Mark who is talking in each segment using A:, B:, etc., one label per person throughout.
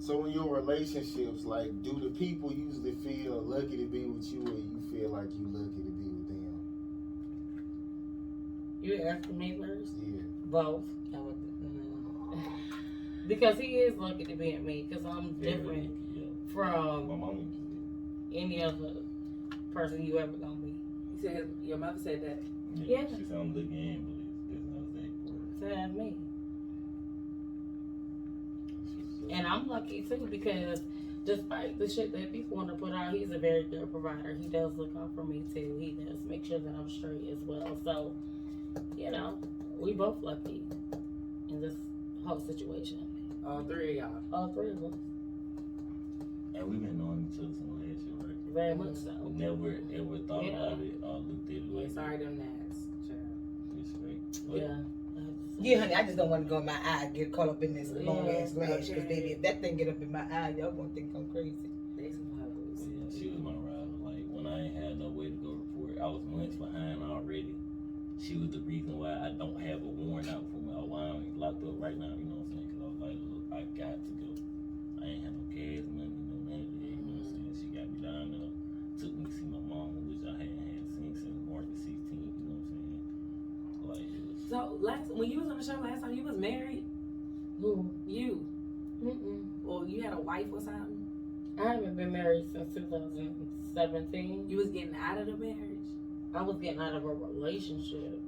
A: So in your relationships, like, do the people usually feel lucky to be with you, or you feel like you lucky to be with them?
B: You asking me first?
A: Yeah.
B: Both. Because he is lucky to be at me, because I'm different from any other person you ever gonna meet.
C: You said your mother said that.
B: Yeah.
D: She said I'm looking and believe that's
B: To have me. And I'm lucky too, because despite the shit that people want to put out, he's a very good provider. He does look out for me too. He does make sure that I'm straight as well. So, you know, we both lucky in this whole situation.
C: All three of y'all.
B: All three of us.
D: And we've been knowing each other since last year, right?
B: Very much so.
D: We never ever thought about it or looked at it
C: Yeah,
D: like
C: sorry, them gnats, child.
D: it's right.
B: Yeah.
E: Yeah, honey, I just don't want to go in my eye and get caught up in this long ass lash. Because, baby, if that thing get up in my eye, y'all gonna think I'm crazy.
C: They some hoes.
D: Yeah, she was my rival. Like, when I ain't had no way to go report, I was months behind already. She was the reason why I don't have a warrant out for me, or why I'm locked up right now, you know what I'm saying? Because I was like, look, I got to go. I ain't had no gas, money, no none of that, you know what I'm saying? She got me down there, took me to see my mom, which I hadn't seen since March the 16th, you know what I'm saying? Like, it was...
C: So, when you was on the show last time, you was married?
B: Who?
C: You?
B: Mm-mm.
C: Or you had a wife or something?
B: I haven't been married since 2017.
C: You was getting out of the marriage?
B: I was getting out of a relationship.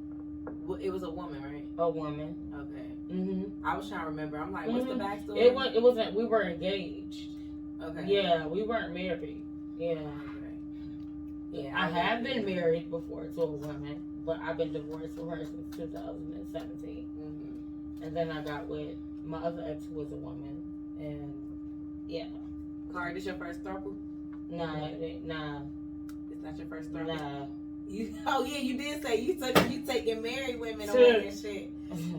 C: Well, it was a woman, right?
B: A woman.
C: Okay.
B: Mm-hmm.
C: I was trying to remember. I'm like, what's the backstory?
B: It wasn't. We were engaged.
C: Okay.
B: Yeah, we weren't married. Yeah.
C: Okay. Yeah,
B: I have been married before to a woman, but I've been divorced from her since 2017.
C: Mm-hmm.
B: And then I got with my other ex, who was a woman, and yeah.
C: Kari, this your first throuple?
B: Nah.
C: It's not your first throuple?
B: Nah.
C: You did say you taking married women away and shit.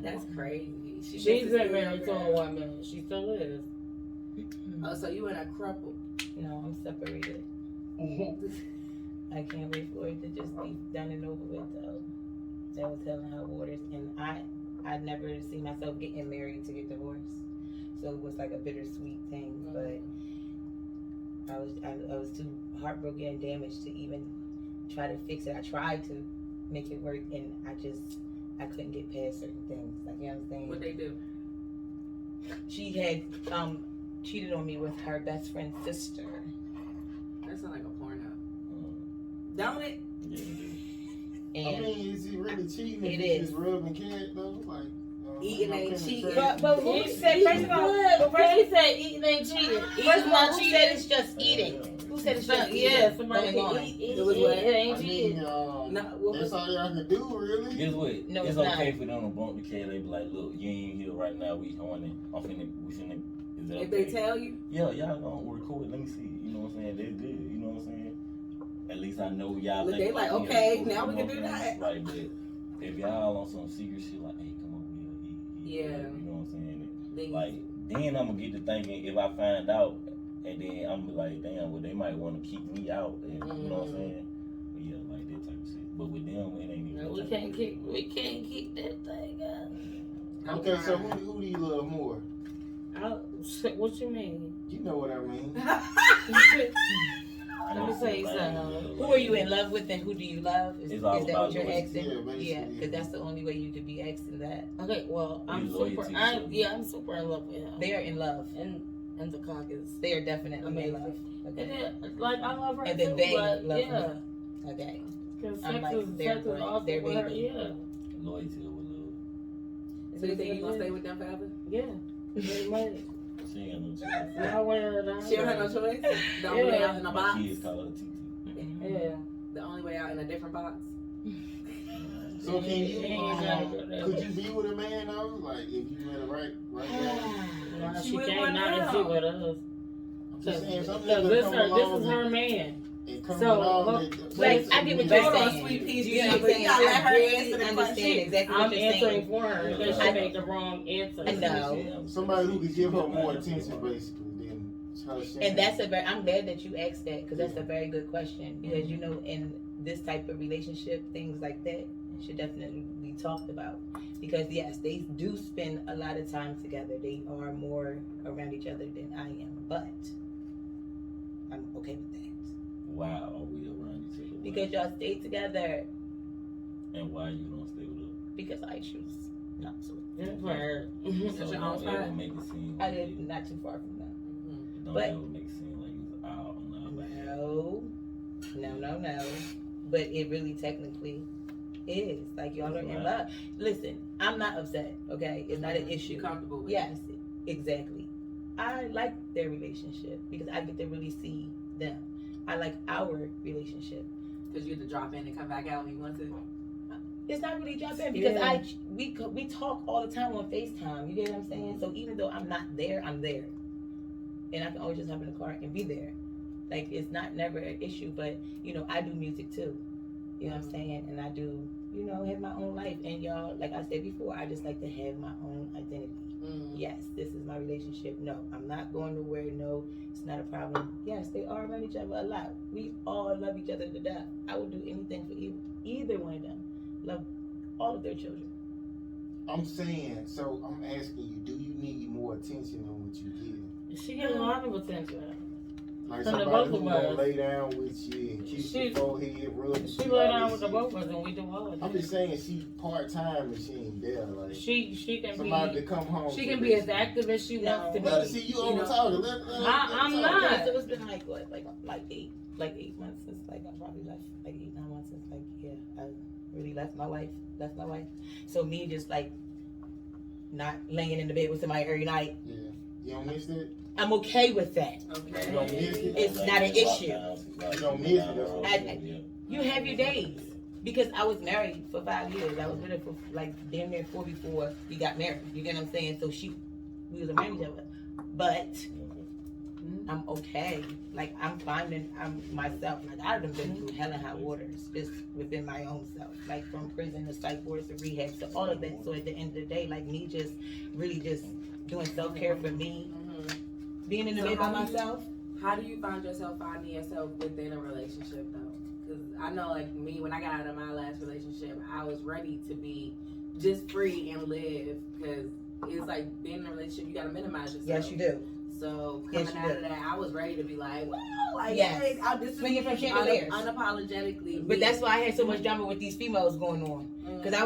C: That's crazy.
B: She's been married to a woman. She still is.
C: Oh, so you in a couple?
E: No, I'm separated. I can't wait for it to just be done and over with, though. That was hell and high waters. And I never see myself getting married to get divorced. So it was like a bittersweet thing. But I was too heartbroken and damaged to even try to fix it. I tried to make it work, and I couldn't get past certain things. Like, you understand?
C: What they do?
E: She had cheated on me with her best friend's sister.
C: That sounds like a porno. Don't it?
D: Yeah, it is.
E: And
A: I mean, is he really cheating?
E: It
A: if
E: is.
A: He's just rubbing cat though, like
C: Eating ain't cheating.
E: but who said first of all?
B: They said eating ain't cheating.
E: First of all, who said it's just eating? Who said it's just eating?
B: Yeah, somebody
E: Going on.
B: eat.
C: It was what?
B: It ain't
A: I
B: cheating.
A: mean,
C: what
A: that's all y'all can do, really.
D: Guess what?
E: No,
D: it's
E: it's
D: okay
E: not.
D: for them to bump the cat. They be like, look, you ain't here right now. We horny. We finna. Is that
C: If
D: okay?
C: they tell you?
D: Yeah, y'all gonna record. Let me see. You know what I'm saying? They're good. You know what I'm saying? At least I know y'all.
C: Look, they like,
D: me.
C: okay,
D: Like,
C: now we
D: come
C: can
D: on,
C: do
D: man.
C: that.
D: Like, but if y'all on some secret shit, like, hey, come on, we'll eat.
C: Yeah.
D: You know what I'm saying?
C: They,
D: Like, then I'm gonna get to thinking if I find out, and then I'm like, damn, well, they might want to keep me out. And, you know what I'm saying? But yeah, like that type of shit. But with them, it ain't even.
B: No, we can't keep that thing up.
A: Okay, so who do you love more?
B: What you mean?
A: You know what I mean.
B: Let me say something.
E: Who are you in love with, and who do you love? Is
D: It's all
E: that
D: about
E: what you're
D: loyalty.
E: asking?
A: Yeah, basically,
E: Yeah,
A: yeah.
E: because that's the only way you could be asking that.
B: Okay, well, I'm
D: We loyal
B: super.
D: to each other.
B: I'm super in love with him.
E: They are in love.
B: And the cock is
E: They are definitely
B: amazing.
E: in love.
B: And
E: Okay.
B: then, like, I love her
E: And then
B: too,
E: they
B: but
E: love
B: yeah,
E: me. Okay.
B: because
E: Unlike
B: sex is awesome
E: their
B: with her.
E: baby.
B: Yeah,
D: Loyalty over love.
C: so you think you gonna stay with them forever?
B: yeah. Pretty much.
D: She ain't got no choice.
B: Now wear it down.
C: She don't have no choice? The only way out in a
D: My
C: box?
D: kids call her TT.
B: Yeah.
C: The only way out in a different box?
A: So can you?
B: Yeah.
A: Could you be with a man though? Like if you met a right guy?
B: Nah,
C: She
B: she
C: with
B: can't
C: one
B: not
C: now.
B: if she with us.
A: I'm just saying, some
B: Because
A: niggas
B: this
A: come
B: is
A: along
B: her man.
A: and come
B: So,
A: along.
B: look,
A: and-
E: like, I get what
C: Hold
E: you're
C: on,
E: saying.
C: Sweet Peach
E: You know
C: Diva.
E: what I'm saying?
C: You gotta let her
E: I really
C: answer the
E: understand
C: question.
E: exactly
B: I'm
E: what you're
B: answering
E: saying.
B: for her because
D: I-
B: she made the wrong answer.
E: No.
A: Somebody who could give her more attention, basically, than her. Saying.
E: And that's I'm glad that you asked that, because that's a very good question. Because, in this type of relationship, things like that should definitely be talked about. Because yes, they do spend a lot of time together. They are more around each other than I am, but I'm okay with that.
D: Why are we around each other?
E: Because y'all stay together.
D: And why you don't stay with us?
E: Because I choose not to.
B: Good for her.
D: So
C: your
D: don't
C: own
D: ever
C: spot.
D: make it seem
E: I
D: like
E: live not too far from them.
D: don't
E: but-
D: ever make it seem like it's out on our behalf.
E: No. But it really technically is. Like, y'all are in love. Listen, I'm not upset, okay? It's not an
C: You
E: issue.
C: comfortable with
E: Yes, exactly. I like their relationship because I get to really see them. I like our relationship.
C: Because you had to drop in and come back out when you want to.
E: It's not really drop in because
B: Yeah.
E: we talk all the time on FaceTime. You get what I'm saying? So even though I'm not there, I'm there, and I can always just hop in the car and be there. Like, it's not never an issue. But I do music too. You know what I'm saying? And I do have my own life. And y'all, like I said before, I just like to have my own identity. Yes, this is my relationship. No, I'm not going nowhere. No, it's not a problem. Yes, they are around each other a lot. We all love each other to death. I would do anything for either one of them. Love all of their children.
A: I'm saying, so I'm asking you, do you need more attention than what you get?
B: She get a lot of attention.
A: Like
B: From the
A: somebody
B: both
A: who
B: of
A: gonna
B: us.
A: lay down with you and kiss your forehead, rub
B: She lay down with the both of us and we do all of
A: I'm
B: that.
A: just saying she part-time and she ain't there. Like
B: She can
A: somebody
B: be
A: to come home.
B: she
A: to
B: can be
A: this.
B: as active as she wants to be.
A: Let her see you over talking. Let
B: I'm
A: talk.
B: not.
E: Yeah, so it's been like what, like 8 months since I probably left, like 8-9 months since I really left my wife. So me just not laying in the bed with somebody every night.
A: Yeah, you don't miss that.
E: I'm okay with that.
A: You don't miss it.
E: It's not an issue.
A: You don't miss it.
E: You have your days. Because I was married for 5 years. I was with her for damn near 4 before we got married. You get what I'm saying? So we was around each other. But I'm okay. Like, I'm finding myself. Like, I've been through hell and high waters just within my own self. Like, from prison to psych wards to rehab to all of that. So at the end of the day, like, me just really just doing self-care for me. Being in the bed by myself.
C: How do you find yourself finding yourself within a relationship, though? Because I know, like me, when I got out of my last relationship, I was ready to be just free and live. Because it's like being in a relationship, you got to minimize yourself.
E: Yes, you do.
C: So coming out of that, I was ready to be like, well, like,
E: yes.
C: hey, this
E: Swinging from chandeliers.
C: Unapologetically.
E: But that's why I had so much drama with these females going on. Because I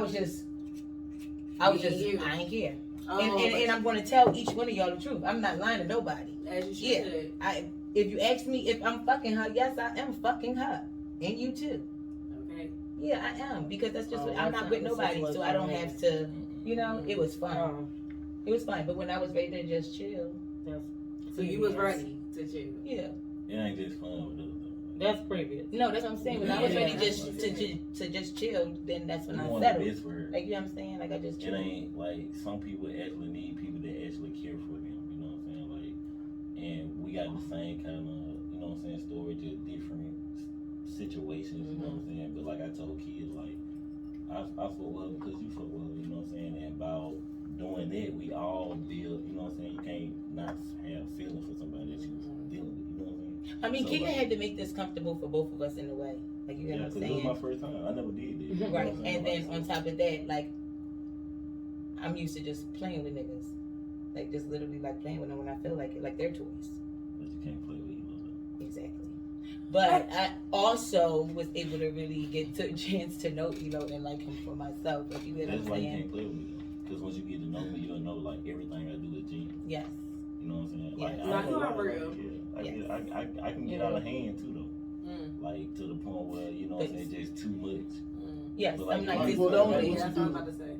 E: ain't care. And I'm going to tell each one of y'all the truth. I'm not lying to nobody.
C: As you should.
E: Yeah. If you ask me if I'm fucking her, yes, I am fucking her. And you too.
C: Okay.
E: Yeah, I am. Because that's just
B: Oh,
E: I'm not with nobody. So I don't have to, it was fun.
B: Oh,
E: It was fun. But when I was ready to just chill.
C: So you was ready to chill.
E: Yeah.
D: It ain't just fun with us though.
B: that's previous.
E: No, that's what I'm saying. When I was ready
B: Yeah.
E: just to just chill, then that's when
D: We
E: I
D: want the
E: settled.
D: best for her.
E: Like, you know what I'm saying? Like, I just
D: It
E: chill.
D: ain't like some people actually need people that actually care for them. You know what I'm saying? Like, and we got the same kind of, you know what I'm saying, story, just different situations. You know what I'm saying? But like I told kids, like I fuck well because you fuck well. You know what I'm saying? And about doing that, we all build. You know what I'm saying? You can't not have feelings for somebody that you dealing with. You know what I'm saying?
E: I mean,
D: So,
E: Keegan
D: like-
E: had to make this comfortable for both of us in a way. Like, you know
D: Yeah,
E: what I'm
D: because it was
E: saying?
D: my first time. I never did this. You know
E: Right.
D: what I'm saying?
E: And then
D: Like,
E: on top of that, like, I'm used to just playing with niggas. Like, just literally, like, playing with them when I feel like it. Like, they're toys.
D: But you can't play with ELO though.
E: Exactly. But I also was able to really get a chance to know ELO and like him for myself. Like, you get what
D: That's
E: I'm
D: why you
E: saying?
D: can't play with me. Because once you get to know me, you'll know like everything I do is genuine.
E: Yes.
D: You know what I'm saying?
E: Yeah.
D: Like,
C: Nah,
D: I ain't
C: you
D: gonna
C: are
D: lie,
C: real.
D: Yeah,
E: Yes.
D: I can get out of hand too though. Like to the point where you know what I'm
E: But-
D: saying, just too much.
E: Yes.
D: But,
E: I'm
D: like,
E: like, this
A: what-
E: lonely.
A: what-
C: That's what I'm about to say.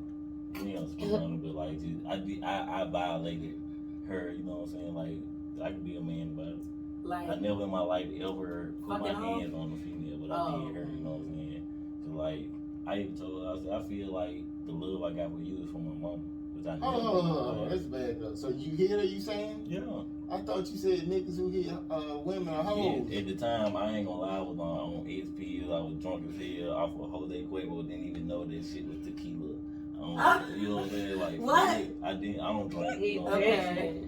D: You know, speak on it, but like just, I violated her. You know what I'm saying? Like I could be a man about it.
C: Like,
D: I never in my life ever put my
C: Fucking off?
D: hands on a female, but I did her. You know what I'm saying? So like I even told her, I said I feel like the love I got for you is from my mama, which I never.
A: Oh,
D: like,
A: that's bad though. So you hear that you saying?
D: yeah.
A: I thought you said niggas who hit women are hoes.
D: Yeah, at the time, I ain't gonna lie, I was on XP, I was drunk as hell off of Jose Cuervo, didn't even know that shit was tequila. You know what I'm saying? Like,
C: What?
D: I don't drink. You know,
C: Okay.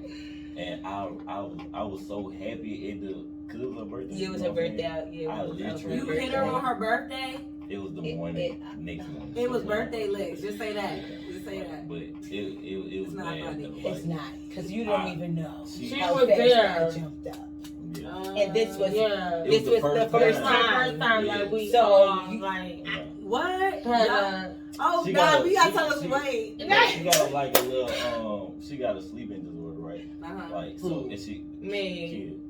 D: And I was so happy at the, cause it was her birthday.
E: Yeah, it was
D: you
E: her
D: know what I'm
E: birthday
D: saying?
E: out. Yeah,
D: I
E: it was
D: literally-
C: You hit her on her birthday?
D: It was the
E: It-
D: morning, next morning.
C: It was birthday licks. Just say that. Just say say that.
D: But it was
C: not
D: bad.
C: funny.
D: Though.
E: It's not, because you don't even know.
D: She
E: how
B: was
E: fast
B: there.
E: I jumped up.
D: Yeah.
E: And this was
B: Yeah.
D: It
E: this
D: was the
E: was the
D: first
E: first
D: time.
B: First
E: time.
B: time,
D: Yeah.
B: like we
E: So,
B: all
E: you-
B: like
C: What?
B: had
C: Oh
D: She
C: God,
D: got a-
C: we gotta
D: she-
C: tell us
D: she-
C: wait.
D: She got like a little she got a sleeping disorder, right?
C: Uh-huh.
D: Like so, and she
B: me.
D: kid,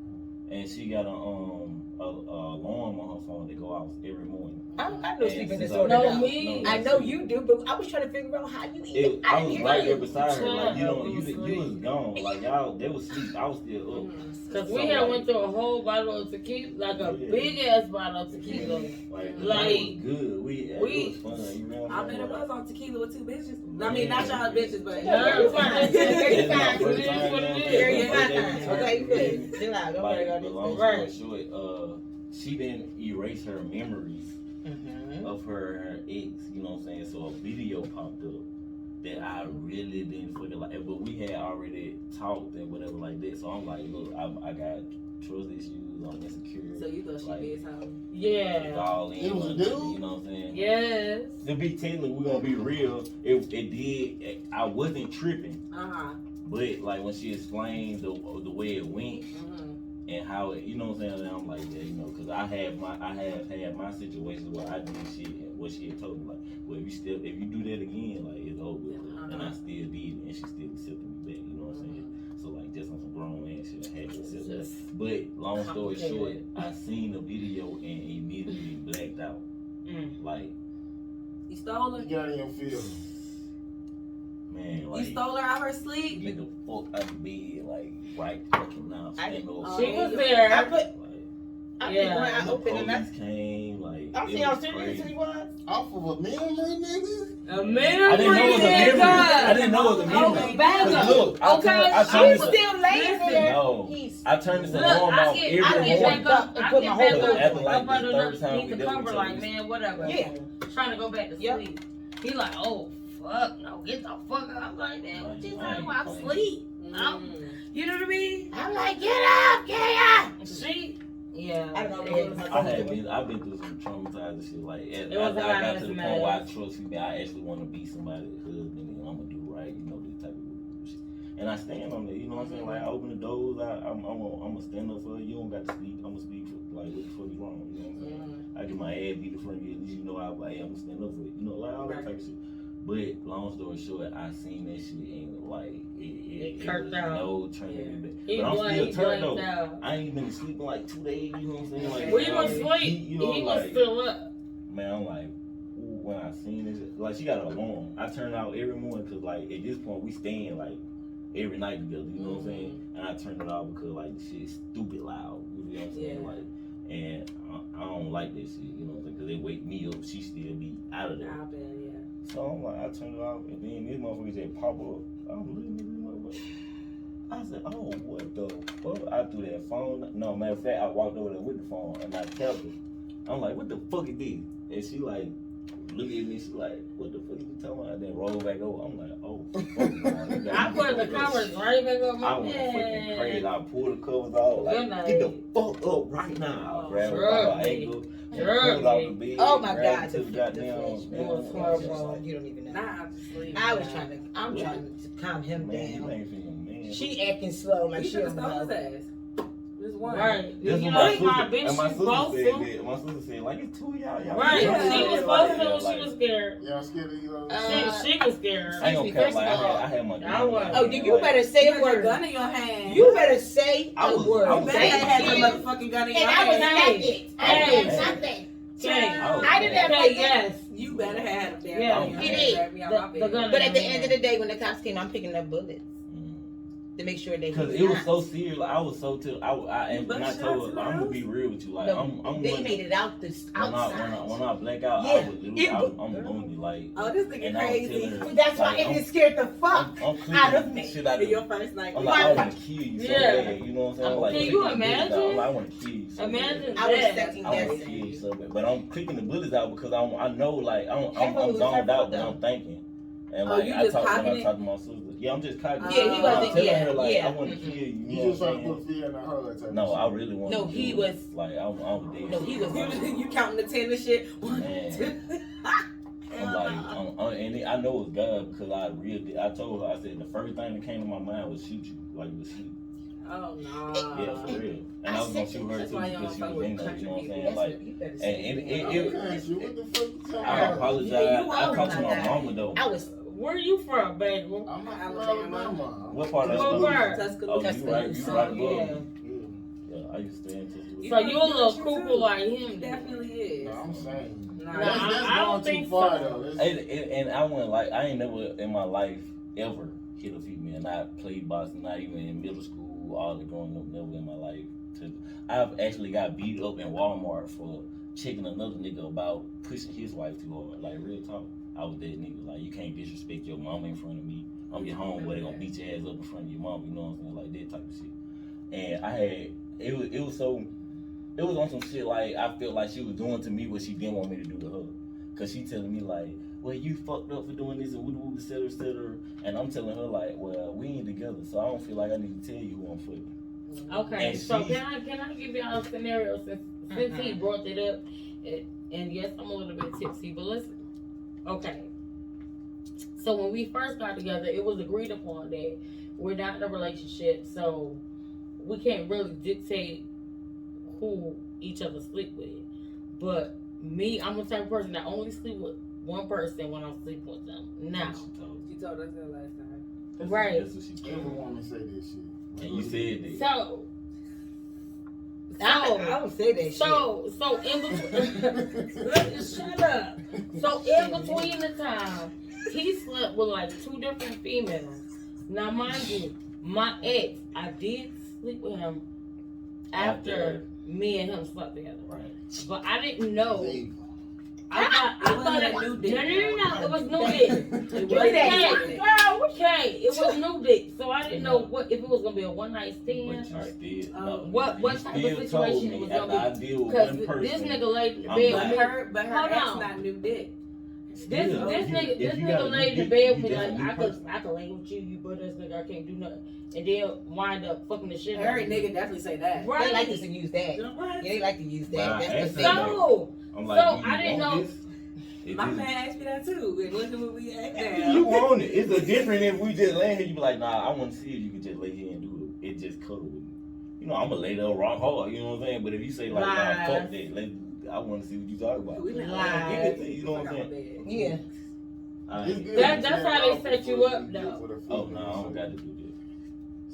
D: and she got a alarm on her phone that go off every morning.
E: I know
D: And
E: sleeping
D: since
E: disorder.
B: No,
E: now.
B: me.
E: I know you do, but I was trying to figure out how you eat.
D: I was right there beside her.
B: Yeah,
D: Like you
B: we was
D: you was gone. Like y'all, they was asleep. I was still up.
B: Cause
D: So,
B: we had
D: like-
B: went through a whole bottle of tequila, like a
D: Yeah.
B: big ass bottle of tequila.
D: Like
B: Like,
D: it was good. It was fun. You know what
C: I
D: I'm
C: bet
D: saying?
C: it was on tequila with two bitches. I mean, not y'all bitches, but
B: No, it's fine.
D: It's my
E: Fine.
D: first
B: It is
D: time,
B: what
D: you know
B: it
D: what I'm
B: is.
D: saying?
E: It's my
D: Birthday
E: time.
D: was
E: Okay,
D: her.
E: good. Chill out. Don't worry
D: Like,
E: about
D: the
E: this.
D: long
B: Right.
D: story short, she didn't erase her memories
E: Mhm.
D: of her ex, you know what I'm saying? So a video popped up that I really didn't fucking like, but we had already talked and whatever like that. So I'm like, look, I got trust issues, I'm insecure.
C: so you thought she
D: Like,
C: did something.
D: It's
B: Yeah.
D: all in,
A: It was a
D: one,
A: dude?
D: you know what I'm saying?
B: Yes.
D: To be technically, we're gonna be real. It did. I wasn't tripping,
C: Uh-huh.
D: but like when she explained the way it went
C: Mm-hmm.
D: and how it, you know what I'm saying. And I'm like, yeah, you know, because I have had my situations where I did shit and what she had told me, like, well, if you do that again, like it's over. with. And I still did it, and she still accepted me back. You know what I'm saying? So like just on some grown man shit, I had to accept it.
B: Just
D: But long story short,
B: complicated.
D: I seen the video and immediately blacked out. Like,
C: You stole her?
A: You got in your feelings.
D: man,
C: You
D: like
C: stole her out her sleep?
D: get the fuck out of bed, like right fucking now.
E: I-
D: Stand over.
B: she was
E: I
B: there.
E: put.
D: Like,
E: I
B: Yeah.
E: think when I
D: the
E: opened it up,
D: police came, like
E: I
D: it
E: see how
D: was
E: serious
D: crazy.
E: he was.
A: Off of a memory, nigga?
B: A memory.
D: I didn't know it was a memory. I didn't know it was a
B: Oh,
D: memory.
B: Bangem.
D: Cause look, I
B: Okay,
D: turned
E: She was
D: this.
E: still laying there.
D: No,
E: He's
D: I turned this
B: Look,
D: alarm
B: I
D: off
B: get
D: every
E: get
D: morning.
B: back up.
E: and
B: I
E: put
B: get
E: my
B: back
E: whole
B: up.
D: after, like,
B: Up
D: the
B: under
D: third time
B: underneath
D: we
B: the
D: did it,
B: cover,
D: we
B: like,
D: told
B: man, whatever.
E: Yeah.
B: Trying to go back to
E: Yep.
B: sleep. He like, oh fuck, no, get the fuck up. I'm like, man, what you talking about? I'm asleep. You know what I mean? I'm like, get up, get up. She, yeah.
E: I don't know.
D: I've been through some traumatizing shit. Like
B: It was
D: after
B: a
D: I
B: lot
D: got
B: of
D: to the
B: mess.
D: point where I trust people, I actually want to be somebody's husband and I'm gonna do right. You know, this type of shit. And I stand on that. You know what I'm saying? Like I open the doors, I'm gonna stand up for her. You don't got to speak. I'm gonna speak for like what the fuck is wrong. You know what I'm saying? I get my ass beat in front of you. At least you know I'm gonna stand up for it. You know, like all that type of shit. But long story short, I seen that shit and like it
B: Kirked
D: was
B: out.
D: no turning back.
B: He
D: But I'm still turned
B: blanked
D: though.
B: out.
D: I ain't been sleeping like 2 days. You know what I'm saying? Like
B: We was
D: like,
B: asleep.
D: you know,
B: He was
D: like,
B: still up.
D: man, I'm like, ooh, when I seen this, like she got an alarm. I turn it out every morning because like at this point we staying like every night together. You know what I'm saying? And I turned it off because like the shit is stupid loud. You know what I'm saying?
C: Yeah.
D: Like, and I don't like that shit. You know what I'm saying? Because they wake me up, she still be out of there.
C: Out there, yeah.
D: So I'm like, I turned it off, and then this motherfucker just pop up. I'm looking at this motherfucker. I said, oh, what the fuck? I threw that phone. No, matter of fact, I walked over there with the phone, and I kept it. I'm like, what the fuck is this? And she like, look at me, she like, what the fuck you talking about? And then roll back over. I'm like, oh, fuck.
B: I put the covers right back on
D: I
B: my
D: went
B: head.
D: fucking crazy. I pulled the covers off.
B: Good
D: Like,
B: night.
D: get the fuck up right now.
C: Oh,
D: Grab her
B: drug
D: by her
B: me.
D: ankle.
B: Drug
D: Pulled out
B: me.
D: the bed.
E: Oh my
D: grabbed
E: God,
D: her to the goddamn.
B: It was horrible.
E: You don't even know.
C: Not out to sleep.
E: I was I'm trying to calm him
D: Man, you
E: down.
D: ain't feeling man.
E: She acting slow like
C: You
E: she
C: should have
E: don't
C: stole his
E: know.
C: ass. Just one.
B: Right.
D: This
B: You
D: is
B: know,
D: my
B: he my
D: sister.
B: bitch,
D: And my
B: she
D: sister
B: supposed
D: said
B: to.
D: that. My sister said, like, it's two of y'all.
B: Right.
C: Yeah.
B: She was supposed to when she was scared.
A: Y'all scared of you?
B: She was scared.
D: I ain't gonna
E: me,
D: care.
E: first
D: Like,
E: of all,
D: I had my gun.
B: I was-
E: Oh, you better say
C: You
E: a
C: had your
E: word.
C: gun in your hand.
E: You better say
D: I
E: a
D: was-
E: word.
D: I
C: You
D: was-
C: better have
B: Hey,
C: your motherfucking gun in your
E: And I was
C: hand.
E: naked. I
B: Hey.
E: did nothing.
B: Child.
E: I didn't have
B: Hey,
E: nothing.
B: yes.
C: You better have damn
B: Yeah,
C: gun in your
E: he
C: hand.
E: did.
C: Grab me out my
B: The
C: bed.
B: gun.
E: But at the end of the day, when the cops came, I'm picking up bullets to make sure they.
D: Because it was so serious. Like, I was so till and
C: But
D: I
C: shots
D: told
C: in
D: her,
C: the
D: I'm gonna
C: house?
D: be real with you. Like,
E: No,
D: I'm
E: they
D: when
E: made it out this outside.
D: when I black out,
E: Yeah,
D: I was literally,
E: it
D: I'm
E: was-
D: lonely. Like,
C: Oh, this nigga
D: and I was
C: crazy.
D: telling her,
E: That's why
D: like,
E: it scared the fuck
D: I'm clicking
E: out of me.
D: shit out of
C: Your first night.
D: I'm like, I want to kill you so
B: Yeah.
D: bad. You know what I'm saying? I'm like,
B: Can
D: clicking
B: you
D: the bullets
B: imagine?
D: out. I'm like, I want to kill you so
B: Imagine
E: I was
B: that.
E: second
D: I want to
E: guessing.
D: kill you so bad. But I'm clicking the bullets out because I know, like, I'm
E: Careful,
D: zoned out, but
E: though.
D: I'm thinking. And
C: Oh,
D: like,
C: you
D: I
C: just
D: talk when
C: cocking
D: I
C: it?
D: talk to my sister. Yeah, I'm just cocking.
E: Yeah, he
C: I'm
E: wasn't.
D: telling
E: Yeah,
D: her, like,
E: yeah.
D: I want to kill you.
A: You
D: know
A: just
D: what
A: trying
D: I'm
A: to put
D: saying?
A: fear in her type of
D: No,
A: shit.
D: I really want
E: No,
D: to.
E: he was.
D: Like, I was dead.
E: No, he was.
C: You counting the 10 and shit. 1,
D: Man.
C: 2.
D: I'm Like, and I know it's God because I told her, I said the first thing that came to my mind was shoot you while you was asleep.
C: Oh no.
D: Yeah, for real. And I was gonna shoot her
C: That's
D: too
C: why you
D: because she
C: don't
D: was
C: fuck
D: in
C: with
D: there. You know what I'm
C: country
D: saying? Like,
E: You better
D: and
E: say
A: What the fuck you talking
D: I
A: about?
D: apologize.
E: Yeah, you
D: I
E: are
D: talked to
E: my
D: my
E: guy.
D: mama though.
E: I was.
B: Where you from, baby?
A: I'm not from
C: Alabama.
A: Alabama.
D: What part of
B: What
D: Alabama?
B: part?
C: Tuscaloosa.
D: Oh, you right
E: Tuscaloosa,
D: above
E: yeah.
D: me. Yeah, I used to stay in Tuscaloosa.
B: So you a little
C: You
B: cuckoo
C: too.
B: like
C: He
B: him? then.
C: definitely is.
A: No, I'm saying.
C: Nah,
B: Nah,
A: That's
B: I
A: going
B: don't
A: too
B: think
A: far,
B: so.
A: though. That's-
D: And I went like I ain't never in my life ever hit a female. Not played boxing, not even in middle school, all the growing up, never in my life. I've actually got beat up in Walmart for checking another nigga about pushing his wife too hard. Like real talk. I was that nigga. Like you can't disrespect your mama in front of me. I'm your homeboy, they gonna beat your ass up in front of your mom, you know what I'm saying? Like that type of shit. And I had it was on some shit like I felt like she was doing to me what she didn't want me to do to her. Cause she telling me like, well, you fucked up for doing this and woo, et cetera, et cetera. And I'm telling her like, well, we ain't together, so I don't feel like I need to tell you who I'm fucking.
B: Okay,
D: And
B: so
D: she-
B: can I give y'all a scenario since he brought it up, and yes, I'm a little bit tipsy, but listen. Okay, so when we first got together, it was agreed upon that we're not in a relationship, so we can't really dictate who each other sleep with. But me, I'm the type of person that only sleep with one person when I'm sleeping with them. Now,
C: She told us that last time.
B: Right.
D: That's what she
A: Every
D: told me.
A: woman say this shit.
D: And you said that.
B: so
E: I don't say that
B: So in between, shut up. So in between the time, he slept with like 2 different females. Now, mind you, my ex, I did sleep with him after me and him slept together.
D: Right.
B: But I didn't know.
A: Diva.
B: I thought
C: It wasn't a new dick.
B: No, it was new dick. Okay, it was new dick. So I didn't know what if it was gonna be a one night
D: But
B: stand.
D: you still,
B: What
D: you
B: type of
D: still told
B: situation
D: me
B: it was
D: after
B: gonna
D: I deal with
B: Because
D: one person.
B: this nigga laid in the
D: I'm
B: bed
D: not-
B: with me.
C: But her
B: Hold
C: ex
B: on.
C: not new dick.
B: This
D: Still,
B: nigga
D: if you got a
B: laid in the
D: new
B: bed
D: dick,
B: with me
D: you
B: like
D: got a new
B: I
D: person.
B: could lay with you butt ass nigga, I can't do nothing. And then wind up fucking the shit out
C: Every
B: of me.
C: nigga definitely say that.
B: Right.
E: They like to use that.
C: You know what?
E: Yeah, they like to use
D: But
E: that.
D: I
E: That's
D: asked
E: the
D: her
E: thing.
D: that.
B: So
D: I'm like,
B: So,
D: do you
B: I didn't
D: want
B: know-
D: this? It
C: My
D: just-
C: man asked me that too. And look at what we asked
D: You
C: now.
D: want it. It's a different if we just lay here, you be like, nah, I want to see if you can just lay here and do it. It just cuddle with me. You know, I'm going to lay there rock hard, you know what I'm saying? But if you say like, nah,
B: Lies.
D: fuck that, I want to see what you talking about.
C: We not
B: Lies.
C: lying.
D: Give it to you, know what I'm saying?
E: Yeah.
D: I
A: It's
D: ain't-
A: good
B: That-
A: to
B: that's
A: tell
B: how they
A: off
B: set you
A: before
B: up,
A: get
B: though.
A: with a
D: Oh, no,
A: female.
D: I don't got to do that.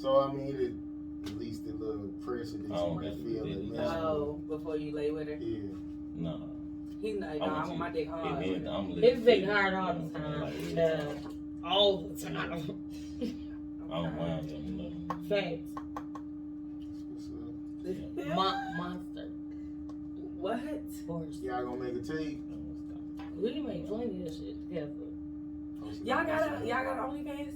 A: So I mean, at least the little pressure that
D: I
A: you
D: don't
A: might
D: got to
A: feel.
D: do
A: in
D: that.
A: marriage.
C: Oh, before you lay with her?
A: Yeah.
D: Nah.
C: He's like,
D: I
C: no, I want my dick hard.
D: And then I'm
B: His dick hard all
D: you know
B: the
D: what I'm
B: time.
D: saying? Like,
B: Yeah. All the time.
D: I don't mind them, you know.
B: Facts.
A: What's up?
B: Monster.
C: What?
B: Horse.
A: Y'all gonna make a tape?
B: We made plenty of shit together.
C: Y'all got OnlyFans?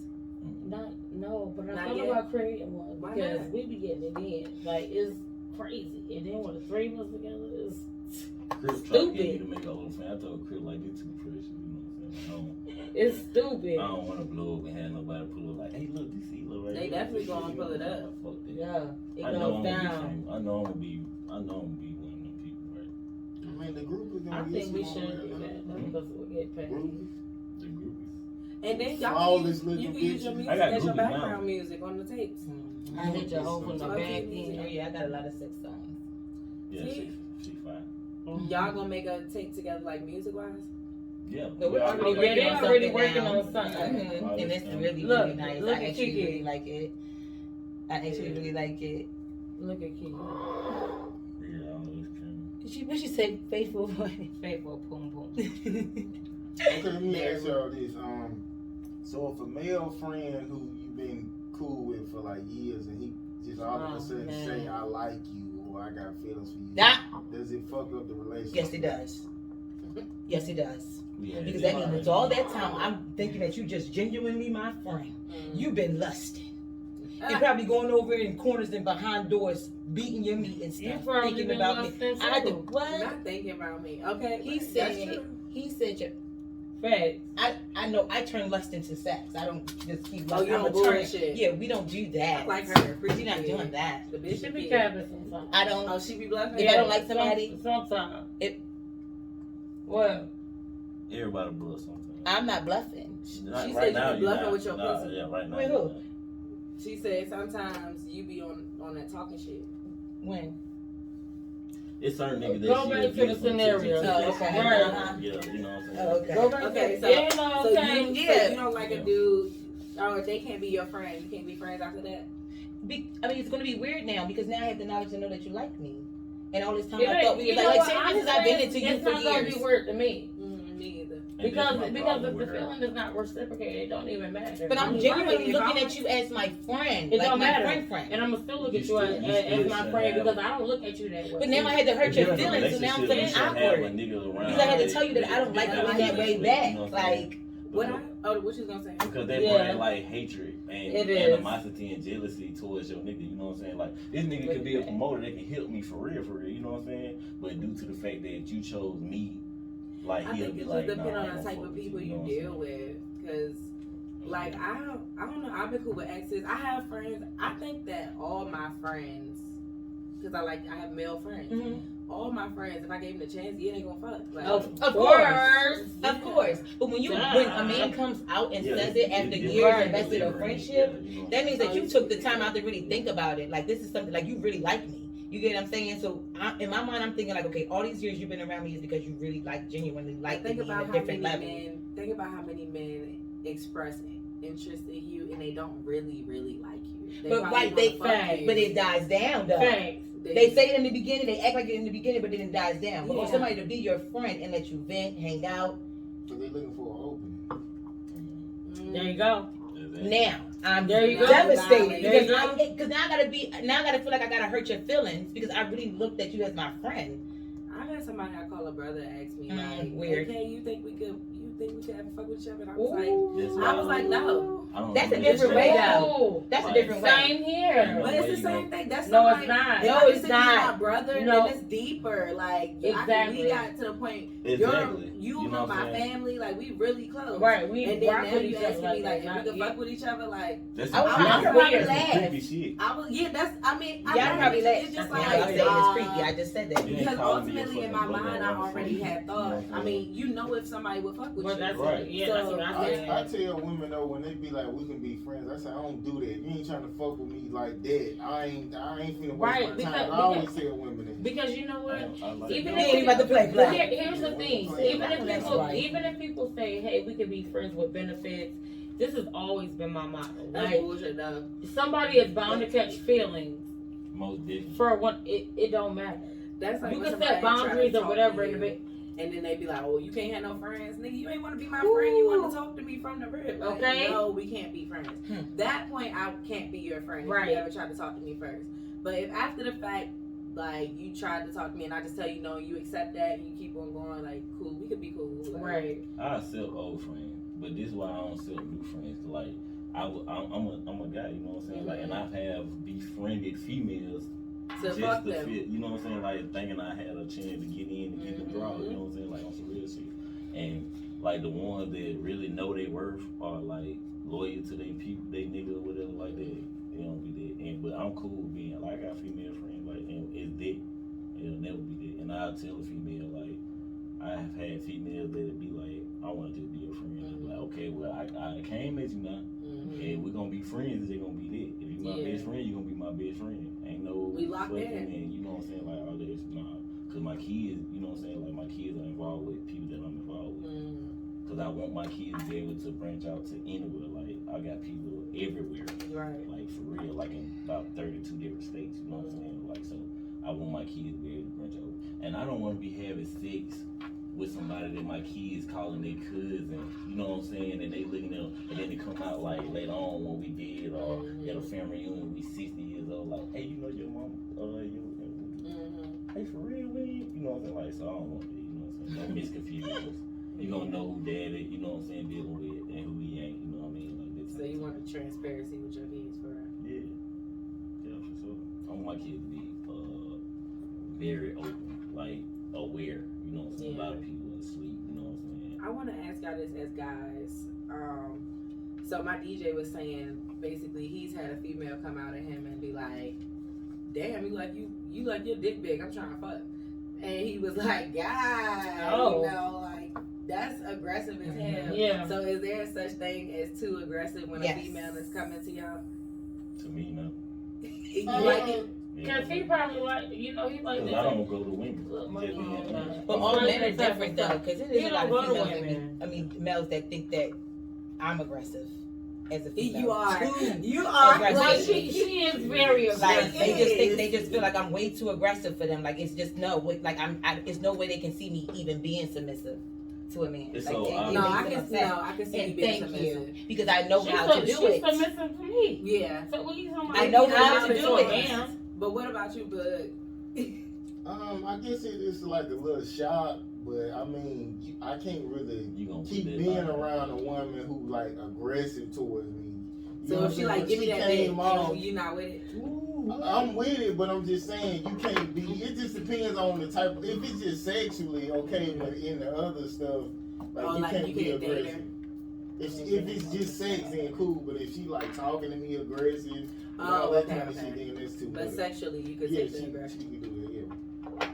B: No, but
C: Not
B: I thought
C: yet.
B: about creating one
C: Why
B: because
C: not?
B: we be getting it in. Like it's crazy. And then when the 3 of us together, it's
D: Crip tried to get me to make a whole fan. I told Crip like this too precious, you know what I'm saying?
B: it's stupid.
D: I don't want to blow up and have nobody pull up like, hey, look, this ELO right
C: They
D: here.
C: definitely gonna pull it up.
D: Fuck that.
B: Yeah, it
D: I know
B: goes
D: I'm
B: down.
D: gonna be famous. I know I'm gonna be one of them people, right?
A: I mean, the group is
B: I
A: gonna
B: think
A: get
B: we
A: some
B: should
A: on
B: do
A: there,
B: that
A: huh?
B: because we'll get paid.
A: Groupies?
D: The groupies.
C: And then y'all
A: Flawless
C: can use, you
A: little
C: can use your
A: bitches.
C: music
D: I got
C: as your
D: groupies now.
C: background music on the tapes.
B: I hit your hoe from the
C: Okay.
B: back
E: Oh
B: end.
E: yeah, I got a lot of sex songs.
D: Yeah,
C: See?
D: she fine.
C: Y'all gonna make a tape together like music wise?
D: Yeah.
E: But we're already
B: Oh, yeah,
E: working
B: they
E: on
B: already
E: something
B: working
E: now.
B: on something.
E: Mhm. And it's really,
B: Look,
E: really nice.
B: look
E: I
B: at
E: actually
B: Kiki.
E: really like it. I actually really like it.
B: Look at Key.
D: Yeah, I don't know this
E: What she say? Faithful.
B: Faithful boom boom.
A: Okay, let me ask y'all this. So if a male friend who you've been cool with for like years and he just all of a sudden
B: man.
A: say I like you or I got feelings for you,
E: That-
A: does it fuck up the relationship?
E: Yes, it does. Yes, it does.
D: Yeah,
E: Because that means it's all that time I'm thinking that you just genuinely my friend. You've been lusting. And probably going over in corners and behind doors, beating your meat and
B: You
E: stuff,
B: probably
E: thinking
B: been
E: about me.
B: lusting
E: I had to,
B: too.
E: what?
C: Not thinking about me. Okay.
E: He
C: that's
E: said,
C: true.
B: Facts.
E: I know I turn lust into sex. I don't just keep
C: Oh,
E: lust.
C: you
E: I'm
C: don't
E: a turn.
C: bullshit.
E: Yeah, we don't do that.
C: Like her.
E: We're not doing that.
C: The
B: You
C: bitch
B: should be
C: kid.
B: capping sometimes.
E: I don't.
C: Oh, she be bluffing?
E: If I don't like somebody,
B: Sometimes.
E: It-
B: What?
D: Everybody bluff sometimes.
E: I'm not bluffing.
C: She said you be bluffing with your pussy.
D: Yeah, right now.
E: With who?
C: She said sometimes you be on that talking shit.
E: When?
D: It's certain niggas that
B: Go back to the scenario.
E: Oh, okay.
D: Yeah, you know what I'm saying?
E: Oh, okay.
B: Go back
C: Okay,
B: to
C: so you don't like a dude, or they can't be your friend. You can't be friends after that.
E: I mean, it's going to be weird now because now I have the knowledge to know that you like me. And all this time
B: Yeah,
E: I thought we
B: you
E: was
B: know
E: like
B: what?
E: say for instance,
B: Honestly,
E: I've been into you
B: it's
E: for
B: not gonna
E: years.
B: be weird to me.
C: Me either.
B: Because if the feeling is not reciprocated, it don't even matter.
E: But I'm
C: Right.
E: genuinely
C: If
E: looking
C: I'm-
E: at you as my friend.
B: It
E: like
B: don't
E: my
B: matter.
E: friend.
B: And I'm gonna still look at
D: You
B: you
D: still
B: as my
D: should
B: friend
D: have-
B: because I don't look at you that way.
E: But now I had to hurt your feelings, so now I'm feeling awkward. Because I had to tell you that I don't like you in that way back. Like,
C: What you gonna say?
D: Because they
B: Yeah.
D: bring like hatred and
B: It is.
D: animosity and jealousy towards your nigga. You know what I'm saying? Like this nigga could be a promoter that can help me for real. You know what I'm saying? But due to the fact that you chose me, like
C: I
D: he'll
C: think
D: be
C: it
D: like,
C: just depends
D: nah, I
C: on
D: ain't
C: the
D: gonna
C: type
D: fuck
C: of
D: with
C: people
D: you
C: you
D: know what
C: deal
D: I'm
C: with. Cause like I don't know. I've been cool with exes. I have friends. I think that all my friends, cause I have male friends.
E: mm-hmm.
C: All my friends, if I gave them the chance, yeah, they gonna fuck. Like,
E: Of course. But when a man comes out and
D: Yeah,
E: says it after
D: yeah,
E: years
B: right.
E: invested in friendship,
D: Yeah, you know what
E: that
D: I'm
E: means that you took the time out to really think about it. Like this is something like you really like me. You get what I'm saying? So in my mind, I'm thinking like, okay, all these years you've been around me is because you really genuinely like me
C: think about
E: at a
C: how
E: different
C: many
E: level.
C: men. Think about how many men express interest in you and they don't really like you.
E: But
C: probably wanna fuck you.
E: but it dies down though.
B: Thanks.
E: They say it in the beginning, they act like it in the beginning, but then it dies down. But for
C: Yeah.
E: somebody to be your friend and let you vent, hang out,
A: So they looking for an opening.
B: There you go.
E: now I'm
B: There you go.
E: devastated
B: There you
E: because now I gotta feel like I gotta hurt your feelings because I really looked at you as my friend.
C: I had somebody I call a brother ask me like,
E: weird.
C: "Okay, you think we could have a fuck with each other?" And I was like,
E: Ooh.
C: no.
E: That's a different way though.
B: Ooh.
E: That's a different way.
B: Same here.
C: But it's the same thing. That's
B: No,
C: somebody,
B: it's not.
C: if
E: No,
C: I
E: it's
C: consider you
E: not.
C: my brother,
B: No.
C: then it's deeper. Like
B: Exactly.
C: we got to the point.
D: Exactly.
C: You
D: know
C: know
D: what
C: my
D: I'm saying?
C: family. Like we really close.
B: Right, we
C: And then
B: rock
C: now
B: with
C: you
B: each other
C: asking
B: like
C: me
B: that.
C: like if
B: Not
C: we could
B: yet.
C: fuck with each other. Like
D: That's
E: I was
D: some
E: probably
D: creepy
E: laugh.
D: shit.
C: I was. Yeah, that's. I mean, I
E: Y'all
C: know
E: probably let.
C: it's just
E: Now
C: like
E: y'all say it's creepy. I just said that.
D: You ain't
C: because
D: calling me a
C: ultimately in my
D: fucking
C: mind
D: brother,
C: I
D: I'm
C: already
D: fucking-
C: had thought. I mean, you know if somebody would fuck with
B: Well,
C: you.
B: that's
D: Right.
B: yeah,
C: So,
B: that's what I
A: I
B: said.
A: tell women though when they be like, we can be friends. I say I don't do that. You ain't trying to fuck with me like that. I ain't finna waste
B: Right,
A: my time.
B: because-
A: I always tell women that.
B: Because you know what?
D: I like
B: Even
D: that.
E: You ain't about to play black.
B: Here's the thing.
E: That's right.
B: Even if people say, "Hey, we could be friends with benefits," this has always been my motto.
C: That's
B: Like
C: bullshit though.
B: somebody is bound to catch feelings
D: Most definitely.
B: for one. It don't matter.
C: That's like
B: You
C: when
B: can
C: somebody
B: set
C: try to
B: boundaries or
C: talk
B: whatever
C: to
B: in the
C: you,
B: bit.
C: and then they be like, "Oh, you can't have no friends, nigga. You ain't want to be my friend. You want to talk to me from the rip." Like,
B: Okay.
C: no, we can't be friends. That point, I can't be your friend if
B: Right.
C: you ever tried to talk to me first. But if after the fact, like you tried to talk to me and I just tell you no, you accept that and you keep on going, like cool, we could be cool. Like,
B: Right.
D: I accept old friends, but this is why I don't accept new friends. Like I'm a guy, you know what I'm saying? Like, and I have befriended females
C: To
D: just
C: fuck
D: to
C: them.
D: fit, you know what I'm saying? Like thinking I had a chance to get in and get them draw, you know what I'm saying? Like on some real shit. And like the ones that really know their worth are like loyal to their people, they nigga or whatever like that. They don't be that. And but I'm cool with being like I got female friends like and it's that. It'll never be that. And I'll tell a female like I have had females that'll be like, I want to just be a friend. Like, okay, well I came at you now. And we're gonna be friends, they're gonna be that. If you my
C: Yeah.
D: best friend, you're gonna be my best friend. Ain't no
C: We locked
D: fucking
C: in.
D: and you know what I'm saying, like all this, nah. Cause my kids, you know what I'm saying, like my kids are involved with people that I'm involved with. Cause I want my kids to be able to branch out to anywhere. Like I got people everywhere.
C: Right.
D: Like for real, like in about 32 different states, you know what I'm saying? Like so I want my kids to be able to branch out. And I don't wanna be having sex with somebody that my kids calling their cousin, you know what I'm saying, and they looking at them, and then they come out like later on when we did, or at a family reunion, we 60 years old, like, hey, you know your mom, hey, for real, we, you know what I'm saying, like, so I don't want that, you know what I'm saying, don't misconfuse. You gonna know who daddy, you know what I'm saying, dealing with, and who he ain't, you know what I mean, like that.
C: So you want the transparency with your kids for real?
D: Yeah, for sure. I want my kids to be very open, like aware. You know what I'm saying? A lot of people are asleep. You know what I'm saying?
C: I want to ask y'all this as guys. So my DJ was saying basically he's had a female come out at him and be like, "Damn, you like your dick big. I'm trying to fuck." And he was like, "God,
B: Oh.
C: you know, like like that's aggressive as hell.
B: Yeah.
C: So is there such thing as too aggressive when
E: Yes.
C: a female is coming to y'all?
D: To me, no.
C: You like it?
B: Cause he probably like, you know, he like
D: Cause
B: that.
D: I don't go to women.
B: Look, my
D: Just
B: phone
D: being
B: died.
D: honest.
E: But all
B: Like
E: men are
B: that type
E: different
B: of
E: though,
B: stuff.
E: because
B: You
E: there's a lot
B: don't
E: of
B: go to
E: females
B: women.
E: males that think that I'm aggressive as a female.
C: You are.
E: Too
C: You are.
E: aggressive.
B: Well, she is very
E: Like
B: aggressive.
E: they just feel like I'm way too aggressive for them. Like it's just it's no way they can see me even being submissive to a man.
D: It's
E: like,
D: so
E: it
D: obvious.
C: No, I
E: makes them
C: can
E: upset.
C: I can see you
E: And
C: being
E: thank
C: submissive.
E: you because I know how to do
B: she's
E: it.
B: submissive to me.
C: Yeah.
B: So what you talking
E: I
B: about?
E: know
B: You
E: how to
B: submissive
E: do
B: a
E: it.
B: man.
C: But what about you, Bug?
A: I guess it's like a little shock, but I mean, I can't really
D: You gonna
A: keep
D: put that
A: being
D: line.
A: around a woman who like aggressive towards me. You
C: So
A: know
C: if she
A: what I'm
C: like
A: saying?
C: give me
A: When
C: that
A: she
C: dick,
A: came on,
C: you not with it?
A: I'm with it, but I'm just saying you can't be. It just depends on the type. If it's just sexually, okay, but in the other stuff, like
C: Oh,
A: you
C: like
A: can't
C: you
A: be
C: can't date her?
A: aggressive. If it's just sex, then cool. But if she like talking to me aggressive, and all
C: Oh,
A: that
C: okay,
A: kind of
C: okay.
A: shit, then that's too
C: But
A: much.
C: sexually, you could
A: Yeah,
C: take the
A: she
C: aggression.
A: can do that. Yeah.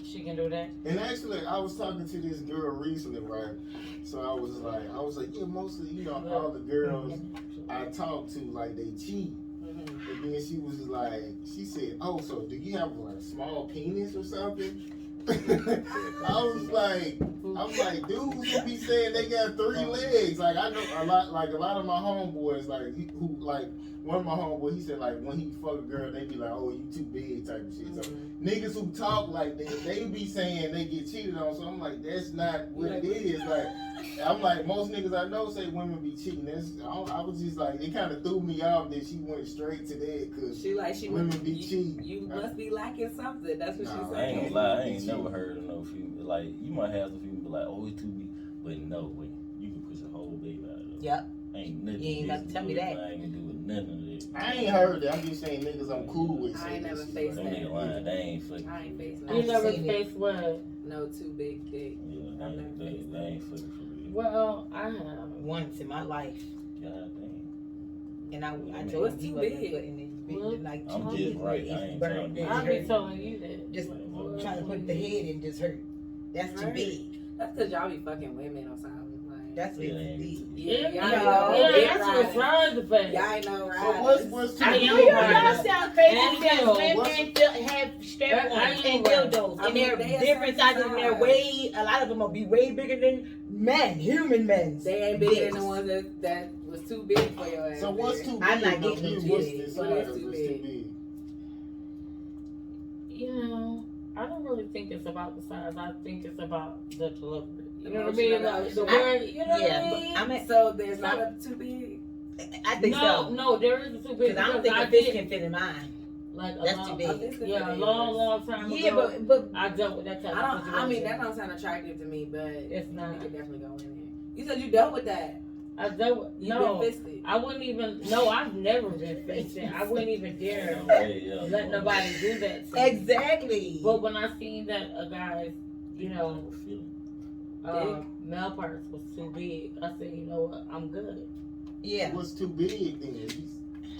B: She can do that.
A: And actually, I was talking to this girl recently, right? So I was like, yeah, mostly, you know, all the girls I talk to, like, they cheat. And then she was like, she said, oh, so do you have like a small penis or something? I was like, dudes who be saying they got 3 legs. Like I know a lot of my homeboys, who one of my homeboys, he said like when he fuck a girl, they be like, oh, you too big type of shit. So niggas who talk like that, they be saying they get cheated on. So I'm like, that's not what it is. Like I'm like, most niggas I know say women be cheating. I was just like, it kind of threw me off that she went straight to that because
C: She
A: women be cheating.
C: You must be lacking something. That's what
A: Nah,
C: she
D: I ain't
C: said.
D: gonna lie, I ain't never heard of no female. Like, you might have some people be like, oh, it's too big. But no way. You can push a whole baby out of it.
E: Yep.
D: Ain't nothing.
E: You ain't got to tell me that.
D: I ain't gonna do with none of that.
A: I ain't heard that. I'm just saying niggas I'm cool with.
C: I ain't
A: say
C: never
A: that shit.
C: faced
D: Them
C: that.
D: niggas lying, they ain't fucking.
C: I ain't facing
B: You
E: I've
B: never
E: seen it.
B: faced what?
C: no too big dick.
D: Yeah,
C: I've never
D: they
C: faced
D: ain't fucking for real.
B: Well, I have.
E: Once in my life,
D: God damn.
E: and I
C: What's
E: told him he
C: too
E: wasn't
C: big?
E: putting it
B: Well,
E: like
D: I'm
E: too
D: just
E: big.
D: right. I
E: It's
D: ain't
E: burnt.
D: trying to-
E: It's
B: I'll be
E: hurt.
B: telling you that.
E: Just
B: Like,
E: trying to put the head in just hurt. That's too
C: Right.
E: big.
C: That's because y'all be fucking women or something. Like,
E: That's
D: Yeah,
E: too
D: ain't
E: big.
D: too big.
C: yeah,
B: Yeah,
C: y'all
B: that's what Ron the face.
C: Y'all ain't no
A: So
C: riders.
A: what's too
B: I
A: big?
B: am
E: You
B: right.
E: y'all sound crazy
B: And
E: because
B: dildo.
E: women
A: What's-
E: have
B: I
E: strap-ons
B: am
E: and
B: right.
E: dildos,
C: I
E: and
C: mean,
E: they're
C: they a
E: different
C: certain
E: sizes, and they're
C: size.
E: a lot of them will be way bigger than men, human men.
C: They ain't bigger than
E: Dicks.
C: the ones that was too big for your ass.
A: So what's too big?
E: I'm not
A: though?
E: getting into
A: What's
E: it.
A: the
C: What
A: size
C: is
A: that's
C: too
A: too
C: big?
A: big?
B: You know, I don't really think it's about the size. I think it's about the delivery. You know what I
C: Emotional
B: mean? Like the
C: emotion.
B: word. You know what
E: Yeah,
B: I
E: but
B: mean?
E: I'm at,
C: So there's not a too big.
E: I think so.
B: No, there is a too big.
E: Because I don't think
B: I
E: a fish
B: did,
E: can fit in mine.
B: like
E: That's
B: long,
E: too big.
B: Yeah, a long time ago.
E: Yeah, but
B: I dealt with that type of
C: I
B: situation.
C: mean, that don't sound attractive to me, but
B: It's not.
C: you could definitely go in there. You said you dealt with that.
B: I dealt with,
C: You
B: no,
C: been fisted.
B: I wouldn't even. No, I've never been fisted. I wouldn't even dare
D: No way, yeah,
B: let
D: no
B: nobody
D: way.
B: do that. To me.
E: exactly.
B: But when I seen that a guy's, you know,
D: Feeling.
B: male parts was too big, I said, you know what, I'm good.
E: yeah.
A: What's too big then?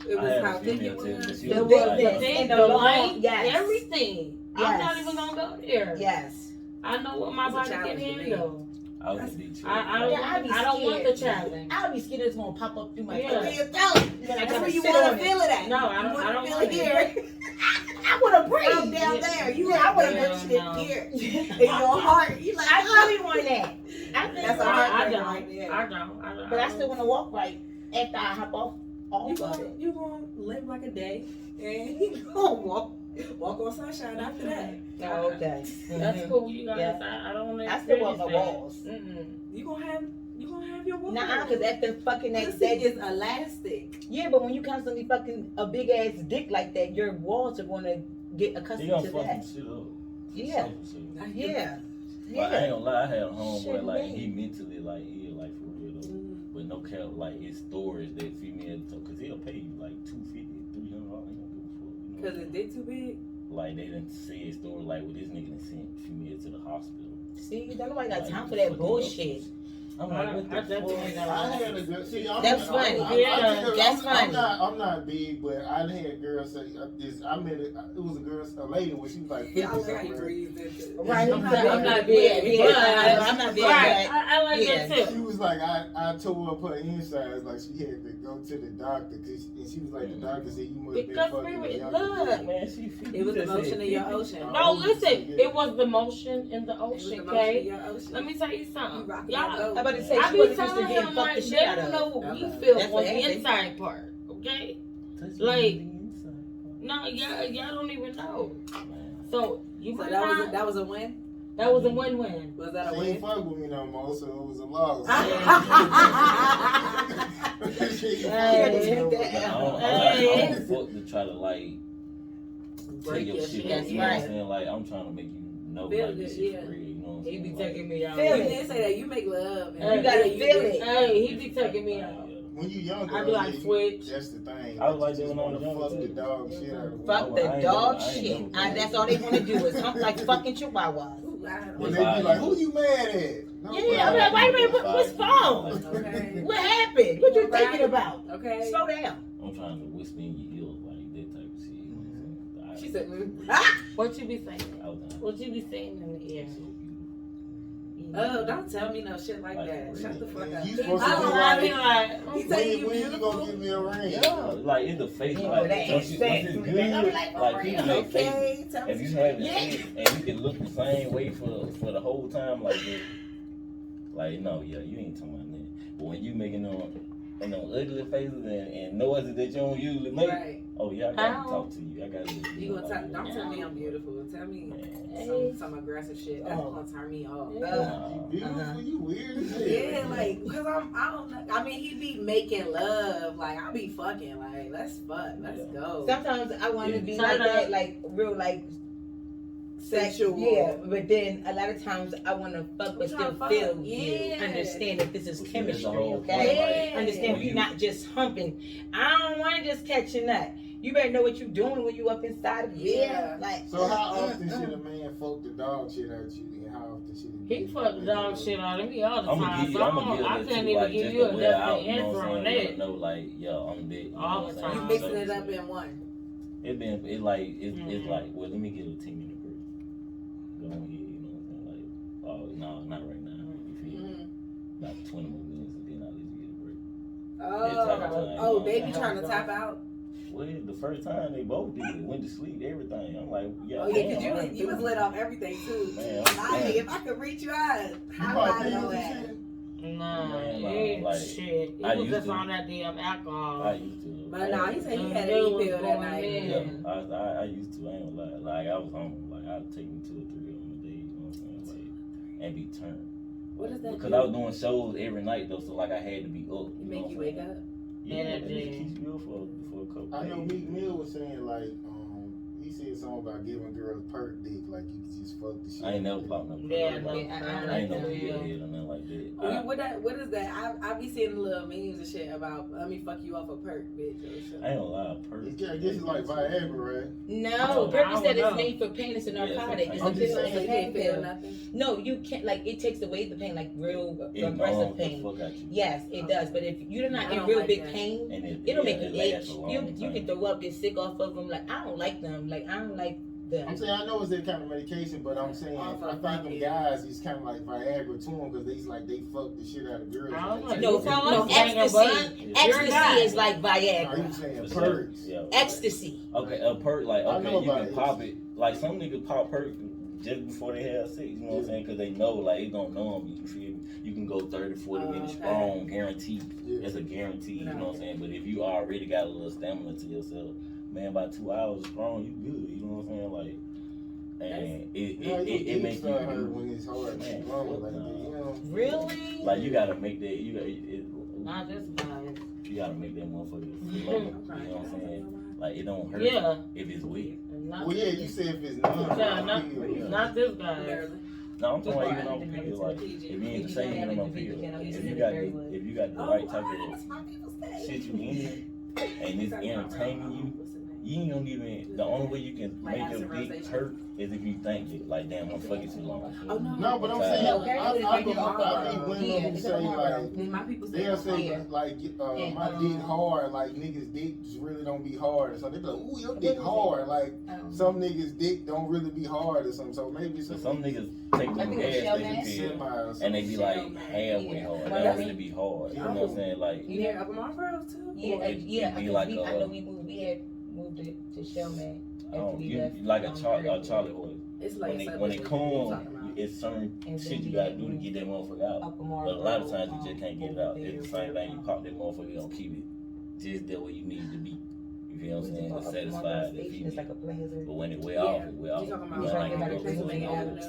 C: It
D: I
C: was
D: had
C: how
D: a
C: thick
D: female
C: it
D: tell me
C: was.
D: she
E: The
D: was
E: big
D: like,
E: thing.
B: The thing,
E: and
B: the
E: the long-
B: length,
E: yes.
B: everything. I'm not
E: Yes.
B: even gonna go there.
E: Yes.
B: I know what my
C: It's a
B: body can
C: challenge to me.
B: handle.
D: I was a big chick.
B: I don't,
E: Yeah, I'd be
B: I don't want the
E: scared.
B: challenge.
E: I'll be scared it's gonna pop up through my
B: Yeah.
E: throat. Then I
C: That's
E: gotta
C: where you
E: sit
C: want
E: on
C: to
E: it.
C: feel it at.
B: No, I
C: You
B: don't-
C: wanna
B: I don't
C: feel
B: want
C: it
B: it.
C: here.
E: I wanna breathe
C: Breathe down
B: Yeah.
C: there. You
E: Yeah, I wanna
C: want
B: Yeah,
C: to shit
B: no.
C: here. In your heart. You like,
E: I really want that. I think
C: That's a
B: I
C: heartbreaker
B: don't.
C: right there.
B: I don't.
E: but I still wanna walk right after I hop off
C: You
E: of
C: gonna,
E: it.
C: you gonna live like a day, and you gonna walk on sunshine after that.
E: Oh, okay.
B: That's
E: Mhm.
B: cool, you guys.
E: Yeah.
B: I don't want to
E: I still want
B: experience
E: my
B: that.
E: walls.
B: Mm-mm.
C: You gonna have your walls.
E: Nuh-uh, cause after fucking that,
C: Pussy
E: that
C: is elastic.
E: yeah, but when you constantly fucking a big ass dick like that, your walls are gonna get
D: He
E: accustomed
D: gonna
E: to
D: fuck
E: that.
D: some shit up.
E: Yeah.
D: But
E: Yeah.
D: I ain't
E: Yeah.
D: gonna lie, I had a homeboy
E: Shit,
D: like
E: man.
D: he mentally like ill, like for real though. But no cap, like his stories that female talk, cause he'll pay you like $250, $300. He don't give a fuck. You know?
C: Cause his dick too big.
D: Like they didn't say his story like with this nigga done sent female to the hospital.
E: See, don't nobody got
D: Like,
E: time for that
D: fucking
E: bullshit.
D: I'm like, what the fuck?
A: I had a girl. See,
E: That's funny. That's funny.
A: I'm not big, but I had girls say this. I met it. It was a lady when she was like 50
C: Yeah, I like how you
A: something.
C: breathed into it.
E: Right,
B: I'm not big.
E: Yeah, I'm not big.
B: Right, I like
E: Yeah.
B: that
A: She
B: too.
A: was like, I tore up her insides, like she had to go to the doctor, and she was like, the doctor said you must have been
B: Because
A: fucking
B: we
A: a younger
B: look.
A: girl.
D: Man, she 50.
C: It was the
D: You just
C: motion
D: said
C: in your
D: 50.
C: ocean.
B: No, listen, it was the motion in the
C: It was
B: ocean,
C: the motion in
B: okay?
C: your ocean.
B: Let me tell you
C: You
B: something.
C: rocking
B: Y'all,
C: that boat.
E: I'm about to say
B: I
E: she
B: be
E: wasn't used to
B: telling
E: getting
B: him
E: fucked
B: like
E: the
B: they
E: shit out
B: don't
E: of.
B: know what we
A: Okay.
B: feel
E: That's
B: on
E: what
B: the
E: happened.
B: inside part, okay?
D: Touch
B: Like,
D: me on the inside.
B: No, y'all don't even know.
D: Man.
B: So you
C: So
B: put
C: that was a win?
B: that was a win-win.
C: Was that a
A: She
C: win?
A: ain't fuck with me no more, so it was a loss. She ain't
B: Hey.
A: fuck with me no more.
B: Hey.
D: I don't fuck to try to like take
C: Break
D: your
C: your
D: shit
C: shit.
D: up.
E: That's
D: You know what I'm
E: right.
D: saying? Like I'm trying to make you know
C: Feel
D: like this
C: good,
D: shit
C: yeah.
D: for real. You know what I'm
B: He
D: saying?
B: be
D: Like,
B: taking me out.
E: Feel
C: You
E: it.
C: did say that. You make love.
B: You
E: gotta
C: you
E: feel
C: did.
E: it.
B: Hey, he be taking me out.
A: When you younger,
B: I be like,
A: you-
B: switch.
A: That's the thing.
D: I was like
A: you
D: that
A: just
D: when I was
A: wanna
D: younger,
A: fuck
D: too.
A: the dog shit out of
E: Fuck
A: women.
E: the
D: I ain't
E: dog
D: never- I ain't
E: shit.
D: never-
E: That's all they want to do is hump like fucking chihuahuas.
C: Ooh,
A: When they be like, who you mad at? No,
E: Yeah, I'm like, wait a minute, what's wrong?
C: Okay.
E: What happened? What you thinking about?
C: Okay.
E: Slow down.
D: I'm trying to whisper in your ear like that type of shit. You know what I'm saying?
C: She said, ah!
B: What you be saying?
D: I was down.
B: What you be saying in the ear?
D: So beautiful.
C: Oh, don't tell me no shit like that. Shut the fuck up.
A: You supposed to
C: I
A: be
C: don't
B: I be
A: like,
B: like,
C: He say you
A: when you
C: beautiful.
A: gonna give me a ring?
D: Yeah, like in the face,
E: Yeah,
D: like
E: that
D: once
E: is
D: it's
E: sex.
D: good,
E: I'm like,
D: like people make faces.
C: Okay, tell
D: If
C: me.
D: you have
E: Yeah.
D: it and you can look the same way for the whole time, like that, like no, yeah, you ain't talking about that. But when you making them ugly faces and noises that you don't usually make,
C: Right.
D: oh yeah, I gotta
B: Ow.
D: talk to you. I gotta.
C: You gonna talk? Don't tell me I'm beautiful. Tell me
B: Hey.
C: some aggressive shit. That's
E: Oh.
C: gonna turn me off.
A: You beautiful, you weird as hell.
C: Yeah, like, cause I don't know. I mean, he be making love. Like, I'll be fucking. Like, let's fuck. Let's
D: Yeah.
C: go.
E: Sometimes I want to
D: Yeah.
E: be like that, like real, like
C: Sexual.
E: Yeah, but then a lot of times I want to fuck, but
C: I'm trying
E: still
C: to fuck.
E: feel
C: Yeah.
E: you. Understand that this is
D: But see, that's the
E: chemistry,
D: whole
E: okay?
D: point,
C: Yeah.
E: Understand
D: when
E: we
D: you-
E: not just humping. I don't want to just catch a nut. You better know what you're doing when you up inside of you.
C: Yeah.
E: Like.
A: So how often should a man fuck the dog shit out you, and how often should
B: he fuck the dog shit out of me all the
D: I'm gonna
B: time.
D: give you,
B: So
D: I'm gonna give
B: I
D: it
B: can't
D: to
B: even
D: like
B: give
D: just
B: you
D: the
B: a
D: way out.
B: definite
D: You know
B: answer
D: what
B: on
D: I'm saying?
B: that.
D: You know, like yeah, I'm that. You
B: All
D: know
B: the
D: what I'm
C: You
B: time.
D: saying?
C: mixing it up in one.
D: It's like well, let me get a 10-minute break. Go on here, you know what I'm saying? Like oh no, not right now. You feel me?
C: Mm-hmm.
D: Like 20 more minutes and then I'll let you get a break. That type of time,
C: Oh,
D: you know
C: they
D: what
C: be
D: I'm
C: trying to tap out.
D: Well, the first time they both did, went to sleep, everything. I'm like, yeah.
C: Oh yeah,
D: damn,
C: cause you was lit off everything too.
D: Man,
C: I mean, if I could reach you out,
A: You
C: how
A: bought
C: would I
A: pills
C: know
A: and
C: that?
A: shit?
B: Nah,
D: Man,
B: it
D: like,
B: shit. He
D: I
B: was
D: used
B: just
D: to.
B: on that damn alcohol.
D: I used to.
C: But no, he said he had
B: It
C: an
B: was
C: E-pill that
B: going
C: night.
B: in.
D: Yeah, I used to. I ain't gonna lie. Like I was on. Like I'd take me 2 or 3 of them a day. You know what I'm saying? Like and be turned.
C: What is that?
D: Because
C: do?
D: I was doing shows every night though, so like I had to be up.
C: It make you wake up.
D: Yeah,
B: Energy.
D: it keeps you up for a couple.
A: I know
D: days.
A: Meek Mill was saying like, he said something about giving girls perk dick, like you could just fuck the shit.
D: I ain't never popped no.
B: Yeah,
D: perk.
B: no,
D: I ain't no
B: that.
D: head or nothing like that.
C: What is that? I be seeing little memes and shit about let me fuck you off a perk, bitch. Or something.
D: I ain't gonna lie, perk.
A: I guess it's like Viagra, right?
E: No,
B: No,
E: Percocet
B: I don't know.
E: is made for pain. It's a
D: Yeah,
E: narcotic. It's
A: I'm
E: a
A: just
E: pill.
A: saying,
C: So
E: It's
C: you
E: a pain
C: can't feel
E: pill.
C: nothing.
E: No, you can't. Like it takes away the pain, like real
D: It
E: aggressive
D: numbs the
E: pain.
D: fuck out you.
E: Yes, it does. But if you're not
C: I
E: in
C: don't
E: real
C: like
E: big
C: that.
E: pain,
D: And
E: it'll make you
D: it
E: itch.
D: lasts a long
E: You
D: time.
E: can throw up, get sick off of them. Like I don't like them. Like I don't like them.
A: I'm saying I know it's that kind of medication, but I'm saying
C: Off
A: I
C: of
A: think them
C: fucking-
A: guys is kind of like Viagra to them because they fuck the shit out of girls.
B: I don't know.
E: No,
B: You sound
E: no,
B: like Bangem
E: ecstasy.
B: Bugg. You're a
E: Ecstasy
B: guy.
E: is like
A: No, he
E: Viagra.
A: was saying
D: For
A: perks.
D: sure. Yeah.
E: Ecstasy.
D: Okay, a perk, like,
A: I
D: okay,
A: know
D: you
A: about
D: can
A: it.
D: pop it. Like, some niggas pop perk just before they have sex, you know what I'm saying? Because they know, like, it don't numb you, you feel me? You can go 30, 40 minutes
C: okay.
D: strong, guaranteed.
A: Yeah.
D: That's a guarantee, you know what I'm saying? But if you already got a little stamina to yourself, man, by 2 hours strong, you good, you know what I'm saying? Like, and it makes you
A: start hurt
D: do,
A: when it's hard.
D: Man,
A: Longer, like
D: fuck
A: that, you know.
E: Really?
D: like, you gotta make that,
B: Not this guy.
D: you gotta make that motherfucker flow, you know what I'm saying? Like, it don't hurt
B: Yeah.
D: if it's wet.
B: Not,
A: Well, yeah, you said if it's not.
B: yeah, not this guy.
C: Barely.
D: No, I'm talking about even on pills. Like, if you ain't the same even on pills, if you got the right type
C: Oh,
D: of
C: that's my people's day.
D: shit you in, and it's entertaining you, You ain't gonna even. The only way you can
C: Like
D: make your
C: acid
D: dick
C: rosacea.
D: hurt is if you think it. Like, damn, I'm fucking too long.
C: Oh, no.
A: No, but I'm
D: Okay.
A: saying,
E: No,
A: I
E: period.
A: meet women
E: Yeah,
A: who
E: it's
A: say
E: a hormone.
A: like,
C: My people say,
A: they'll say
E: Yeah.
A: like,
E: And,
A: my dick hard, like niggas' dicks really don't be hard. So they be like, ooh, your dick hard. Like some niggas' dick don't really be hard or something. So maybe
D: So some niggas take
E: I
D: them
E: think it's
D: gas
E: Shellman.
D: station pills
A: semi or something.
D: and they be like halfway
E: Yeah.
D: hard.
E: Well,
D: That
E: I
D: really
E: mean-
D: be hard. You know what I'm saying? Like,
C: You hear Upper Marlboro too?
E: Yeah,
D: Or it
E: yeah.
D: be
E: I
D: like
E: know we had moved it to Shellman after we
D: you
E: left.
D: like a Charlie horse.
C: It's like
D: When it come, it's certain
E: And
D: shit
E: then
D: you
E: we
D: gotta
E: had
D: do to get that motherfucker out.
E: Upper
D: But a lot of times you just can't get it out. It's the same thing. You pop that motherfucker, you don't keep it just that way you need to be. You feel what I'm saying? To satisfy the
E: It's
D: female.
E: like a plaza.
D: But when it wear off, it wear off.
C: You talking
D: You
C: about
D: know, like
E: like
D: it goes
E: Pennsylvania
D: for
C: Avenue?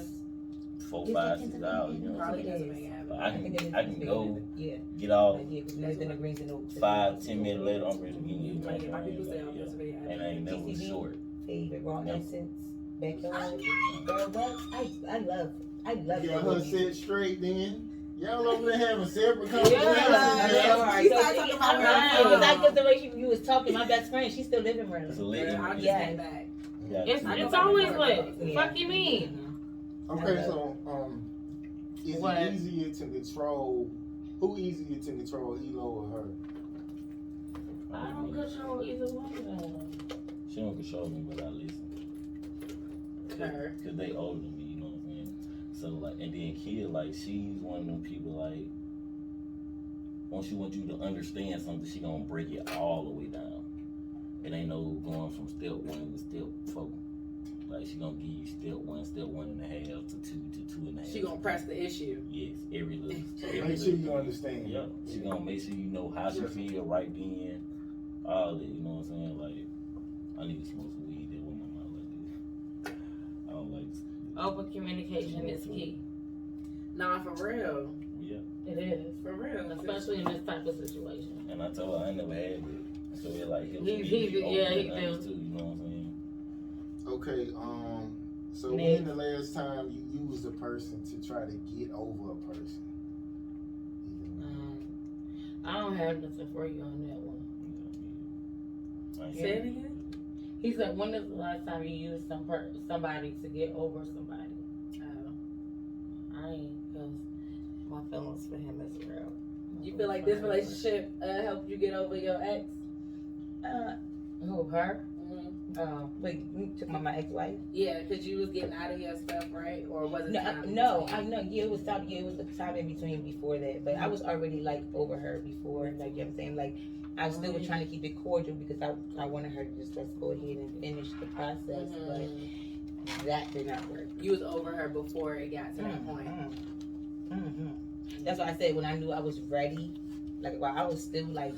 D: 4, 5, 6 hours. You know what I'm
C: Probably
D: saying?
C: Pennsylvania
D: But
C: Avenue.
D: I can go
E: Yeah.
D: get off
E: Like, yeah, because we lived in the Greens and Oaks.
D: 5, 10 minutes later. I'm ready to get in.
C: Like, my people say on
D: Yeah.
C: Pennsylvania
D: And I
C: Avenue.
D: ain't never was
E: TCB.
D: short.
E: Favorite raw
D: Yeah.
E: essence, backyard, girl, what? I love
A: Yeah, her
E: it.
A: set straight then. Y'all over there having separate
E: Yeah,
A: conversations.
E: yeah, all right.
C: You
E: So,
C: started talking about
E: it was
C: her.
E: like just the way you was talking. My best friend, she's still living around.
D: It's a
C: Girl,
D: lady.
C: I just
E: Yeah.
C: came back.
D: Yeah.
B: It's always lit.
E: Yeah.
B: Fuck you mean?
A: Okay, so is
B: What?
A: it easier to control? Who easier to control, ELO or her?
B: I don't control either one of them.
D: She don't control me, but I listen.
C: Her.
D: Cause they older than me, you know what I'm saying? So like, and then Kid, like, she's one of them people, like, once she wants you to understand something, she gonna break it all the way down. It ain't no going from step 1 to step 4. Like, she gonna give you step 1.5 to 2 to 2.5.
C: She gonna press the issue.
D: Yes, every little.
A: Make sure you understand.
D: Yeah, she gonna make sure you know how she feel right then. All that, you know what I'm saying? Like, I need to smoke some weed. That one my mouth like this. I don't like.
B: Open communication is key.
C: Nah, for real.
D: Yeah,
B: It is.
C: For real.
B: Especially in this type of situation.
D: and I told her I ain't never had it, so it like helps
B: He-
D: me
B: he-
D: be
B: yeah,
D: open
B: he
D: to things
B: do.
D: too. You know what I'm saying?
A: Okay, so
B: Next.
A: when the last time you used a person to try to get over a person?
B: I don't have nothing for you on that one.
D: I ain't
C: Say it again.
B: He said, when is the last time you used somebody to get over somebody? I ain't, because my feelings for him is real.
C: You feel like this relationship helped you get over your ex?
B: Who, her?
E: Wait, you took my ex-wife?
C: Yeah, because you was getting out of your stuff, right? Or was it
E: No,
C: time
E: no,
C: between?
E: I know. Yeah, it was time. Yeah, it was the time in between before that. But I was already like over her before. Like, you know what I'm saying? Like, I still was trying to keep it cordial because I wanted her to just let's go ahead and finish the process. But that did not work.
C: You was over her before it got to that point.
E: That's why I said when I knew I was ready, like while I was still like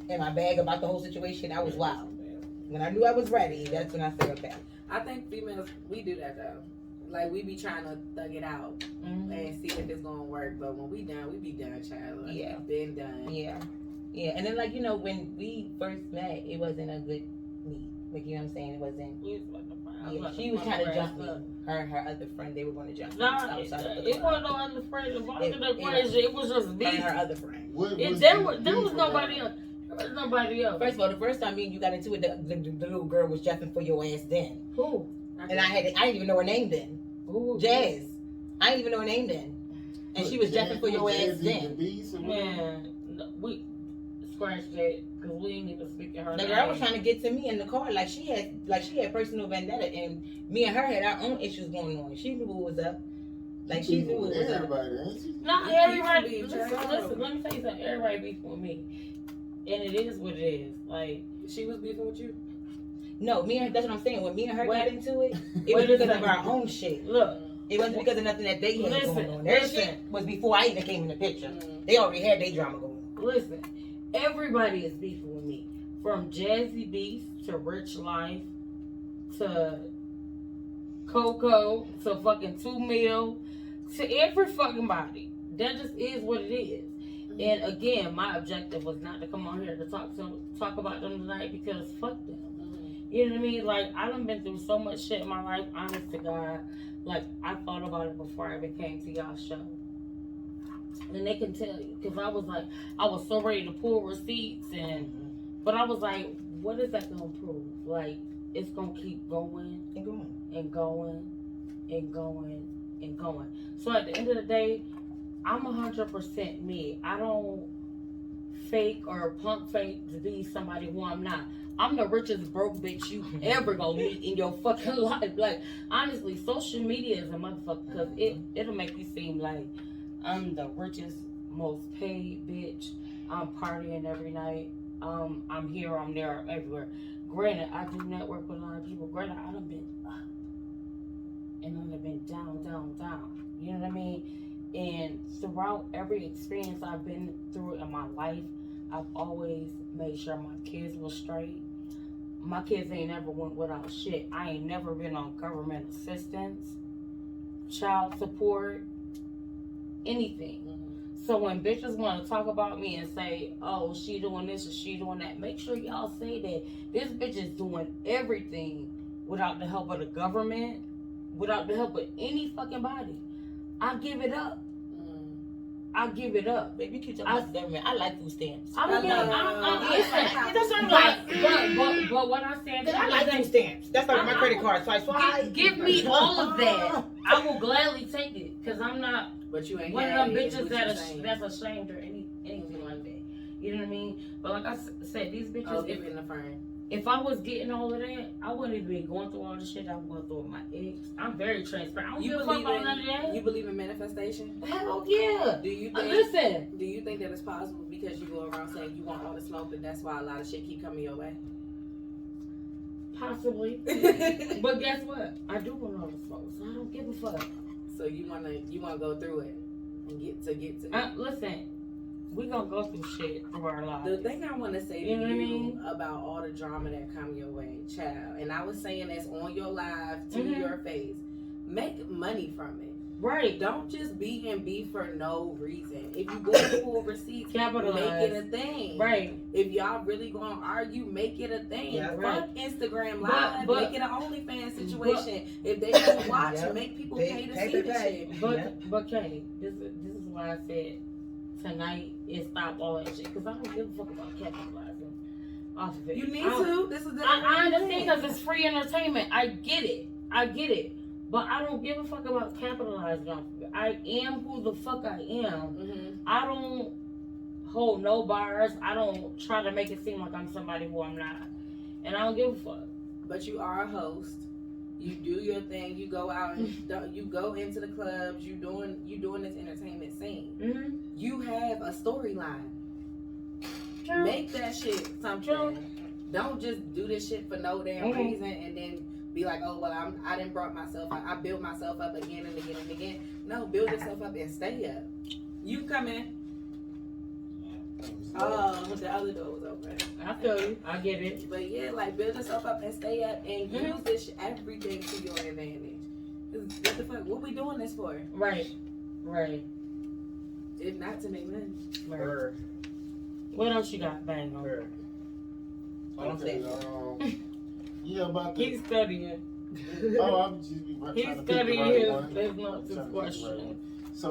E: in my bag about the whole situation, I was wild. When I knew I was ready, that's when I said, okay.
C: I think females, we do that though. Like, we be trying to thug it out and see if it's gonna work. But when we done, we be done, child. Like,
E: Yeah.
C: we been done.
E: Yeah. Yeah. And then, like, you know, when we first met, it wasn't a good meet. Like, you know what I'm saying? It wasn't. Yeah, she was trying to jump me. Her and her other friend, they were going to jump me.
B: No,
E: outside of the
B: it
E: club.
B: wasn't no other friend involved
E: It-
B: in the
E: it-
B: equation. It was just
E: Her
B: me.
E: and her other friend.
B: There was nobody else. There was nobody else.
E: First of all, the first time me and you got into it, the little girl was jumping for your ass then.
B: Who?
E: And I didn't even know her name then.
B: Who?
E: Jazz. I didn't even know her name then. And she was jumping for your ass then.
B: Man, we scratched that because we ain't even speaking her
E: The
B: name.
E: girl was trying to get to me in the car, like she had personal vendetta, and me and her had our own issues going on. She knew what was up, like she knew what was up.
A: Everybody, ain't she?
B: Not
C: You
B: everybody.
C: keep
B: Listen,
C: being
B: listen, let me tell you something. Everybody beef with me, and it is what it is. Like,
C: She was beefing with you?
E: No, that's what I'm saying. When me and her got into it, it
B: Wait
E: was
B: a
E: because of
B: second.
E: our own shit.
B: look,
E: It wasn't because of nothing that they had
B: Listen,
E: going on. Their
B: listen.
E: shit was before I even came in the picture. They already had their drama going on.
B: listen. Everybody is beefing with me, from Jazzy Beef to Rich Life to Coco to fucking 2 Mil to every fucking body. That just is what it is. And again, my objective was not to come on here to talk about them tonight because fuck them. You know what I mean? Like, I done been through so much shit in my life, honest to God. Like, I thought about it before I even came to y'all show. And they can tell you, because I was like, I was so ready to pull receipts, but I was like, what is that gonna prove? like it's gonna keep going
E: And going.
B: and going and going and going. So at the end of the day, I'm 100% me. I don't fake or punk fake to be somebody who I'm not. I'm the richest broke bitch you ever gonna meet in your fucking life. Like, honestly, social media is a motherfucker because it'll make me seem like I'm the richest, most paid bitch. I'm partying every night. I'm here, I'm there, I'm everywhere. Granted, I do network with a lot of people. Granted, I done been up and I done been down, down, down. You know what I mean? And throughout every experience I've been through in my life, I've always made sure my kids were straight. My kids ain't never went without shit. I ain't never been on government assistance, child support, anything. So when bitches want to talk about me and say, oh, she doing this or she doing that, make sure y'all say that this bitch is doing everything without the help of the government, without the help of any fucking body. I give it up. I give it up.
E: Baby, you keep talking about the government. I like food stamps.
B: I'm
E: That's what I'm like.
B: But what I said,
E: I like food stamps. That's like my credit card. So
B: give me all of that. I will gladly take it because I'm not
C: But you ain't
B: one of them
C: had it,
B: bitches
C: is
B: that's ashamed or anything like that. You know what I mean? But like I said, these bitches.
C: Oh, give it in the frame.
B: If I was getting all of that, I wouldn't even be going through all the shit I'm going through with my ex. I'm very transparent. I don't give a fuck about none of that.
C: You believe in manifestation?
B: Hell yeah.
C: Do you think that it's possible because you go around saying you want all the smoke and that's why a lot of shit keep coming your way?
B: Possibly. But guess what? I do want all the smoke, so I don't give a fuck.
C: So you wanna go through it and get to
B: listen, we gonna go through shit through our lives.
C: The thing I want to say to
B: You know what I
C: you
B: mean?
C: about all the drama that come your way, child, and I was saying this on your live to your face, make money from it.
B: Right.
C: Don't just be and be for no reason. If you go for receipts,
B: Capitalize.
C: make it a thing.
B: Right.
C: If y'all really gonna argue, make it a thing.
E: Yeah,
C: Fuck Instagram Live,
B: but-
C: make it an OnlyFans situation. If they don't watch,
E: Yep.
C: make people pay to see the shit.
B: But Kay, this is why I said tonight is stop all that shit because I don't give a fuck about capitalizing off of it.
C: You need to. This is the
B: I understand because it's free entertainment. I get it. But I don't give a fuck about capitalizing off of it. I am who the fuck I am.
C: Mm-hmm.
B: I don't hold no bars. I don't try to make it seem like I'm somebody who I'm not. And I don't give a fuck.
C: But you are a host. You do your thing. You go out and you go into the clubs. You doing this entertainment scene.
B: Mm-hmm.
C: You have a storyline.
B: True.
C: Make that shit something.
B: True.
C: Don't just do this shit for no damn reason and then be like, oh well, I didn't brought myself up. I built myself up again and again and again. No, build yourself up and stay up. You come in. Oh, the other door was open.
B: I feel you. I get it.
C: But yeah, like build yourself up and stay up and use this everything to your advantage. 'Cause what the fuck? What we doing this for?
B: Right.
C: If not to make money.
B: Right. What else you got, Bangem?
A: Okay, yeah, about the.
B: He's studying.
A: I'm just trying
B: He's
A: to pick the
B: studying
A: right one.
B: his notes
A: I'm
B: and
A: trying to pick the right
B: questions.
A: one. So,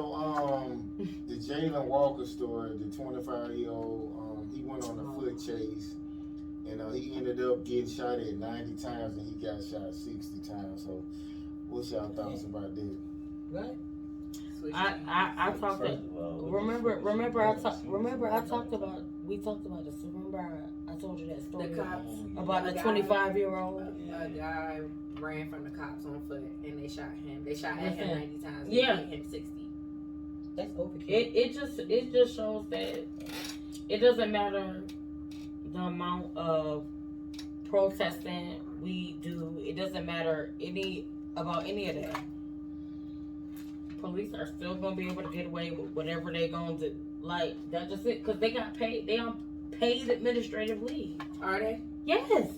A: the Jalen Walker story, the 25-year-old, he went on a foot chase, and he ended up getting shot at 90 times, and he got shot 60 times. So, what's y'all thoughts about that?
E: What?
B: I talked to.
D: First of all,
B: Remember I talked about. We talked about this. Remember I told you that story
C: The cops
B: about the
C: a guy-
B: 25-year-old.
C: A guy ran from the cops on foot and they shot him. They shot at him
B: Listen.
C: 90 times.
B: Yeah.
C: They hit him 60.
E: That's overkill.
B: It just shows that it doesn't matter the amount of protesting we do. It doesn't matter about any of that. Police are still gonna be able to get away with whatever they gonna do. Like that's just it, cause they got paid. They on paid administrative leave.
C: Are they?
B: Yes.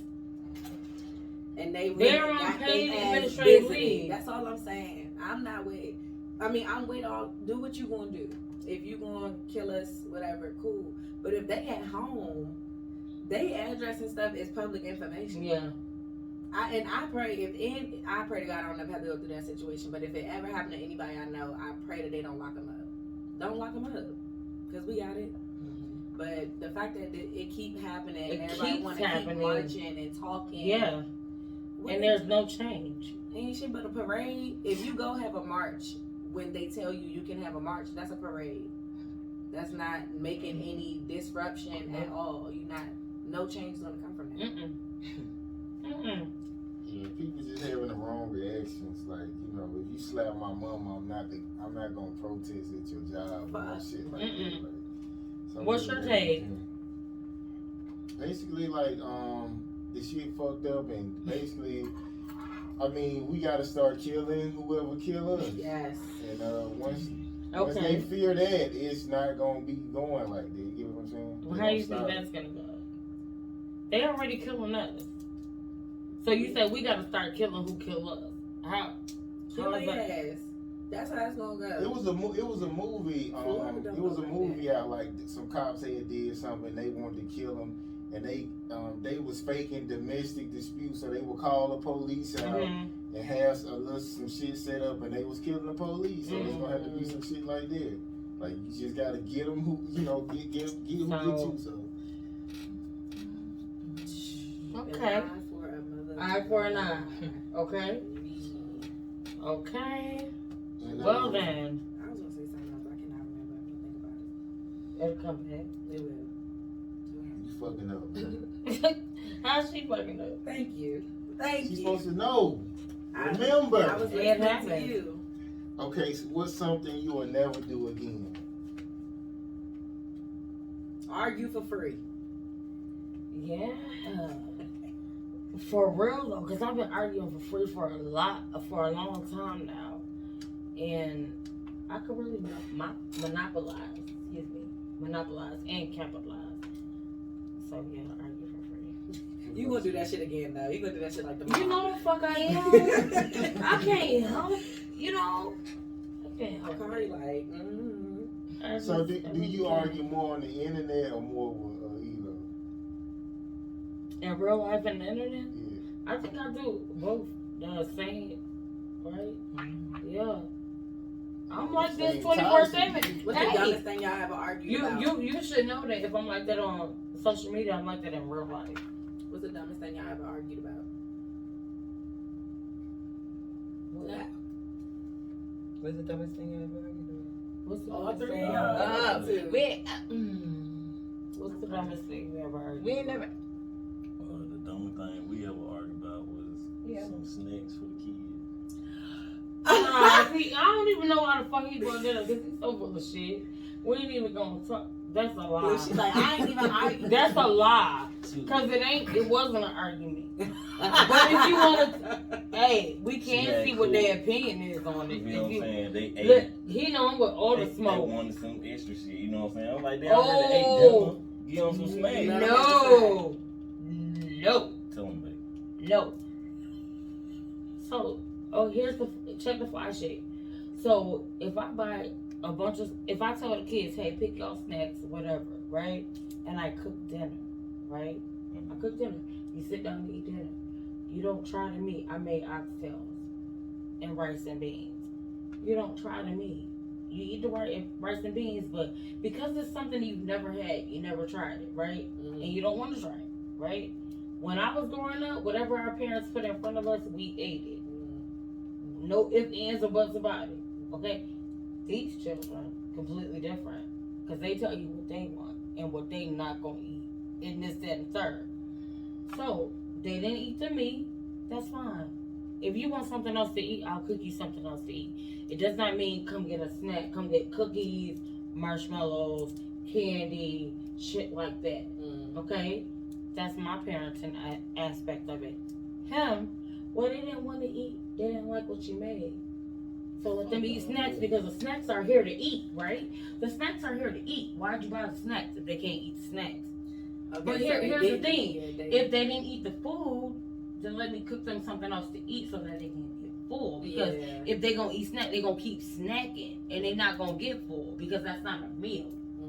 C: And they
B: They're
C: really
B: on
C: got
B: paid
C: their ass
B: administrative
C: busy.
B: leave.
C: That's all I'm saying. I'm not with. I'm with all. Do what you gonna do. If you gonna kill us, whatever, cool. But if they at home, they address and stuff is public information.
B: Yeah.
C: I pray I pray to God I don't ever have to go through that situation. But if it ever happened to anybody I know, I pray that they don't lock them up. Don't lock them up, cause we got it. But the fact that it keep happening,
B: It
C: and everybody
B: keeps
C: want to keep
B: happening.
C: marching and talking.
B: Yeah. And there's no change.
C: Ain't shit but a parade. If you go have a march when they tell you can have a march, that's a parade. That's not making any disruption at all. No change is gonna come from that.
A: Yeah, people just having the wrong reactions. Like, you know, if you slap my mom, I'm not gonna protest at your job or no shit like that. Like,
B: What's your take?
A: Basically, like, the shit fucked up, and basically, I mean, we gotta start killing whoever kill us.
C: Yes.
A: And once they fear that, it's not gonna be going like that. You know what I'm saying?
B: Well, how do you think that's gonna go? They already killing us. So you said we gotta start killing who kill us. How?
C: Kill their ass. That's how it's gonna go.
A: It was a movie. It was a movie out, like some cops had did something. They wanted to kill him, and they was faking domestic disputes, so they would call the police out and have some shit set up, and they was killing the police. So it's gonna have to be some shit like that. Like, you just gotta get them who, you know, get who get you. So.
B: Okay. Eye for an eye. Okay. Okay. Well then.
C: I was gonna say something else, but I cannot remember. I'm gonna think about it.
B: It'll come back.
C: It will.
A: You fucking up, man.
B: How's she fucking up?
C: Thank you. Thank
A: She's
C: you.
A: supposed to know. Remember.
C: I was listening to you.
A: Okay, so what's something you will never do again?
C: Argue for free.
B: Yeah. For real though, because I've been arguing for free for a long time now. And I could really monopolize and capitalize. So yeah, argue for free.
C: You gonna do that shit again though. You gonna do that shit like the
B: You know the fuck I am. I can't help, you know. I can't help.
C: Kari like,
A: So do you argue more on the internet or more with ELO?
B: In real life and the internet?
A: Yeah.
B: I think I do both the same, right? Yeah. I'm like this 24/7.
C: What's the dumbest thing y'all ever argued about?
B: You should know that if I'm like that on social media, I'm like that in real life.
C: What's the dumbest thing y'all ever argued about?
E: What's the dumbest thing you ever argued about?
B: What's the
C: All
B: dumbest
C: three
B: thing?
C: of y'all.
B: What's the dumbest thing you ever argued?
E: We ain't never.
D: The dumbest thing we ever argued about was some snacks for the kids.
B: See, I don't even know why the fuck he brought that up because he's so full of shit. We ain't even gonna talk. That's a lie.
C: She's like, I ain't even arguing.
B: That's a lie. Cause it wasn't an argument. But if you wanna, hey, we can see what their opinion is on it.
D: You know what I'm saying? They ate.
B: Look, he know with all the
D: They
B: smoke.
D: wanted some extra shit. You know what I'm saying? I'm like, they already ate dinner. Get on some snacks.
B: No.
D: Tell them, baby.
B: No. So, check the fly shit. So, if I buy if I tell the kids, hey, pick your snacks, whatever, right? And I cook dinner, right? I cook dinner. You sit down and eat dinner. You don't try the meat. I made oxtails and rice and beans. You don't try the meat. You eat the rice and beans, but because it's something you've never had, you never tried it, right? And you don't want to try it, right? When I was growing up, whatever our parents put in front of us, we ate it. No ifs, ands, or buts about it, okay? These children completely different because they tell you what they want and what they not gonna eat in this, that, and third. So they didn't eat the meat. That's fine. If you want something else to eat, I'll cook you something else to eat. It does not mean come get a snack. Come get cookies, marshmallows, candy, shit like that. Okay, that's my parenting aspect of it. Him, well, they didn't want to eat. They didn't like what you made. So let them eat snacks because the snacks are here to eat, right? The snacks are here to eat. Why'd you buy the snacks if they can't eat the snacks? Okay, but here's the thing. If they didn't eat the food, then let me cook them something else to eat so that they can get full. Because if they gonna eat snack, they gonna keep snacking and they're not gonna get full because that's not a meal.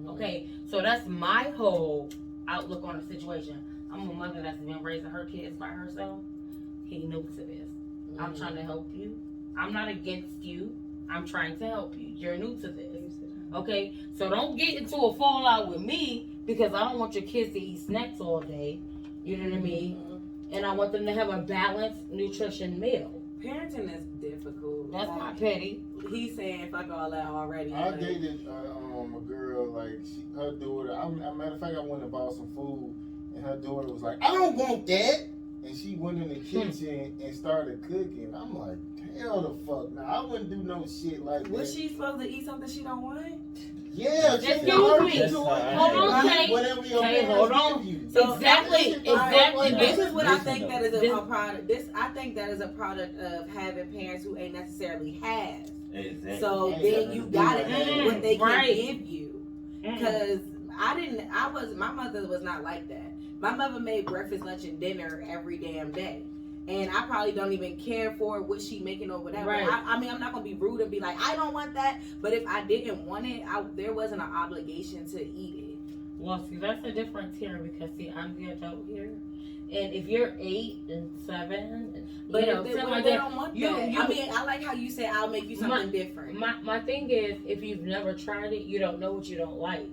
B: Okay, so that's my whole outlook on the situation. I'm a mother that's been raising her kids by herself. He new to this. I'm trying to help you. I'm not against you. I'm trying to help you. You're new to this. Okay? So don't get into a fallout with me because I don't want your kids to eat snacks all day. You know what I mean? And I want them to have a balanced nutrition meal.
C: Parenting is difficult.
B: That's
C: Like,
B: not petty.
C: He's saying fuck all that already.
A: I
C: but-
A: dated a girl, like, her daughter, matter of fact, I went and bought some food, and her daughter was like, I don't want that. And she went in the kitchen and started cooking. I'm like, hell the fuck. Now, I wouldn't do no shit like that.
C: Was she supposed to eat something she don't want?
A: Yeah,
B: Excuse
A: just work
B: me.
A: into it.
B: Hold on, Tay.
A: Whatever your
B: Tay,
A: parents
B: hold on.
A: give you.
C: So
B: Exactly, exactly.
C: This is what I
D: Listen,
C: think that is
B: this-
C: a product. I think that is a product of having parents who ain't necessarily have.
D: Exactly.
C: So
A: Hey,
C: then you gotta eat what they can
B: right.
C: give you.
B: Mm.
C: Because my mother was not like that. My mother made breakfast, lunch, and dinner every damn day. And I probably don't even care for what she making or whatever.
B: Right.
C: I mean, I'm not gonna be rude and be like, I don't want that. But if I didn't want it, there wasn't an obligation to eat it.
B: Well, see, that's a difference here because, see, I'm the adult here. And if you're 8 and 7,
C: But
B: you know,
C: if they,
B: something
C: what
B: like
C: if they
B: that,
C: don't want
B: you-
C: that.
B: you-
C: I mean, I like how you said I'll make you something different.
B: my thing is, if you've never tried it, you don't know what you don't like.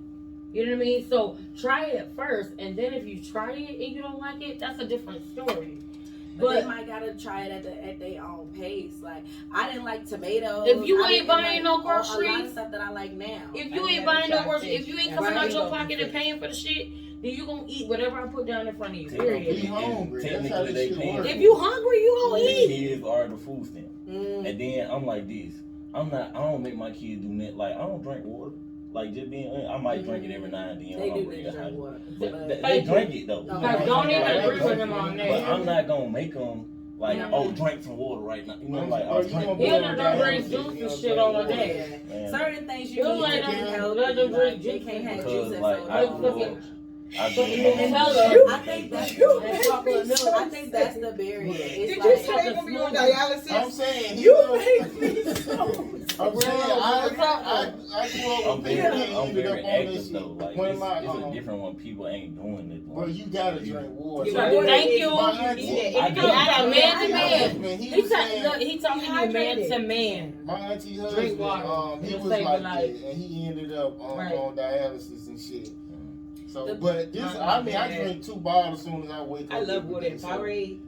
B: You know what I mean? So try it first, and then if you try it and you don't like it, that's a different story.
C: But they
B: But
C: might gotta try it at their own pace. Like I didn't like tomatoes.
B: If you
C: I
B: ain't
C: didn't
B: buying no
C: a lot
B: groceries,
C: of stuff that I like now.
B: if you
E: I
B: ain't
E: never
B: buying no
E: tried
B: groceries,
E: fish.
B: if you ain't
E: Never
B: coming out
E: ate
B: your
E: no
B: pocket and
E: fish.
B: paying for the shit, then you gonna eat whatever I put down in front of you.
D: Technically,
B: Period.
A: Be hungry. That's how
D: technically
A: this
D: they
A: shit
D: paying.
A: work.
B: If you hungry, you gonna
D: The
B: eat.
D: kids are the food stamp.
C: Mm.
D: And then I'm like this. I don't make my kids do that. Like, I don't drink water. Like, just being, I might drink it every now and then.
C: They
D: when
C: do
D: I'm
C: need
D: real
C: to drink
D: high.
C: water.
D: But
C: But-
D: they
B: Thank
D: drink it though.
C: No,
D: You know
B: Like,
D: what
B: don't
D: I'm
B: even
D: saying?
B: agree with him on
D: But
B: that.
D: I'm not gonna make them like,
B: Mhm.
D: oh, drink some water right now. You know, like,
A: Or
D: I'll
A: you
D: drink
A: gonna
B: He
D: water.
B: don't know drink juice and shit on a day.
D: Man.
C: Certain things
B: You
C: you need
B: let
C: to
B: them-
C: be
B: let
C: healthy.
B: them drink
C: Like, they
B: juice
C: can't have
D: because,
C: juice and
D: like,
C: soda.
D: I
B: Look, look
D: grew
B: at-
D: up. I
B: Look
D: grew
B: at
D: up-
B: the
C: I think that's the barrier.
E: Did
C: It's
E: you
C: like,
E: say they gonna be on
A: I'm
E: dialysis?
A: saying,
E: You
A: know,
E: make me so.
A: I'm saying, I grew up
D: I'm
A: with
D: very,
A: people that
D: I'm
A: ended up
D: very
A: on this
D: active
A: shit.
D: though. Like,
A: One of my,
D: it's a different when people ain't doing it.
A: well, you gotta drink water.
C: You
A: So
C: gotta-
B: Thank you.
A: My
E: You
A: auntie-
E: need
D: I
E: it.
D: do.
B: Yeah, man to
A: my
B: man.
A: husband,
B: He
A: was
B: talking
A: saying,
B: to man to man.
A: my auntie
B: Drink
A: husband,
B: water.
A: he
B: It'll
A: was
B: save
A: like
B: your
A: that,
B: life.
A: and he ended up
B: Right.
A: on dialysis and shit. So,
C: The-
A: but this, I mean, I drink 2 bottles as soon as I wake up.
E: I love
A: every
E: water
A: day,
E: and
A: so
E: Powerade.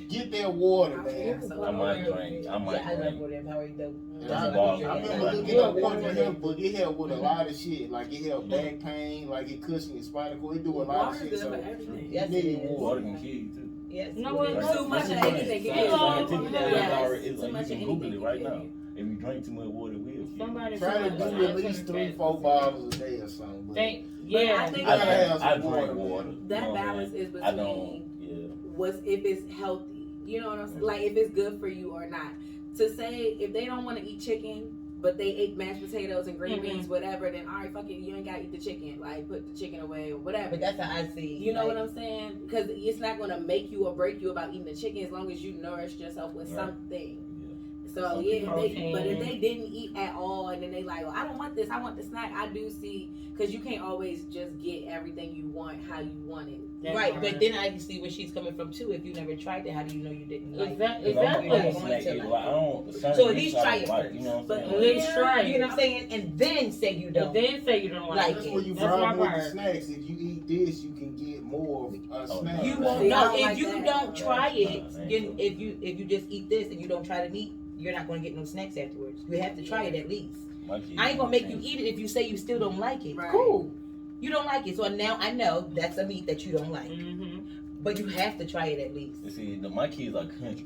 A: Get that water,
C: I
A: man.
C: feel so
D: I might drink. I might
E: Yeah, I love
D: drink.
E: water and Powerade though.
A: And
D: That's
A: I
D: a ball.
A: remember looking up water for health, but it helped with a lot of shit. Like it helped back pain, like it cushion your spinal cord. It do a lot of
C: water's
A: shit.
C: good
A: So
C: for everything.
E: Yes,
A: you
E: it
A: need
E: is.
A: water.
D: Water can kill you too.
E: Yes.
B: No,
E: it
B: it's
E: is.
C: Too much of anything can
B: Yeah.
C: kill you.
D: Scientifically,
C: Yes.
D: it's already- it's
C: Too
D: like
C: much
D: you
C: of
D: can Google
C: anything
D: it right
C: can
D: now.
C: kill you.
D: If you drink too much water, it will kill you.
B: Somebody
A: Try to
B: said
A: do
B: that.
A: at least 3-4 bottles a day or something. But
B: Think,
C: But I
B: yeah.
C: think
A: I gotta have
D: I
A: some
D: drink
A: water.
D: water.
C: that
D: You know what I'm
C: balance
D: saying?
C: is
D: I
C: between
D: don't. Yeah.
C: what's if it's healthy. You know what I'm saying? Like if it's good for you or not. To say if they don't want to eat chicken, but they ate mashed potatoes and green beans, whatever, then all right, fuck it, you ain't gotta eat the chicken. Like put the chicken away or whatever.
E: But that's how I see.
C: You know
E: like,
C: what I'm saying? Because it's not gonna make you or break you about eating the chicken as long as you nourished yourself with
D: Right.
C: something. So
D: Some
C: yeah,
D: people-
C: but if they didn't eat at all and then they like, well, I don't want this, I want the snack. I do see because you can't always just get everything you want how you want it.
E: Right, but then I can see where she's coming from too. If you never tried it, how do you know you didn't like it?
B: Exactly.
D: 'Cause I'm a
E: Exactly.
D: snack eater. Like, I don't. certain
E: So at
D: things
E: least
D: I
E: try
D: don't
E: it
D: like,
E: first.
D: You know what I'm
C: But
D: saying?
B: At least try
E: You know
B: it.
E: what I'm saying? And then say you
B: And
E: don't.
B: then say you don't like
E: Like
A: that's
B: it.
A: where you
B: That's my
A: problem with the
B: part.
A: snacks. If you eat this, you can get more of a snack.
E: You
D: See,
E: won't
C: I
E: know
C: don't
E: if
C: like
E: you
C: that.
E: don't try it.
D: Nah, I ain't
E: Then
D: cool.
E: if you just eat this and you don't try the meat, you're not going to get no snacks afterwards. You have to try it at least.
D: My kids
E: I ain't gonna make you
D: change.
E: eat it if you say you still don't like it.
C: Right.
E: Cool. You don't like it, so now I know that's a meat that you don't like.
B: Mm-hmm.
E: But you have to try it at least.
D: You see, my kids are country.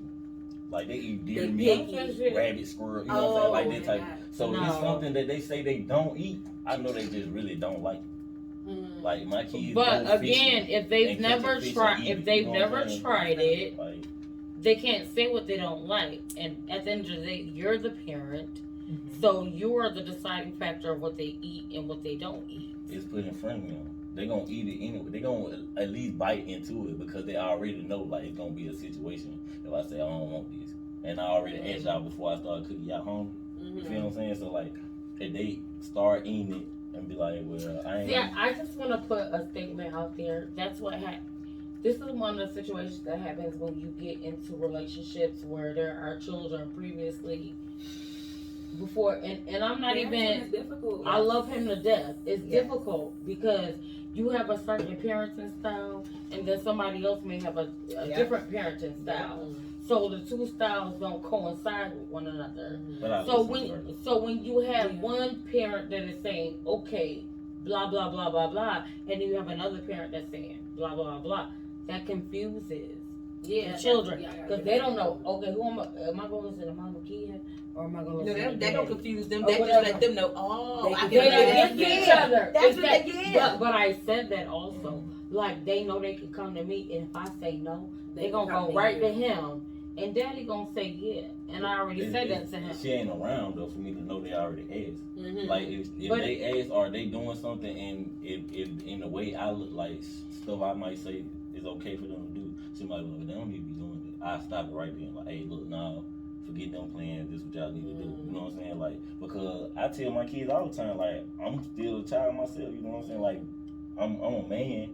D: Like they eat deer
C: They
D: meat,
C: picky.
D: rabbit, squirrel. You know what I'm saying? Like that type.
C: yeah.
D: So
B: No.
D: it's something that they say they don't eat. I know they just really don't like it.
C: Mm.
D: Like my kids.
B: But
D: go
B: again,
D: fishing
B: if they've
D: and catch a
B: never
D: fish
B: tried,
D: and eat
B: if
D: it,
B: they've
D: you know what I'm
B: never
D: saying?
B: tried it,
D: Like,
B: they can't say what they don't like. And at the end of the day, you're the parent,
E: Mm-hmm.
B: so you are the deciding factor of what they eat and what they don't eat.
D: it's put in front of them. They gonna eat it anyway. They gonna at least bite into it because they already know like it's gonna be a situation if I say I don't want this, and I already asked y'all before I started cooking y'all home. You feel what I'm saying? So like, if they start eating it and be like, well, I ain't.
B: Yeah, I just want to put a statement out there. That's what this is one of the situations that happens when you get into relationships where there are children previously before, and I'm not even.
C: It's difficult.
B: I love him to death. It's
E: Yes.
B: difficult because you have a certain parenting style, and then somebody else may have a
E: Yeah.
B: different parenting style. So the two styles don't coincide with one another.
D: But I
B: So
D: listen to her.
B: when you have
C: Yeah.
B: one parent that is saying, okay, blah blah blah blah blah, and you have another parent that's saying blah blah blah, that confuses the children because they don't know. Okay, who am I going to listen to mom or kid, or am I going to
E: No,
B: listen to
E: they don't
B: daddy?
E: confuse them.
B: Or
E: They just
B: whatever.
E: let them know. Oh, I
B: They
E: can
B: against each other.
E: That's
B: It's
E: what
B: that-
E: they get.
B: But I said that also. Like they know they can come to me, and if I say no, they gonna
C: come
B: go
C: to
B: right
C: you.
B: to him, and daddy gonna say yeah. And I already said that to him.
D: She ain't around though for me to know they already asked.
C: Mhm.
D: Like if
B: But-
D: they ask, are they doing something? And if in the way I look, like stuff I might say is okay for them to do, she might be like, they don't need to be doing it. I stop it right then. Like, hey, look, nah, forget them plans. This is what y'all need to do. You know what I'm saying? Like, because I tell my kids all the time, like, I'm still a child myself. You know what I'm saying? Like, I'm a man,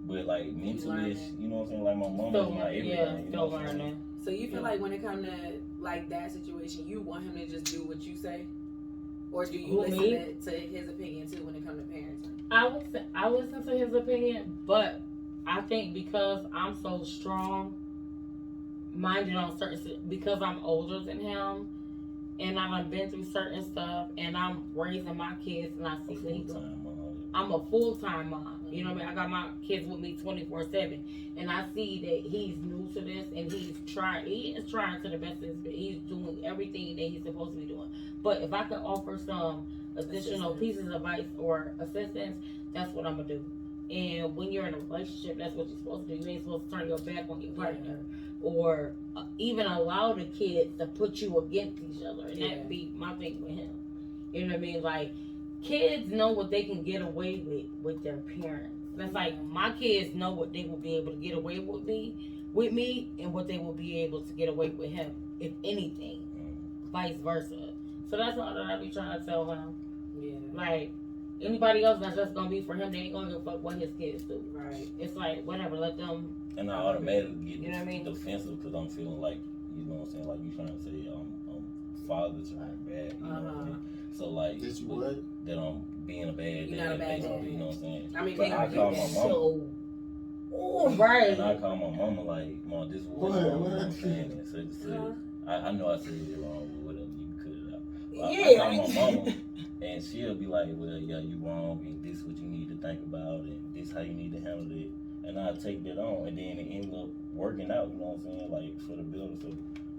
D: but like mentally, you know what I'm saying? Like my mom is my everything.
B: Yeah,
D: you know
B: still
D: what I'm saying?
B: learning.
C: So you feel
D: Yeah.
C: like when it comes to like that situation, you want him to just do what you say, or do you
B: Who,
C: listen
B: me?
C: to his opinion too when it comes to parenting?
B: I listen to his opinion, but I think because I'm so strong minded on because I'm older than him, and I've been through certain stuff, and I'm raising my kids, and I see what he doing. I'm a full-time mom. You know what I mean? I got my kids with me 24/7, and I see that he's new to this, and he is trying to the best of his ability. He's doing everything that he's supposed to be doing. But if I could offer some additional pieces of advice or assistance, that's what I'm gonna do. And when you're in a relationship, that's what you're supposed to do. You ain't supposed to turn your back on your partner, or even allow the kids to put you against each other. And that'd be my thing with him. You know what I mean? Like, kids know what they can get away with their parents. That's like my kids know what they will be able to get away with me, and what they will be able to get away with him, if anything, vice versa. So that's all that I be trying to tell him.
C: Yeah.
B: Like, anybody else that's just gonna be for him, they ain't gonna give a fuck what his kids do.
C: Right.
B: It's like whatever, let them.
D: And I automatically get
B: You know what I mean?
D: defensive because I'm feeling like, you know what I'm saying, like you trying to say I'm father to her bad, you know what I mean? So like
A: That you what?
D: that I'm being a bad
C: You're not a
D: dad,
C: bad
D: basically,
C: dad.
D: you know what I'm saying?
C: I mean,
D: But I call my mama.
B: So, oh, right.
D: And I call my mama like, Mom, this is what
A: What?
D: I'm saying. And so I know I said it wrong, but whatever, you can cut it out. But
E: Yeah.
D: I call my mama, and she'll be like, well, yeah, you wrong, and this what you need to think about, and this how you need to handle it. And I take that on, and then it ends up working out, you know what I'm saying, like for the builder. So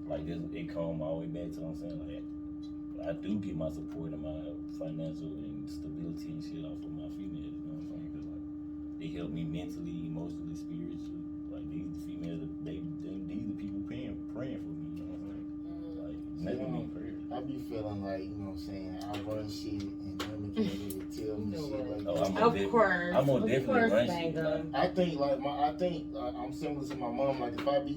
D: like this, it come all the way back to what I'm saying, like I do get my support and my financial and stability and shit off of my females, you know what I'm saying? Cause like they help me mentally, emotionally, spiritually. Like these the females, these the people praying for me, you know what I'm saying? Like never me prayer.
A: I be feeling like, you know what I'm saying, I run shit and women can't really tell me
E: No
A: shit
E: way.
A: like
D: Oh,
A: that.
B: Of course.
D: I'm gonna
B: Of
D: definitely
B: course,
D: run shit.
B: Bangem.
A: I think like I'm similar to my mom. Like if I be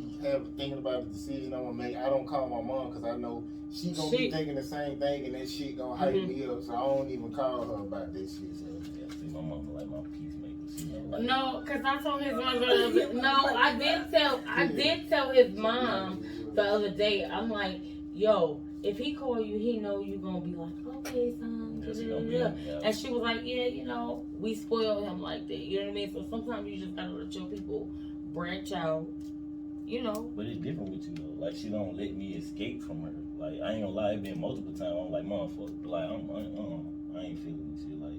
A: thinking about the decision I'm gonna make, I don't call my mom because I know she gonna be thinking the same thing, and that shit gonna hype me up. So I don't even call her about that shit. So
D: Yeah, see, my mama like my peacemaker. She know, like,
B: No, because I told his mother. No, I did tell his mom the other day. I'm like, yo, if he call you, he know you gonna be like, okay, son.
D: yeah, she gonna be
B: da-da-da-da.
D: yeah.
B: And she was like, yeah, you know, we spoil him like that. You know what I mean? So sometimes you just gotta let your people branch out. You know.
D: But it's different with you though. Like she don't let me escape from her. Like I ain't gonna lie, it been multiple times. I'm like, motherfucker, like I ain't feeling this shit. Like,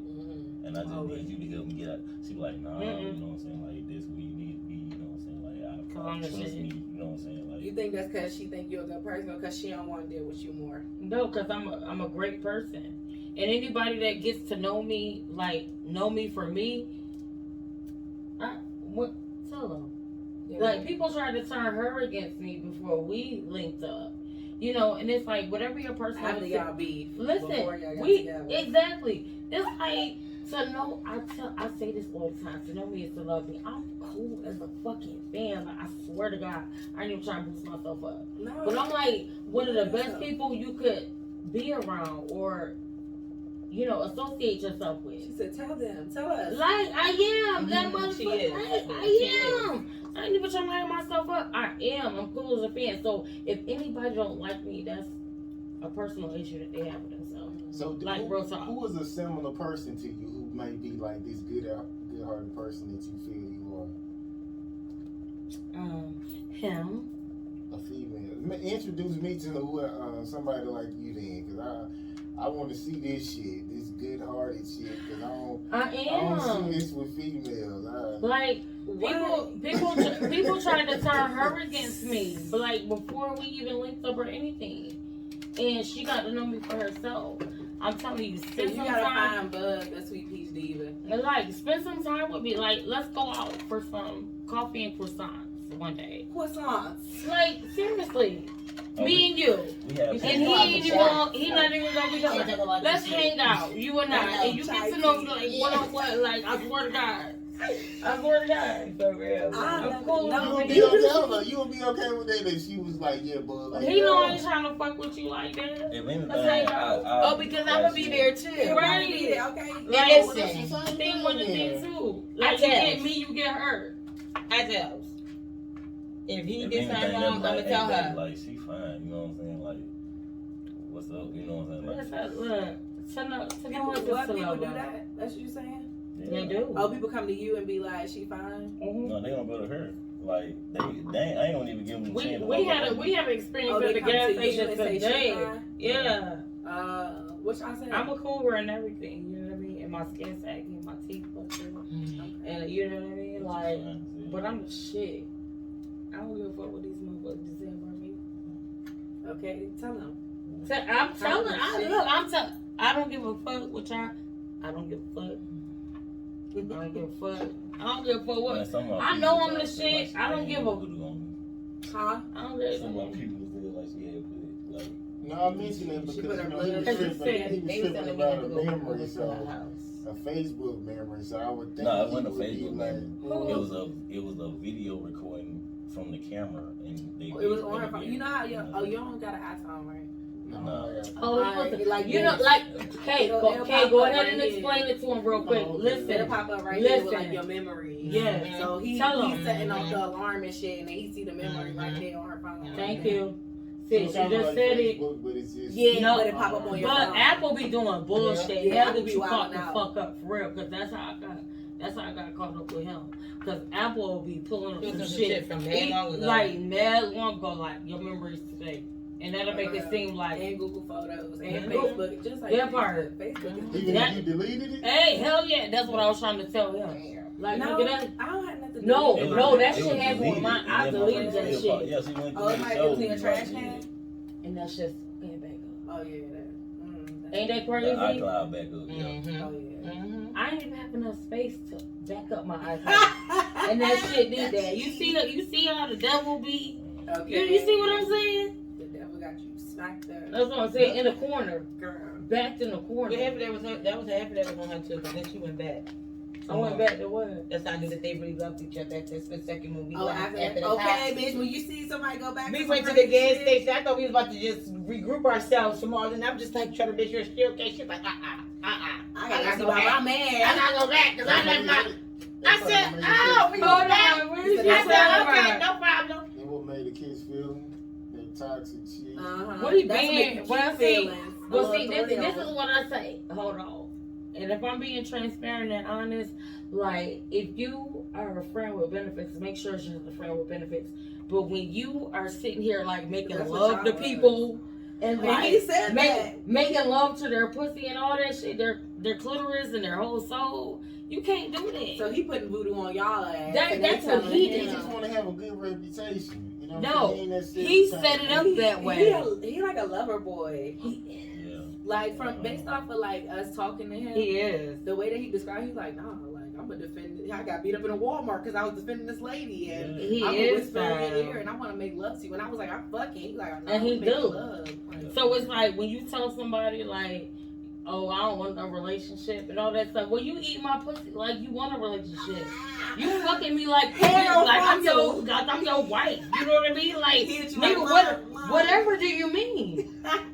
D: and I just need you to help me get out. She be like, nah, you know what I'm saying? Like this where you need to be. You know what I'm saying? Like I trust me. You know what I'm saying? Like
C: You think that's because she think you're a good person, or because she don't want to deal with you more?
B: No, because I'm a great person. And anybody that gets to know me, like, know me for me, tell them. Like, people tried to turn her against me before we linked up. You know, and it's like, whatever your personal...
C: After y'all beef.
B: Listen,
C: before y'all got
B: we...
C: together.
B: Exactly. It's like, to know... I say this all the time. To know me is to love me. I'm cool as a fucking fan. Like, I swear to God, I ain't even trying to boost myself up.
C: No.
B: But I'm like, one of the best people you could be around or... you know, associate yourself with.
C: She said, tell them, tell us.
B: Like, I am. That
E: She
B: motherfucker.
E: is.
B: I am. I ain't even trying to hype myself up. I am. I'm cool as a fan. So, if anybody don't like me, that's a personal issue that they have with themselves.
A: So
B: Like, real talk.
A: who is a similar person to you who may be like this good-hearted person that you feel you are?
B: Him.
A: A female. Introduce me to somebody like you then, because I want to see this shit, this good-hearted shit, because I don't see this with females.
B: Like, people try to turn her against me, but like before we even linked up or anything, and she got to know me for herself. I'm telling you,
C: So
B: spend
C: you
B: some
C: gotta
B: time.
C: find Bug, a SweetPeachDiva.
B: Like, spend some time with me. Like, let's go out for some coffee and croissants one day.
C: Croissants.
B: Like, seriously, me and you.
D: We have
B: And he not even gonna be coming. Let's hang out, you and I, and you get to know me like one on one. Like, I swear to God.
E: For real.
B: I'm cool.
A: You would be okay with that if she was like, yeah, bud. Like,
B: He know I ain't trying to fuck with you like that.
D: If anything,
B: Let's hang out.
E: Oh, because I'm gonna be there too.
B: Right.
C: Okay.
B: Like,
E: Listen,
B: thing with the thing too. Like,
E: I
B: you
E: tell.
B: get me, you get her.
E: I tell. If he
D: if
E: gets
D: anything,
E: something wrong, I'm
D: that
E: gonna tell
D: like,
E: her.
D: like, she fine, you know what I'm saying? Like, what's up, you know what I'm saying? Like,
B: Look, send her
C: People do that? That's what you saying?
B: They do.
C: Oh, people come to you and be like, she fine?
D: No, they don't go to her. Like, I ain't gonna even give them a chance.
B: We have experience
C: Oh,
B: at
C: they
B: the
C: come
B: gas
C: to you
B: station
C: and say she
B: today.
C: fine?
B: Yeah.
C: What y'all saying?
B: I'm a cougar and everything, you know what I mean? And my skin saggy and my teeth busted. And you know what I mean? Like, but I'm the shit. I don't give a fuck what these motherfuckers just saying about me.
C: Okay, tell them.
B: I'm telling. I don't give a fuck what y'all. I don't give a fuck. I don't give a fuck. I don't give a fuck what. I know I'm the shit. I don't give a.
C: Huh?
B: I don't give a
D: Some of my
B: fuck.
D: people feel like she had put it, like,
A: No, I mentioned that because
C: She put her
A: he
C: blood-
A: was
B: They
A: tripping
B: was
A: about a memory, so a Facebook memory. So I would think
D: no, it
A: he
D: wasn't a
A: would be
D: Facebook
A: like,
D: memory. It was a video recording from the camera, and they.
C: It was on her phone. You know how you don't got an iPhone, right?
A: no.
B: Oh,
C: Alright, like
B: you know,
C: this.
B: like, hey,
C: It'll
B: go
C: pop
B: ahead
C: up
B: and
C: right
B: explain
C: here.
B: it to him real quick.
A: Oh, okay.
C: It'll
B: Listen,
C: pop up right here with like
B: Listen.
C: your memory.
B: Yeah.
C: So he's
B: Tell him.
C: setting off the alarm and shit, and then he see the memory right there on her phone.
B: Thank you.
A: So
B: Sis,
A: it
B: you
A: sounded
B: just
A: like
B: said it.
A: Facebook, but it's just
C: Yeah,
B: No,
C: but it pop up on your
B: But
C: phone.
B: Apple be doing bullshit.
C: Yeah,
B: They'll
C: Apple
B: get
C: be
B: you caught
C: wilding
B: the
C: out.
B: fuck up for real. Cause that's how I got caught up with him. Cause Apple will be pulling up some shit
E: from mad long ago.
B: like mad long ago, like your memories today, and that'll make it seem like,
C: and Google Photos and
B: Mhm.
C: Facebook, just like
B: That part.
C: Facebook.
A: even
B: That-
A: if you deleted it.
B: hey, hell yeah, that's what I was trying to tell him. Like,
C: No,
B: look at that.
C: I don't have nothing to do
B: No,
C: with it.
B: no, that
D: It
B: shit
D: was
B: happened with
D: deleted,
B: mine. I
D: and then
B: deleted that
D: motherfuckers
B: shit,
D: Yeah, she went
C: Oh, it
D: through
C: might
D: the
C: go
D: show.
C: to your
D: like,
C: trash
D: yeah.
C: can.
B: and that's just came back up.
C: Oh yeah, that.
B: Ain't that
D: The
B: crazy?
D: iCloud back up, yeah.
E: Mm-hmm.
C: Oh yeah.
E: Mm-hmm.
B: I ain't even have enough space to back up my iPhone. And that shit did that. You see how the devil be?
C: Okay.
B: You see what I'm saying?
C: The devil got you smacked up.
B: That's what I'm saying. In the corner,
C: Girl.
B: backed in the corner.
E: But half of that was half of that was on her too, because then she went back.
B: I went back to what?
E: That's how I knew that they really loved each other after the split second movie.
C: Oh, after that. Okay, bitch. When you see somebody go back,
E: We
C: to
E: went to
C: some
E: the
C: crazy
E: gas
C: shit,
E: station. I thought we was about to just regroup ourselves from all, and I'm just like trying to make sure she okay. She's like,
C: I gotta see
E: go
C: about
E: back.
C: my man.
E: I gotta go back because I left my. I said, oh, we
B: Hold
E: go back.
B: on, where
C: He
B: you
C: said,
B: get
E: I
B: that
E: said, okay,
B: from?
E: no problem.
A: And what made the kids feel that toxic shit?
B: What he
C: That's
B: been-
C: what
B: well,
C: keep
B: see-
C: feelings.
B: Well, see, this
C: Thrill.
B: is what I say. Hold on. And if I'm being transparent and honest, like, if you are a friend with benefits, make sure you're a friend with benefits. But when you are sitting here, like, making
C: That's what
B: love to
C: y'all
B: people and,
C: And
B: like,
C: he said that.
B: making love to their pussy and all that shit, their clitoris and their whole soul, you can't do that.
C: So he putting voodoo on y'all ass.
B: That-
C: and
B: that's
C: they
B: what
C: telling
B: he
A: They
B: did.
A: just want to have a good reputation. You know what
B: No,
A: I'm saying?
B: he set it up that way.
C: He like a lover boy.
D: Yeah.
C: Like based off of like us talking to him,
B: He is.
C: the way that he described, he's like, nah, like I'm gonna defend. I got beat up in a Walmart because I was defending this lady, and
B: He
C: I'm gonna
B: is.
C: whisper in your ear,
B: Though.
C: and I want to make love to you. And I was like, I'm fucking. He's like, no,
B: And he
C: we making
B: do.
C: love. Like,
B: So it's like when you tell somebody like, oh, I don't want a relationship and all that stuff. Well, you eat my pussy like you want a relationship. You fucking me like
C: Hell
B: like I'm
C: no.
B: your wife. You know what I mean? Like,
C: He hit you
B: nigga,
C: like, mom.
B: whatever do you mean?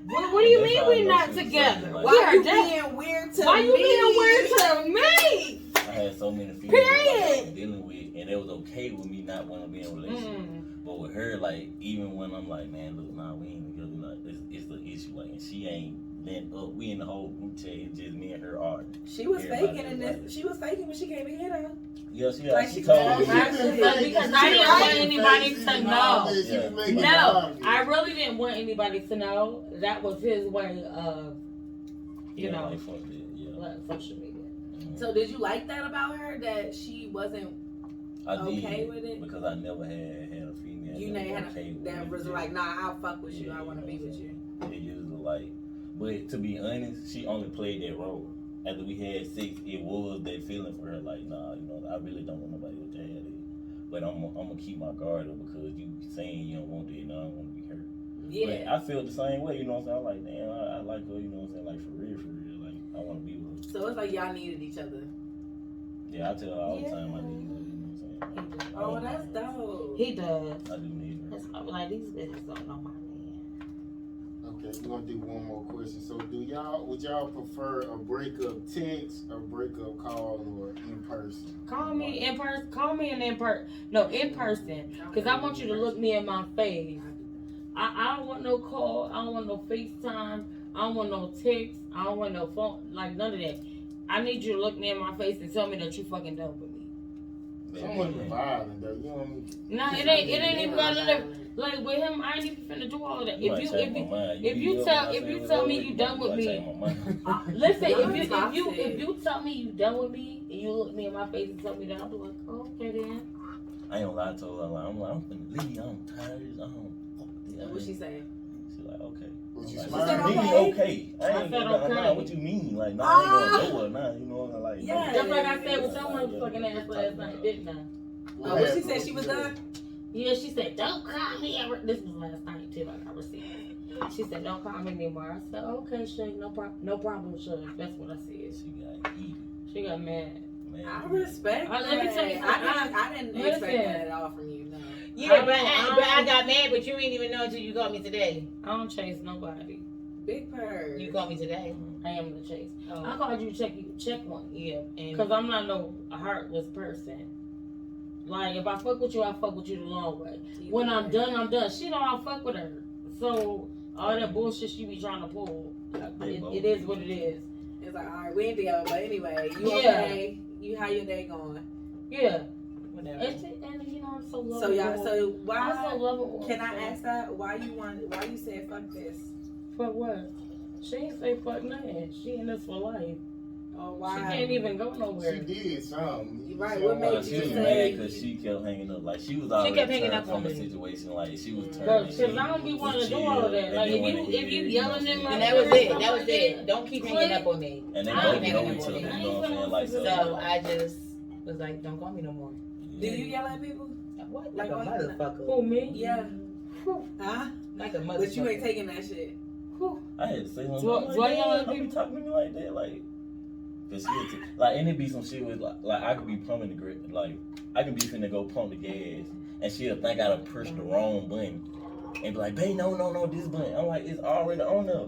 B: What do you
D: That's
B: mean
D: how I
B: we
D: know
B: not
D: she was
B: together?
D: fucking, like-
C: Why
B: We are
C: you
B: dead.
C: being weird to
B: Why
C: me?
B: you being weird to me?
D: I had so many feelings
B: Period.
D: I was dealing with, and it was okay with me not wanting to be in a relationship. But with her, like, even when I'm like, man, look, nah, we ain't together, like, it's the issue, like, and she ain't letting up. We in the whole group chat. It's just me and her arguing.
C: She was
D: Everybody
C: faking in
D: like
C: this. She was faking when she came in here though.
D: Yeah,
C: Like
D: she
C: she
D: told
C: told
D: me.
C: you.
B: Because I didn't want anybody to know.
D: Yeah.
B: No, I really didn't want anybody to know. That was his way of, you know,
D: like, fuck that. Yeah.
B: social media.
C: So did you like that about her? That she wasn't
D: I
C: okay
D: did,
C: with it?
D: because I never had a female.
C: You
D: that
C: never
D: was
C: had
D: okay with
C: that
D: it.
C: was like, nah, I'll fuck with you.
D: Yeah,
C: I want to be with you.
D: It usually like, but to be honest, she only played that role. After we had sex, it was that feeling for her. Like, nah, you know, I really don't want nobody with that. But I'm gonna keep my guard up because you saying you don't want it, and I don't want to be hurt.
C: Yeah.
D: But I feel the same way. You know what I'm saying? I'm like, damn, I like her. You know what I'm saying? Like for real. Like I want to be with her.
C: So it's like y'all needed each other.
D: Yeah, I tell her all the time I need her. You know what I'm saying?
C: Oh, that's dope.
B: He does.
D: I do need her.
B: That's like these bitches don't know my man.
A: Okay, we're gonna do one more question. So would y'all prefer a breakup text or breakup call or in person?
B: Call me in person. Call me in person. No, in person. Because I want you to look me in my face. I don't want no call. I don't want no FaceTime. I don't want no text. I don't want no phone. Like none of that. I need you to look me in my face and tell me that you fucking done with me.
A: Someone violent though, you know what I mean?
B: No, it ain't even about to like with him. I ain't even finna do all of that. If you tell me you done with me, listen. If you tell me you done with me and you look me in my face and tell me that, I'll be like, oh, okay then.
D: I ain't gonna lie to her. I'm finna leave. I'm tired. I don't fuck with it.
C: What she say?
D: She like, okay.
A: Would you
D: Like,
A: smile?
C: She said,
D: okay. I ain't
B: said
D: gonna
B: okay.
D: nah, what you mean? Like, nah, I ain't gonna go or nah, you know what I'm like?
C: Yeah.
B: Just like I said with someone's fucking ass last night, didn't I?
C: Oh, what she said? She was done.
B: Yeah, she said, don't call me ever. This was last night too. I got received. She said, don't call me anymore. I said, okay, Shay, no problem, Shay. That's what I said.
D: She got heated.
B: She got mad.
D: Man.
C: I respect that.
B: Let me tell you something.
C: I didn't expect
B: Listen.
C: that at all from you. No.
E: Yeah, but I got mad, but you ain't even know until you called me today.
B: I don't chase nobody.
C: Big purr.
E: You called me today.
B: I am the chase.
E: Oh.
B: I called you to check one.
E: Yeah, and
B: Because I'm not no heartless person. Like, if I fuck with you, I fuck with you the long way. When I'm done, I'm done. She don't I fuck with her. So, all that bullshit she be trying to pull, it is what it is.
C: It's like, all right, we ain't together, but anyway, you
B: Yeah.
C: okay? You how your day going?
B: Yeah.
E: whatever.
B: And you know, I'm so lovable.
C: So y'all, so
B: I'm
C: why?
B: so lovable.
C: Can I ask that? Why you said fuck this?
B: For what? She ain't say fuck nothing. She in this for life.
C: Or
B: She
C: why?
B: can't even go nowhere.
A: She did something.
C: You right,
A: She
C: what
A: don't
C: made
A: want
D: She
C: you
D: was
A: to-
C: say-
D: mad because she kept hanging up. Like she was already
E: kept hanging
D: turned
E: up on
D: from a
E: me.
D: situation. Like she was
A: Mm.
D: turned.
B: Because I don't be wanting to do all of that. Like, if you yelling in my
E: And that was it. That was it. Don't keep hanging
B: Click.
E: up on me.
D: And they
B: I
D: both
B: ain't
D: know
E: hanging
D: each
E: up on
D: other.
E: me.
D: You know what I'm saying? Like so.
E: So I just was like, don't call me no more.
C: Do you yell at people?
E: What?
C: Like
E: Like a
C: on the-
E: motherfucker.
B: Who, me?
C: Yeah.
B: Whew,
C: Huh?
E: Like a motherfucker.
C: But you ain't taking that shit.
B: whew.
D: I had to say something.
B: Do I-
D: I'm
B: do I yell at
D: "Damn, don't be
B: people?"
D: talking to me like that, like. Cause like, and it be some shit with like I could be pumping the grip, like I can be finna go pump the gas, and she'll think I done pushed the wrong button, and be like, babe, no, this button. I'm like, it's already on there,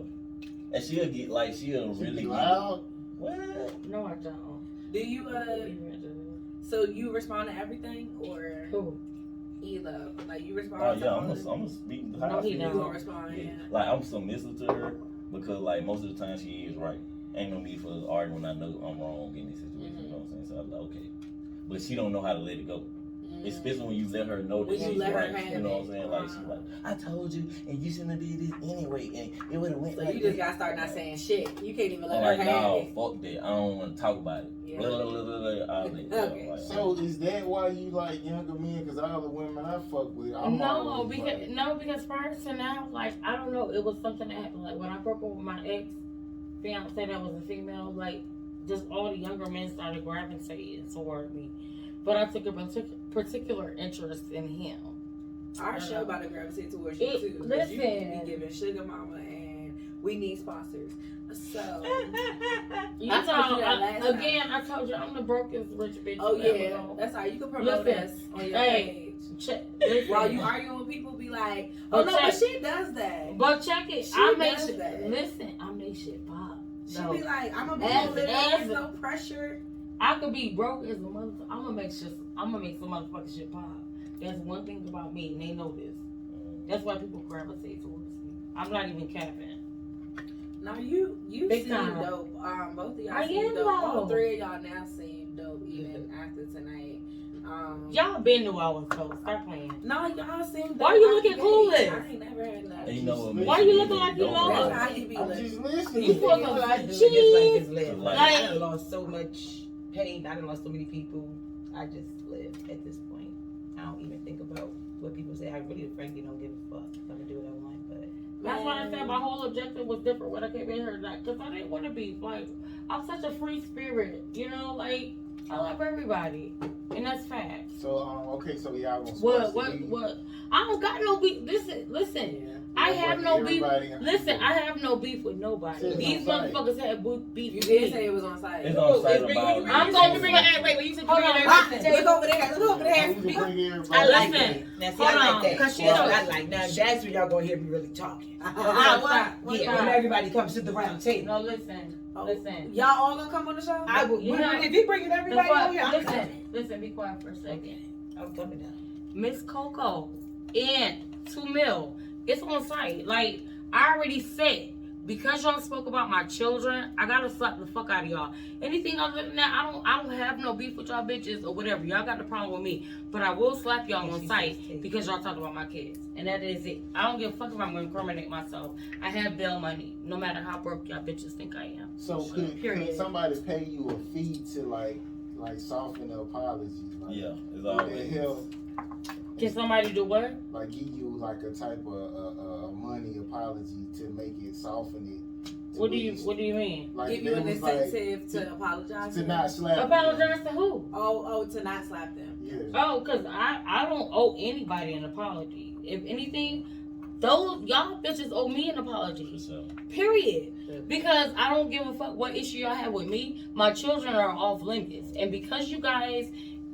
D: and she'll get like, she'll
A: She
D: really
A: be
D: get,
A: loud.
D: what?
B: No, I don't.
C: Do you so you respond to everything or
B: Who?
C: ELO? Like you respond
D: Oh
C: to
D: yeah,
C: all
D: I'm
C: of it?
D: gonna speak.
B: No, he
C: You
B: don't.
C: gonna respond, yeah.
D: Like I'm submissive to her because like most of the time she is right. Ain't no need for us arguing when I know I'm wrong in this situation. You know what I'm saying? So I'm like, okay, but she don't know how to let it go. Especially when you let her know that
C: When you
D: she's
C: let her
D: right.
C: have
D: You know what I'm
C: it.
D: saying? Like she's like, I told you, and you shouldn't have did this anyway, and it would have went
C: So
D: like
C: you just
D: this.
C: gotta start not saying shit. You can't even let
D: I'm
C: her
D: like,
C: have
D: no,
C: it.
D: fuck that. I don't want to talk about it.
C: Yeah.
D: Blah, blah, blah, blah, blah. I'll let it go.
C: Okay.
D: Like,
A: So is that why you like younger men? Because all the women I fuck with, I'm
B: No,
A: always
B: because
A: like,
B: because prior to now, like I don't know, it was something that happened. Like when I broke up with my ex fiance that was a female, like just all the younger men started gravitating toward me. But I took a particular interest in him.
C: Our show about to gravitate towards you
B: It-
C: too. 'Cause
B: listen.
C: You be giving sugar mama and we need sponsors. So
B: You
C: I told you that
B: know,
C: last time.
B: again, I told you I'm the brokest rich bitch.
C: oh
B: you ever
C: yeah,
B: know.
C: that's how you can promote
B: Listen,
C: us on your
B: hey,
C: page.
B: Listen.
C: While you arguing with people, be like, oh no, but she does that.
B: But check it.
C: She
B: I make
C: does
B: shit.
C: that.
B: Listen, I make shit pop.
C: She
B: No.
C: be like, I'm gonna be
B: As-
C: a little,
B: as-
C: there's no pressure.
B: I could be broke as a motherfucker. I'm gonna make some motherfucking shit pop. That's one thing about me, and they know this. That's why people gravitate towards me. I'm not even capping.
C: No, you
B: Big
C: seem
B: time.
C: dope. Both of y'all
B: I
C: seem
B: am
C: dope. All
B: dope.
C: 3 of y'all now seem dope even after tonight.
B: Y'all been knew I was dope. Stop playing.
C: No, y'all seem dope.
B: Why you
C: out
B: looking
C: the
B: clueless?
C: gate. I ain't never had nothing.
D: And you know what makes
B: Why
D: it
B: you
D: even
B: looking like you
D: doper?
B: lost?
C: That's how you be
A: I'm
C: looking.
A: just listening.
B: You supposed
E: All
B: to
E: I do is
B: cheese.
E: just like just live.
D: Like-
E: I done lost so much pain. I done lost so many people. I just live at this point. I don't even think about what people say. I really, frankly, don't give a fuck. I'm gonna do what I want, but
B: That's why I said my whole objective was different when I came in here. Because I didn't want to be, like, I'm such a free spirit. You know, like, I love everybody. And that's fact.
A: So okay, so y'all gonna
B: What? I don't got no beef. Listen.
C: Yeah.
B: I have no beef.
A: Everybody-
B: Listen, I have no beef with nobody.
A: It's
B: These
A: on site.
B: motherfuckers had beef
C: You
B: with
C: did
B: me.
C: say it was on site.
D: It's on site about.
B: I'm going to bring it.
E: Wait, when you said
B: Hold on.
C: Look over there. Look over there.
A: Who's gonna bring everybody?
E: I like
B: Listen,
E: that. Now, see,
B: hold
E: I like
B: on,
E: that.
B: 'cause she
E: That's
B: knows.
E: what I like. Now, that's when y'all gonna hear me really talking.
C: What?
E: Yeah, when everybody comes to the round table.
B: No, listen. Listen.
C: Y'all all gonna come on the show?
E: I would.
B: Yeah.
E: If he bringing everybody on here, I'm
B: Listen,
E: coming.
B: listen, be quiet for a second.
E: Okay, I'm coming down.
B: Miss Coco and 2 Mil, it's on site. Like, I already said, because y'all spoke about my children, I gotta slap the fuck out of y'all. Anything other than that, I don't have no beef with y'all bitches or whatever. Y'all got the problem with me. But I will slap y'all on site because y'all talk about my kids. And that is it. I don't give a fuck if I'm gonna incriminate myself. I have bail money, no matter how broke y'all bitches think I am.
A: So could somebody pay you a fee to like soften the apologies? Like,
D: Yeah, it's
A: would
D: always.
A: that help?
B: Can somebody do what?
A: Like give you like a type of money apology to make it soften it.
B: What do you mean?
A: Like
C: Give you an
A: there was, like,
C: incentive to apologize
A: to
C: to
A: not
C: them?
A: slap them.
B: Apologize to who?
C: Oh, to not slap them.
A: Yeah.
B: Oh, because I don't owe anybody an apology. If anything, those y'all bitches owe me an apology.
D: So,
B: Period. Because I don't give a fuck what issue y'all have with me. My children are off limits. And because you guys,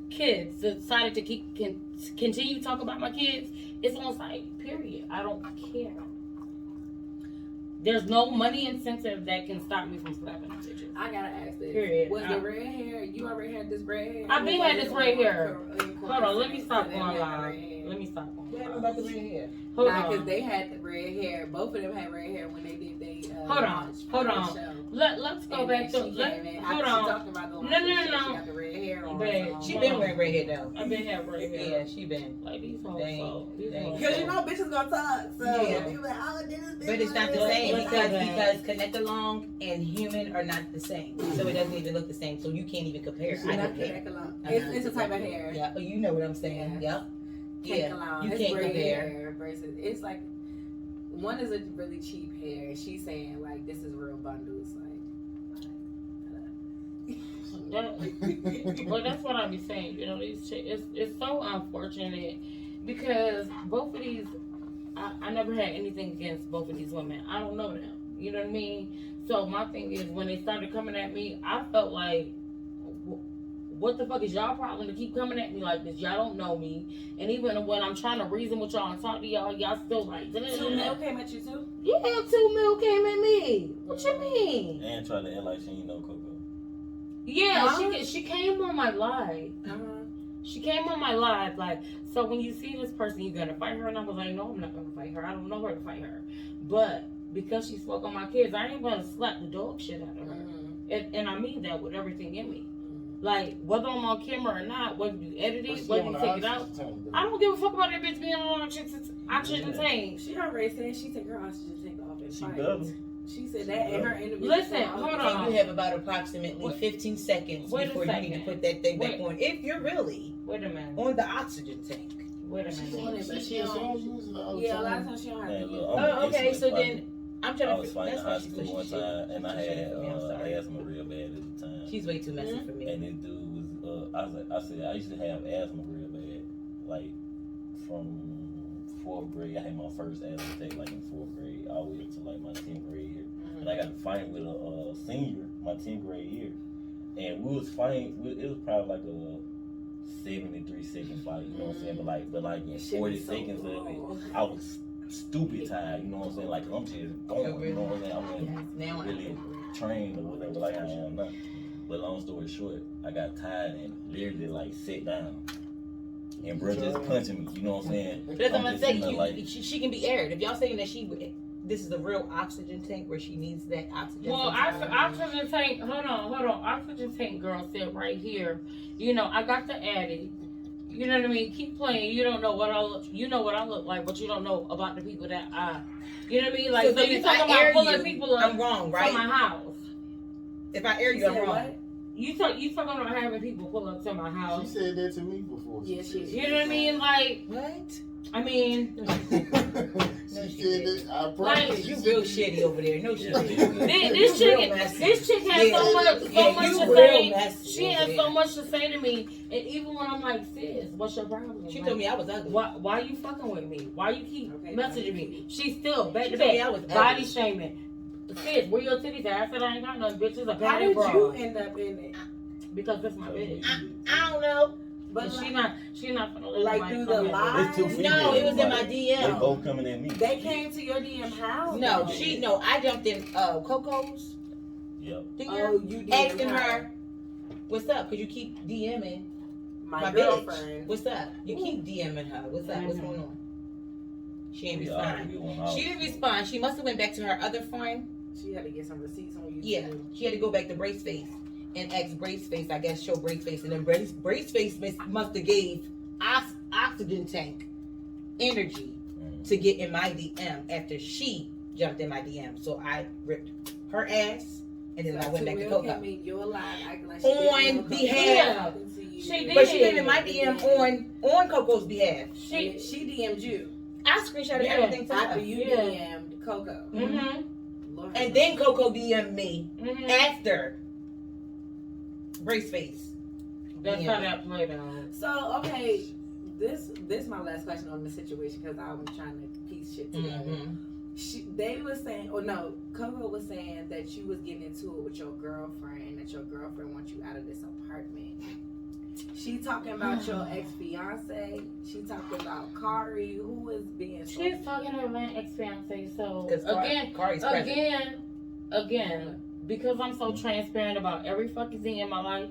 B: kids, decided to continue talking about my kids, it's on site. Period. I don't care. There's no money incentive that can stop me from slapping the bitches.
C: I gotta ask this.
B: Period.
C: Was the red hair? You already had this red hair?
B: I've been had this red hair. Hold on, let me stop
C: going
B: going live. Let me stop going
E: What happened
B: live.
E: about the red hair?
B: Hold
C: Nah, because
B: on.
C: they had the red hair. Both of them had red hair when they did they
B: Hold on,
C: launch
B: hold
C: for the
B: on.
C: show.
B: Let's go
C: And
B: back to
C: then she came in.
B: hold
C: She
B: on.
C: talked about the launch
B: No,
C: of the
B: no,
C: show.
B: no.
C: She got the red hair on.
B: Babe,
C: so-
E: She been wearing red hair though.
B: I've been having right here.
E: Yeah, she been.
B: Like these hoes.
E: Dang,
B: So, these
E: dang.
B: hoes.
C: Because you know bitches gonna talk. So
E: Yeah.
C: they be like, oh, this is
E: But it's not the
B: Let's
E: same
B: go
E: because
B: back.
E: connect along and human are not the same. So it doesn't even look the same. So you can't even compare.
A: It's
E: I
C: not
E: compare.
C: connect along. It's a type of hair.
E: Yeah, oh, you know what I'm saying.
C: Yeah.
E: Yep.
C: Connect
E: Yeah,
C: along.
E: you
C: It's
E: can't
C: braid
E: compare.
C: hair versus it's like one is a really cheap hair. And she's saying like this is real bundles.
B: Well, that's what I be saying. You know, these chicks, it's so unfortunate because both of these, I never had anything against both of these women. I don't know them. You know what I mean? So my thing is when they started coming at me, I felt like, what the fuck is y'all problem to keep coming at me like this? Y'all don't know me. And even when I'm trying to reason with y'all and talk to y'all, y'all still like,
C: 2 Mil came at you too?
B: yeah, 2 Mil came at me. What you mean?
D: and try to act like she ain't know Coco.
B: Yeah,
C: Huh?
B: she came on my live. She came on my live, like, so when you see this person, you gonna fight her? And I was like, no, I'm not gonna fight her. I don't know her to fight her. But because she spoke on my kids, I ain't gonna slap the dog shit out of her. And I mean that with everything in me. Like, whether I'm on camera or not, whether you edit it, whether you take it out, I don't give a fuck about that bitch being on oxygen tank.
C: She already said she take her oxygen tank off and
D: She
C: fight.
D: better.
C: She said that in her interview.
B: Listen, hold on.
E: You have about approximately 15 seconds
B: Wait a
E: before you need to
B: second.
E: put that thing back
B: Wait.
E: on. If you're really
B: Wait a minute.
E: on the oxygen tank.
B: Wait a
C: She's
B: minute.
C: doing it, but she
A: She don't
C: don't.
A: use it all the
C: Yeah, a lot of
A: time.
C: times she don't have
D: Man,
C: to use
D: look,
C: it.
E: Oh, okay. So
D: Like,
E: then I'm trying
D: I
E: to.
D: was fighting in
E: That's
D: high
E: why she's
D: school one time, and I had asthma real bad at the time.
E: She's way too messy for me.
D: And this dude was, I said I used to have asthma real bad, like from 4th grade. I had my first asthma attack like in 4th grade, all the way up to like my 10th grade year. And I got to fight with a senior, my 10th grade year, and we was fighting. It was probably like a 73-second fight, you know what I'm saying? But like in 40 seconds of it, I was stupid tired, you know what I'm saying? Like I'm just going, you know what I'm saying? I wasn't
E: Now I
D: really trained or whatever like I am now. But long story short, I got tired and literally like sat down. And bro just punching me, you know what I'm saying?
E: But that's what I'm
D: just
E: saying.
D: sitting there like,
E: She can be aired. If y'all saying that she this is a real oxygen tank where she needs that oxygen.
B: Well, oxygen tank. Hold on. Oxygen tank girl said right here. You know, I got the Addy. You know what I mean? Keep playing. You don't know what I look. You know what I look like, but you don't know about the people that I. You know what I mean? Like, so you talking about pulling people up.
E: I'm wrong, right?
B: To my house.
E: If I air you, I'm wrong.
C: What?
B: You talking about having people pull up to my house.
A: She said that to me before.
C: Yeah,
B: You know what I mean? Like,
E: What?
B: I mean,
A: she said that. I promise.
B: Like,
E: You real shitty over there. No shit.
B: this chick has so much to say. She has so much to say to me, and even when I'm like, sis, what's your problem?
E: She
B: like,
E: told me I was ugly.
B: Why you fucking with me? Why you keep messaging me? She's still back to
E: She told me I
B: back
E: was
B: body
E: ugly.
B: shaming. Sis, where your titties at? I said I ain't got none, bitches. A
C: How
B: patty
C: did
B: bra.
C: you end up in it?
B: Because that's my bitch.
E: I don't know.
C: But
B: She not gonna let
C: like
B: nobody
C: through
B: come
C: the
B: in.
C: live?
D: It's 2 females.
E: No, it was in my
D: They
E: DM.
D: both coming at me.
C: They came to your DM how?
E: No, I jumped in Coco's.
D: Yep.
C: Oh, you did.
E: Asking her, what's up? Because you keep DMing
C: my
E: my
C: girlfriend.
E: bitch. What's up? You keep DMing her. What's up? What's going on? She ain't
D: We
E: respond.
D: argue on all
E: She didn't respond. She must have went back to her other friend.
C: She had to get some receipts on you.
E: Yeah,
C: too.
E: she had to go back to Braceface and ask Braceface, I guess, show Braceface. And then Braceface must have gave oxygen tank energy to get in my DM after she jumped in my DM. So I ripped her ass, and then I went back to Coco.
C: You're alive, acting like
E: On behalf.
B: She did.
E: But she came in my DM on Coco's behalf.
C: She DM'd you.
E: I screenshotted everything to
C: After
E: her.
C: you DM'd Coco.
B: Mm-hmm.
C: Lord
E: And then Coco DM'd me
B: Mm-hmm.
E: after Braceface.
B: That's how that played out.
C: So okay, this my last question on the situation because I was trying to piece shit together. They was saying, or no, Coco was saying that you was getting into it with your girlfriend, that your girlfriend wants you out of this apartment. She talking about your ex-fiance. She talking about Kari, who is being so...
B: She's talking about my ex-fiance. So
E: Kari's
B: again, because I'm so transparent about every fucking thing in my life,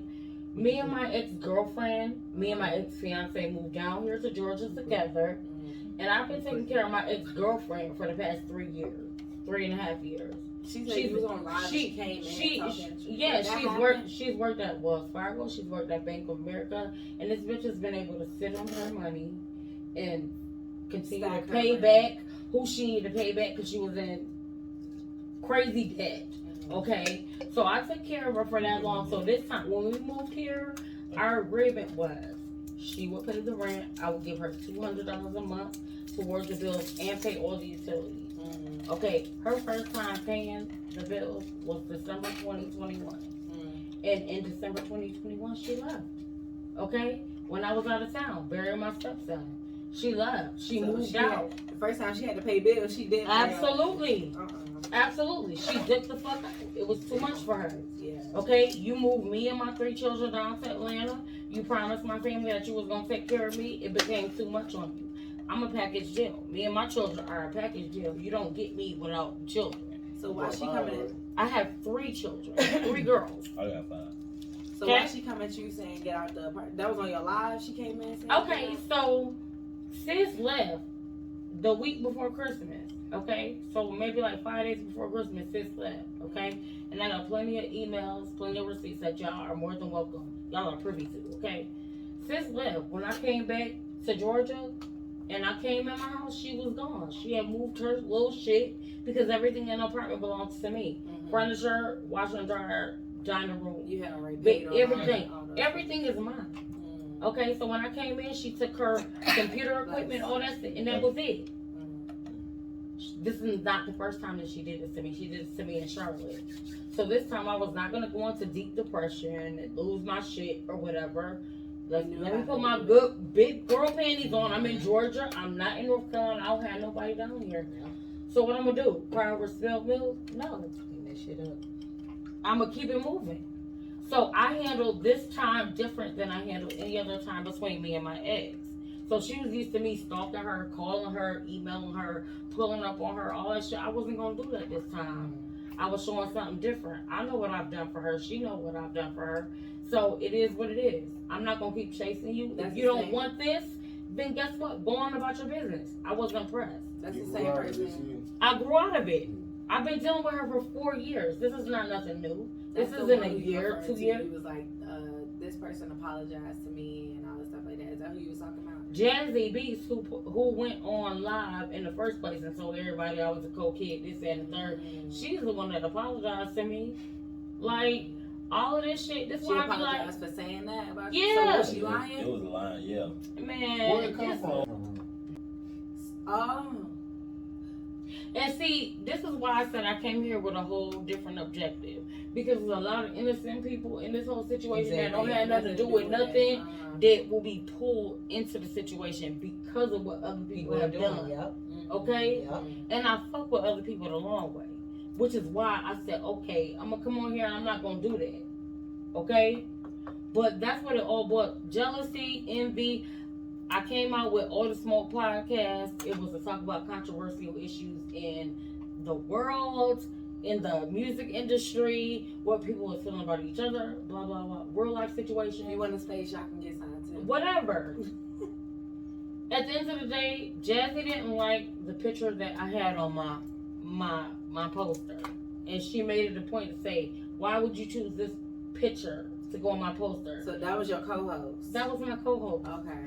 B: me and my ex-girlfriend, me and my ex-fiance moved down here to Georgia together. And I've been taking care of my ex-girlfriend for the past 3 years, 3.5 years.
C: She said she was on live. She came in.
B: She's worked at Wells Fargo. She's worked at Bank of America, and this bitch has been able to sit on her money and continue to pay back who she needed to pay back because she was in crazy debt. Okay, so I took care of her for that long. So this time when we moved here, our agreement was she would pay the rent. I would give her $200 a month towards the bills and pay all the utilities. Okay, her first time paying the bills was December 2021. And in December 2021, she left. Okay? When I was out of town, burying my stepson. She left. She moved out.
C: The first time she had to pay bills, she did.
B: Absolutely. Absolutely. She dipped the fuck out. It was too much for her.
C: Yeah.
B: Okay? You moved me and my 3 children down to Atlanta. You promised my family that you was going to take care of me. It became too much on you. I'm a package deal. Me and my children are a package deal. You don't get me without children.
C: So why she coming in?
B: I have 3 children, 3 girls.
D: I got 5.
C: So why she come at you saying get out the apartment? That was on your live. She came in saying.
B: Okay, so sis left the week before Christmas. Okay, so maybe like 5 days before Christmas, sis left. Okay, and I got plenty of emails, plenty of receipts that y'all are more than welcome. Y'all are privy to. Okay, sis left. When I came back to Georgia. And I came in my house, she was gone. She had moved her little shit because everything in the apartment belongs to me. Furniture, washer and dryer, dining room.
C: You had already paid
B: everything. Everything is mine. Okay, so when I came in, she took her computer equipment, all that shit, and that was it. This is not the first time that she did this to me. She did this to me in Charlotte. So this time I was not going to go into deep depression and lose my shit or whatever. Let me put my good big girl panties on. I'm in Georgia. I'm not in North Carolina. I don't have nobody down here. So what I'm gonna do? Cry over spilled milk? No.
E: Clean that shit up.
B: I'm gonna keep it moving. So I handled this time different than I handled any other time between me and my ex. So she was used to me stalking her, calling her, emailing her, pulling up on her, all that shit. I wasn't gonna do that this time. I was showing something different. I know what I've done for her. She know what I've done for her. So it is what it is. I'm not gonna keep chasing you. If you don't want this, then guess what? Go on about your business. I wasn't impressed.
C: That's
A: You
C: the
A: grew
C: same
A: out of this
C: person.
A: shit.
B: I grew out of it. I've been dealing with her for 4 years. This is not nothing new.
C: That's
B: This
C: the
B: isn't
C: one
B: a
C: you
B: year,
C: referred
B: 2
C: to.
B: years.
C: He was like, this person apologized to me and all this stuff like that. Is that who you was talking about?
B: Jazzy Beast, who went on live in the first place and told everybody I was a co-kid, this, that, and the third. She's the one that apologized to me. Like, all of this shit. This
C: She
B: why I be like,
C: apologized for saying that about you.
B: Yeah.
C: So was she
D: It
C: lying?
D: was a lie, yeah.
B: man.
A: Where it come
B: this-
A: from?
C: Oh.
B: And see, this is why I said I came here with a whole different objective. Because there's a lot of innocent people in this whole situation that don't have nothing to do with nothing that will be pulled into the situation because of what other people have done.
E: Yep.
B: Okay?
E: Yep.
B: And I fuck with other people the long way. Which is why I said, okay, I'm gonna come on here and I'm not gonna do that. Okay? But that's what it all brought. Jealousy, envy. I came out with All the Smoke podcast. It was to talk about controversial issues in the world, in the music industry, what people are feeling about each other, blah, blah, blah. Real life situation.
C: If you want to space, y'all can get signed too.
B: Whatever. At the end of the day, Jazzy didn't like the picture that I had on my poster. And she made it a point to say, why would you choose this picture to go on my poster?
C: So that was your co-host.
B: That was my co-host.
C: Okay.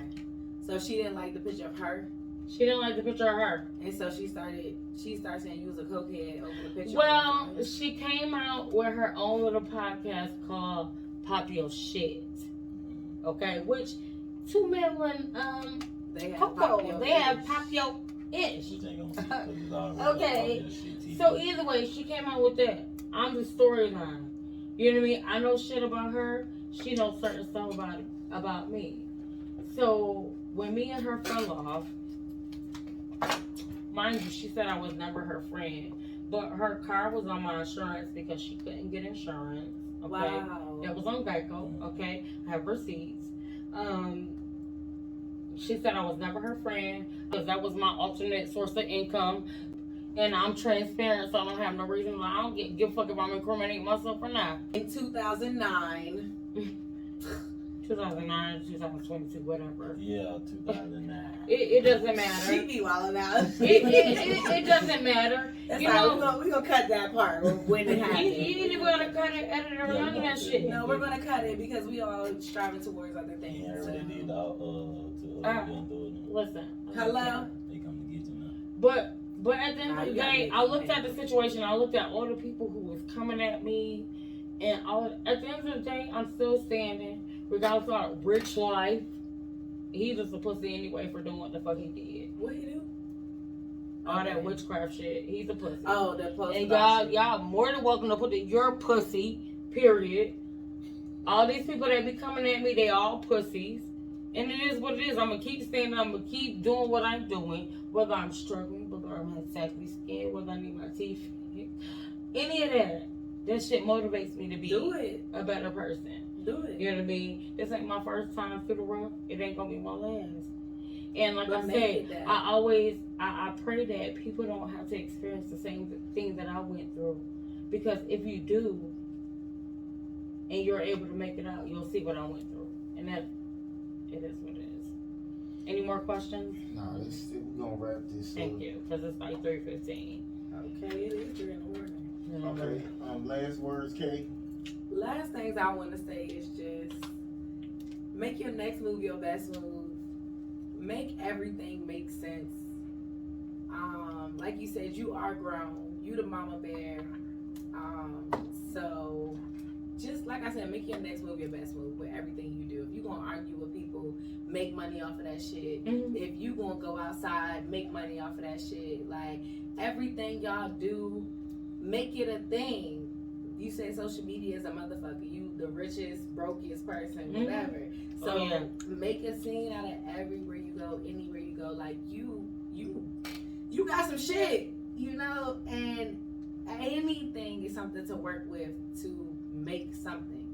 C: So she didn't like the picture of her,
B: She didn't like the picture of her.
C: and so she started saying you was a cokehead over the picture.
B: Well,
C: of her.
B: she came out with her own little podcast called Pop Your Shit. Okay, which 2 million
C: they have
B: Coco, they have Pop Your Ish.
D: Which ain't gonna see, 'cause it's already
B: Okay.
D: on shit TV.
B: So either way, she came out with that. I'm the storyline. You know what I mean? I know shit about her. She knows certain stuff about me. So when me and her fell off, mind you, she said I was never her friend, but her car was on my insurance because she couldn't get insurance. Okay,
C: Wow.
B: that was on Geico. Okay, I have receipts. She said I was never her friend because that was my alternate source of income. And I'm transparent, so I don't have no reason to lie. I don't give a fuck if I'm incriminating myself or not.
C: In 2009.
B: 2009, 2022, whatever.
D: Yeah, 2009.
B: It doesn't
C: She
B: matter.
C: be wildin' out.
B: It doesn't matter.
C: That's
B: You
C: all
B: know,
C: right. We're gonna cut that part when it
B: you
C: happens.
B: ain't even gonna cut it, edit it, or none of that shit.
C: No, we're gonna cut it because we all striving towards other
D: He
C: things.
D: already
C: so.
D: did all to
B: Listen.
C: Hello?
D: They come to get you now.
B: But at the end of the day, I looked at the situation. I looked at all the people who was coming at me, and at the end of the day, I'm still standing. Regardless of our rich life, he's just a pussy anyway for doing what the fuck he did.
C: What you do?
B: All that witchcraft shit. He's a pussy.
C: Oh, the post.
B: And y'all more than welcome to put your pussy. Period. All these people that be coming at me, they all pussies. And it is what it is. I'm gonna keep standing. I'm gonna keep doing what I'm doing, whether I'm struggling, whether I'm exactly scared, whether I need my teeth, any of that. That shit motivates me to be
C: Do it.
B: a better person.
C: Do it.
B: You know what I mean? This ain't my first time through the rough. It ain't gonna be my last. And like
C: But
B: I
C: make
B: said,
C: it that.
B: I pray that people don't have to experience the same thing that I went through. Because if you do, and you're able to make it out, you'll see what I went through. And that, it is what it is. Any more questions?
A: Nah, we're gonna wrap this up.
B: Thank you. Because it's like 3:15.
C: Okay, it is 3 in the morning.
A: Okay, last words, Kay.
C: Last things I want to say is just make your next move your best move. Make everything make sense. Like you said, you are grown. You the mama bear. So just like I said, make your next move your best move with everything you do. If you gonna argue with people, make money off of that shit.
B: Mhm.
C: If you gonna go outside, make money off of that shit. Like everything y'all do, make it a thing. You say social media is a motherfucker. You the richest, brokest person, whatever. So
B: Oh, yeah.
C: make a scene out of everywhere you go, anywhere you go. Like you got some shit, you know, and anything is something to work with to make something.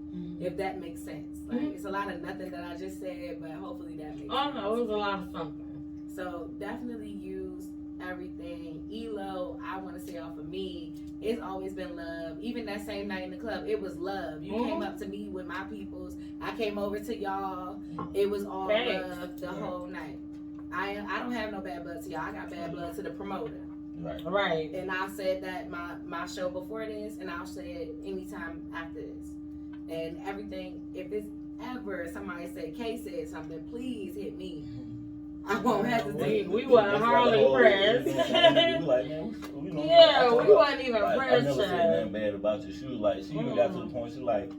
C: If that makes sense. Like it's a lot of nothing that I just said, but hopefully that makes sense.
B: Oh no, it was a lot of something.
C: So definitely use everything. ELO, I want to say off of me, it's always been love. Even that same night in the club, it was love. You came up to me with my peoples. I came over to y'all. It was all
B: Thanks.
C: love the whole night. I don't have no bad blood to y'all. I got bad blood to the promoter.
B: Right.
C: And I said that my show before this, and I'll say it anytime after this. And everything, if it's ever somebody say Kay said something, please hit me. I won't hesitate.
B: We wasn't hardly pressed.
D: We like, man, we know.
B: Yeah, we wasn't even
D: like,
B: pressed.
D: I never said nothing bad about you. She was like, she even got to the point, she was like,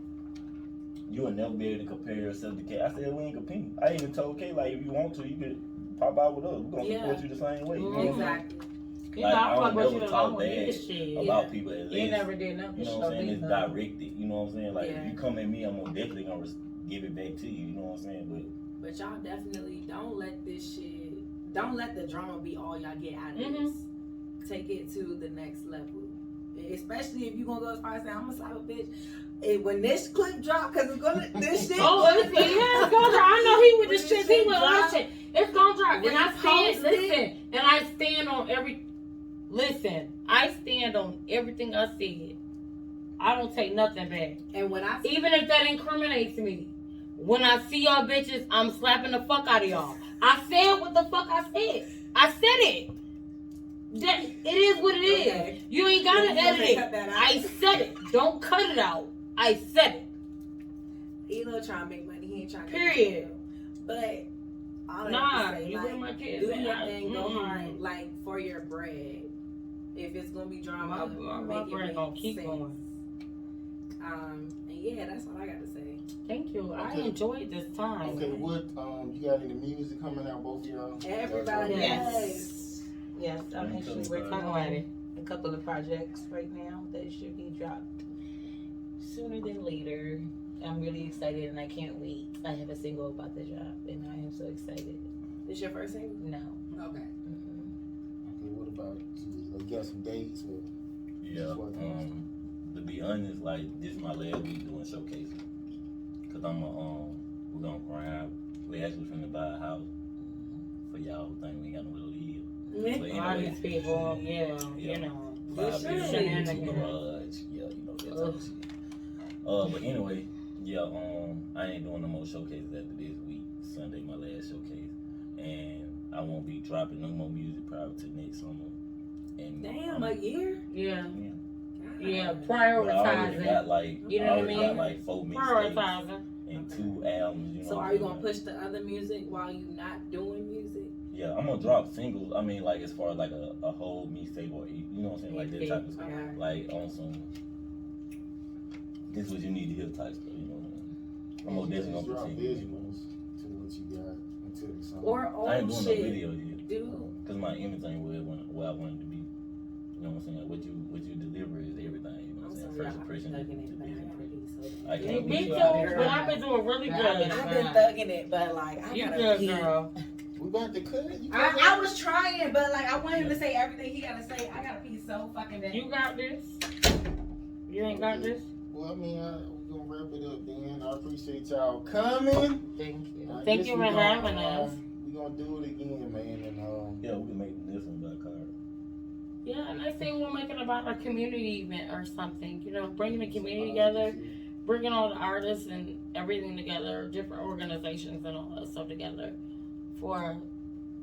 D: you will never be able to compare yourself to Kay. I said, we ain't competing. I even told Kay, like, if you want to, you could pop out with us. We're going to support you the same way. You know
C: Exactly.
B: You
D: like,
B: know,
D: I
B: I'm
D: don't
B: you
D: never
B: the
D: talk
B: long
D: bad
B: shit.
D: about people at
E: You
D: least.
E: never did nothing.
D: You know what I'm saying? It's directed. You know what I'm saying? Like, if you come at me, I'm definitely going to give it back to you. You know what I'm saying?
C: But y'all definitely don't let this shit, don't let the drama be all y'all get out of this. Take it to the next level. Especially if you gonna go as far as saying, I'm gonna slap a bitch. And when this clip drop, cause it's gonna, this shit.
B: It's gonna drop. I know he with this shit. He with all shit. It's gonna drop. And I stand, listen, and I stand on I stand on everything I said. I don't take nothing back.
C: And when I
B: even if that incriminates me, when I see y'all bitches, I'm slapping the fuck out of y'all. I said what the fuck I said. I said it. That it is what it is. You ain't gotta edit it. I said it. Don't cut it out. I said it.
C: ELO trying to make money. He ain't trying to.
B: Period.
C: But all
B: nah,
C: say,
B: you
C: like,
B: with my kids.
C: do your thing. Go hard, like for your bread. If it's gonna be drama,
B: my bread gonna keep going.
C: And yeah, that's all I got to say.
B: Thank you. I enjoyed this time.
A: Okay, what you got any music coming out, both of y'all?
C: Everybody,
E: Yes, I'm actually working on a couple of projects right now that should be dropped sooner than later. I'm really excited and I can't wait. I have a single about the drop and I am so excited.
C: This your first single?
E: No.
C: Okay.
A: Okay, what about you? Got some dates or?
D: Yeah. To be honest, like this is my last week doing showcases. Cause we're gonna grind. We actually finna buy a house for y'all who think we ain't got nowhere to live. But anyway,
B: these people, you know.
D: 5 bedrooms, 2 garage, you know, that type of shit. But anyway, I ain't doing no more showcases after this week. Sunday, my last showcase. And I won't be dropping no more music prior to next summer. And
C: damn, a year?
B: Yeah.
C: Yeah,
B: prioritizing.
D: Got like,
B: you know what I mean?
D: Got like 4
B: prioritizing.
D: And 2 albums, you know.
C: So are you gonna push the other music while you not doing music?
D: Yeah, I'm gonna drop singles. I mean, like as far as like a whole mixtape or you know what I'm saying, like that type of stuff. Like on some, this is what you need to hear type stuff. You know what I mean? I'm definitely gonna
A: drop
D: continue.
A: visuals to what you got until the song.
C: Or old
D: I ain't doing
C: shit.
D: no video yet,
C: Dude.
D: cause my image ain't where I want it to be. You know what I'm saying? Like, what you deliver is everything. You know what I'm saying? First impression is the best impression. I can't
B: Me
D: be
B: too, but I've been doing really good.
C: I've been thugging it, but like I
B: You
C: gotta
B: good,
C: pee.
B: girl.
A: We about to cut it.
C: I was trying, but like I want him to say everything he gotta say. I gotta pee so fucking bad.
B: You got this? You ain't got this?
A: Well, I mean, we're gonna wrap it up then. I appreciate y'all coming.
E: Thank you.
B: Thank you for having us.
A: We're gonna do it again, man. And
D: Yeah, we can make this one by card.
B: Yeah, and I think we'll make it about a community event or something. You know, bringing the community together, bringing all the artists and everything together, different organizations and all that stuff together for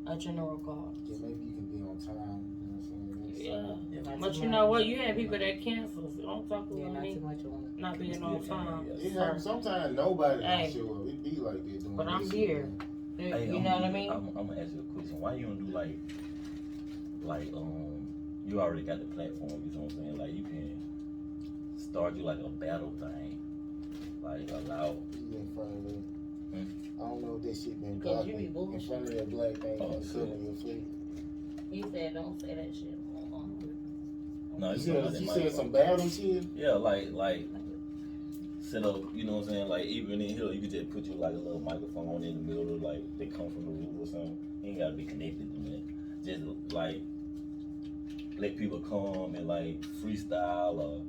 B: a general cause.
A: Yeah, maybe you can be on time. You know what I'm saying?
B: Yeah. But you know what? You have people that cancel, so don't talk about
E: not
B: me.
E: too much on
B: Not being on time.
A: It happens sometimes. Nobody
B: Hey.
A: can show up. It be like that. Doing
B: But I'm
A: this
B: here.
A: shit.
D: Hey,
B: You know what I mean?
D: I'm gonna ask you a question. Why you don't do like you already got the platform, you know what I'm saying? Like you can start you like a battle thing. Like allow
A: You in front of it. I don't know if that shit been
E: Cause you
A: blocking
E: be
A: in
E: bullshit.
A: front of that black thing
D: Oh,
A: and sitting in your face.
B: He said, don't say that shit.
D: no,
A: You said some battle shit?
D: yeah, like set up, you know what I'm saying? Like even in here, you could just put you like a little microphone in the middle, like they come from the roof or something. You ain't gotta be connected to that. Just like let people come and like freestyle or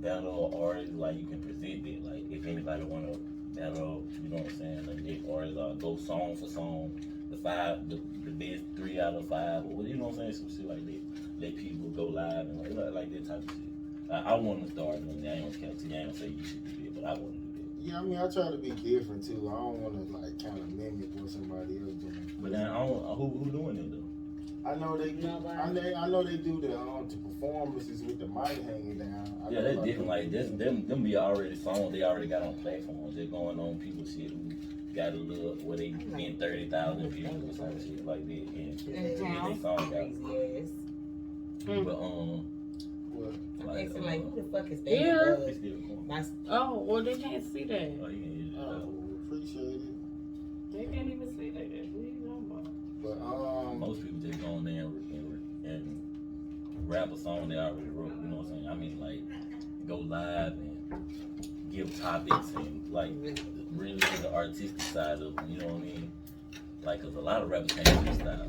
D: battle artists, like you can present it. Like if anybody wanna battle, you know what I'm saying? Like they artists go song for song, the best 3 out of 5, or you know what I'm saying? Some shit like that. Let people go live and like that type of shit. I want to start doing that. I ain't gonna count to you. I ain't gonna say you should do that, but I want to do that.
A: Yeah, I mean, I try to be different too. I don't want to like kind of mimic what somebody else doing.
D: But then I don't. Who doing it though?
A: I know they do. I know they do the performances with the mic hanging down.
D: Yeah, that's different. Like this, them be already songs they already got on platforms. They're going on people's shit who got a little where they getting 30,000 views or some shit like that. And they song out.
E: Crazy ass.
D: But
A: What?
E: Makes it like, who the fuck is that?
B: Yeah.
D: It's still recording.
E: My
B: Oh, well, they can't see that.
D: Oh, you can use it.
A: Oh, appreciate it.
B: They can't even see that. What are you talking about?
A: But
D: Most people just go on there and rap a song they already wrote. You know what I'm saying? I mean, like go live and give topics and like really to the artistic side of it. You know what I mean? Like, cause a lot of rappers can't freestyle.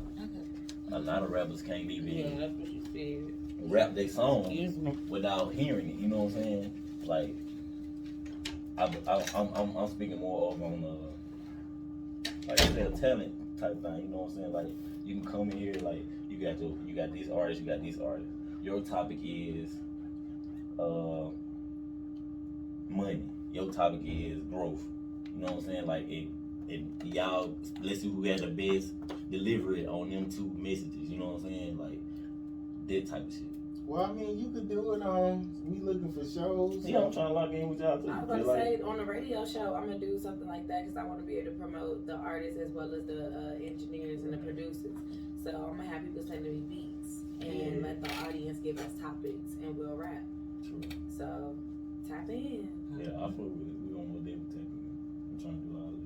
D: A lot of rappers can't even
B: Yeah, that's what she said.
D: rap their song
B: Excuse me.
D: without hearing it. You know what I'm saying? Like, I'm speaking more of on like I said, talent type thing. You know what I'm saying? Like, you can come in here like you got this artist, you got this artist. Your topic is money. Your topic is growth. You know what I'm saying? Like y'all, let's see who had the best delivery on them two messages. You know what I'm saying? Like that type of shit.
A: well, I mean, you could do it. We looking for shows.
D: Yeah, I'm trying to lock in with y'all too.
C: I was gonna say on the radio show, I'm gonna do something like that because I want to be able to promote the artists as well as the engineers and the producers. So I'm gonna have people send me beats and let the audience give us topics and we'll rap.
D: True.
C: So tap in.
D: Yeah, I fuck with it. We on more day with tech. I'm trying to do all of it.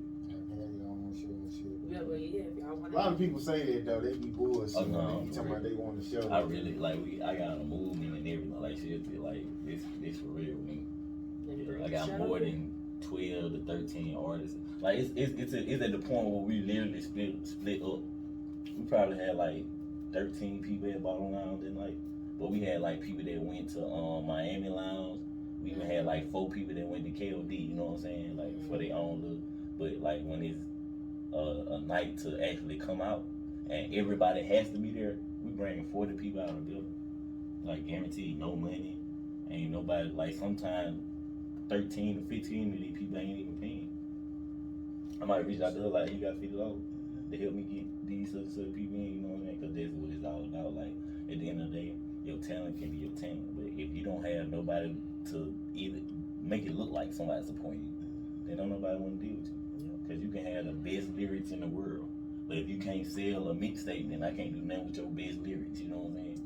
C: Yeah, well, yeah, if y'all want
A: A lot of people say that though. They be bullshit.
D: Oh, no,
A: They be talking about they want to show.
D: I really like I got a movement and everything like shit. Like this for real. I got more than 12 to 13 artists. Like it's at the point where we literally split up. We probably had like 13 people at Bottom Lounge that night, but we had like people that went to Miami Lounge. We even had like 4 people that went to KOD. You know what I'm saying? Like for their own little. But like when it's a night to actually come out and everybody has to be there, we bring 40 people out of the building. Like guaranteed, no money, ain't nobody. Like sometimes 13 to 15 of these people ain't even paying. I might reach out to her like, you got $50 to help me get these other people in. You know what I mean? Because that's what it's all about. Like at the end of the day, your talent can be your talent, but if you don't have nobody to either make it look like somebody's supporting you, then don't nobody want to deal with you. Because you can have the best lyrics in the world, but if you can't sell a mixtape, then I can't do nothing with your best lyrics. You know what I'm saying?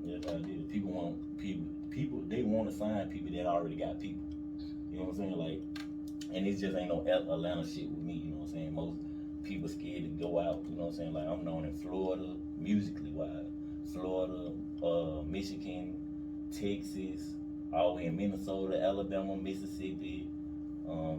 D: Yeah, that's how it is. People want people. They want to sign people that already got people. You know what I'm saying? Like, and it just ain't no Atlanta shit with me. You know what I'm saying? Most people scared to go out. You know what I'm saying? Like I'm known in Florida, musically wise, Florida, Michigan, Texas, all the way in Minnesota, Alabama, Mississippi.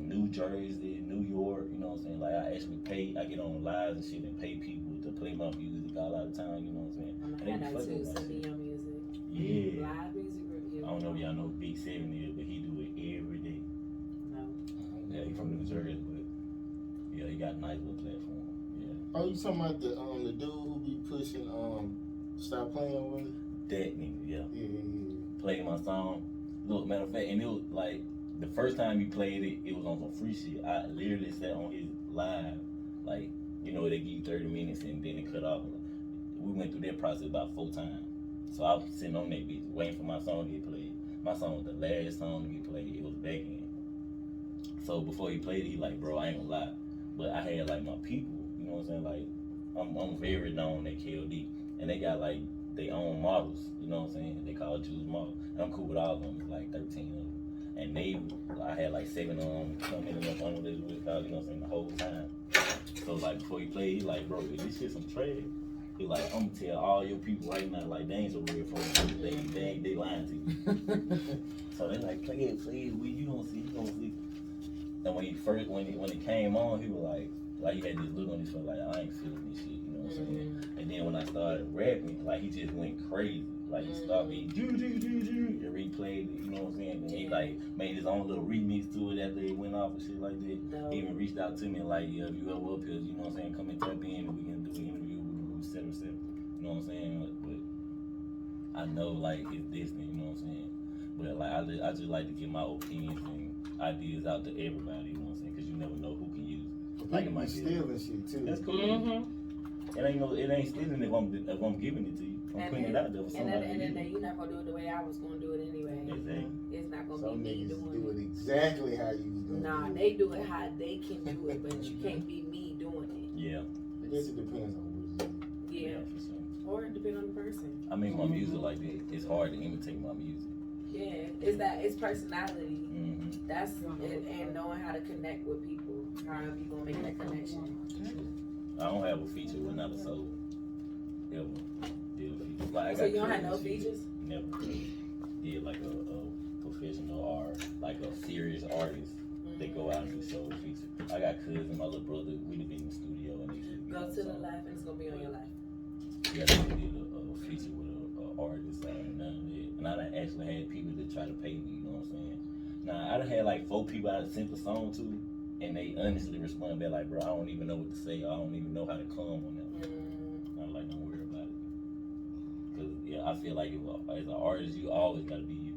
D: New Jersey, New York, you know what I'm saying? Like I actually I get on lives and shit and pay people to play my music all out of time, you know what I'm saying?
C: I'm gonna have that too, send me your music.
D: Yeah.
C: Live music review.
D: I don't know if y'all know Big 7 is, but he do it every day.
C: No.
D: Yeah, he from New Jersey, but yeah, he got a nice little platform. Yeah.
A: Oh, you talking about the dude who be pushing Stop Playing With Me?
D: That nigga, yeah.
A: Yeah.
D: Played my song. Look, matter of fact, and it was like the first time he played it, it was on some free shit. I literally sat on his live, like, you know, they give you 30 minutes and then it cut off. We went through that process about 4 times. So I was sitting on that bitch, waiting for my song to get played. My song was the last song to get played. It was back in. So before he played it, he like, bro, I ain't gonna lie. But I had like my people, you know what I'm saying? Like, I'm very known at KOD. And they got like their own models, you know what I'm saying? They call Juice models. And I'm cool with all of them. It's like 13 of them. And I had like 7 of them coming up on this with, you know what I'm saying, the whole time. So like before he played, he like, bro, is this shit some trash? He like, I'm gonna tell all your people right now, like they ain't so real for me. They lying to you. So they like, play it, you gonna see. And when it came on, he was like he had this look on his face, like I ain't feeling this shit, you know what I'm saying? And then when I started rapping, like he just went crazy. Like he started being and replayed it, you know what I'm saying? And he like made his own little remix to it after it went off and shit like that. He even reached out to me like, yeah, if you ever up here, you know what I'm saying, come and tap in and we can do an interview with etc. You know what I'm saying? But I know like it's this thing, you know what I'm saying? But like I just like to give my opinions and ideas out to everybody. You know what I'm saying? Because you never know who can use it. Like it
A: People
D: might
A: be
D: be.
A: stealing shit too.
D: That's cool.
B: Mm-hmm.
D: It ain't stealing if I'm giving it to you. I'm putting it out there for
C: And
D: somebody
C: at the
D: to
C: end of the
D: use.
C: day, you're not gonna do it the way I was gonna do it anyway.
D: Exactly.
C: It's not gonna
A: Some
C: be me
A: niggas
C: doing
A: do
C: it.
A: it exactly how you was gonna
C: Nah,
A: do it.
C: they do it how they can do it, but you can't be me doing it.
D: Yeah.
A: I guess it depends on what it is.
C: Yeah.
D: For sure.
C: Or it depends on the person.
D: I mean, my music like that. It's hard to imitate my music.
C: Yeah, it's personality.
D: Mm-hmm.
C: That's it, and knowing how to connect with people. How you gonna make that connection?
D: I don't have a feature with not a soul. Ever. Did a feature. Like, I
C: So
D: got
C: you don't have no
D: cousins
C: features?
D: Never. Did like a professional or like a serious artist. They go out and do shows feature. I got cousins, my little brother. We done been in the studio and they just
C: Go to the left, and it's gonna be on your left.
D: Yeah, they did a feature with an artist and none of that. And I done actually had people that try to pay me, you know what I'm saying? Now, I done had like 4 people I sent the song to, and they honestly respond back like, bro, I don't even know what to say. I don't even know how to come on that. I'm like, don't worry about it. Because, yeah, I feel like as an artist, you always got to be you.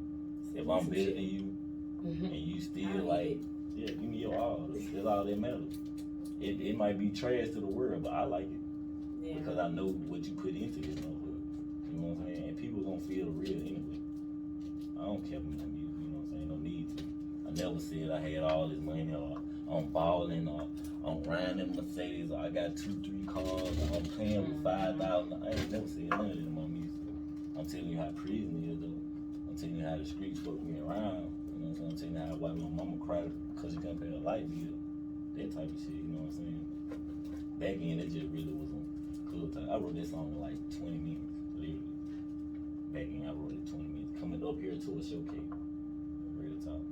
D: If I'm better than you, and you still like, yeah, give me your all. That's all that matters. It might be trash to the world, but I like it.
C: Yeah.
D: Because I know what you put into this motherfucker. You know what I'm saying? And people gonna feel the real anyway. I don't care about my music, you know what I'm saying? No need to. I never said I had all this money or I'm balling or I'm riding in Mercedes or I got 2-3 cars or I'm paying with $5,000. I ain't never said none of that in my music. I'm telling you how prison is though. I'm telling you how the streets fuck me around. You know what I'm saying? I'm telling you how why my mama cried because she couldn't pay her light bill. That type of shit, you know what I'm saying? Back then it just really was on cool time. I wrote that song in like 20 minutes, literally. Back then I wrote it 20 minutes. Coming up here to a showcase. Real talk.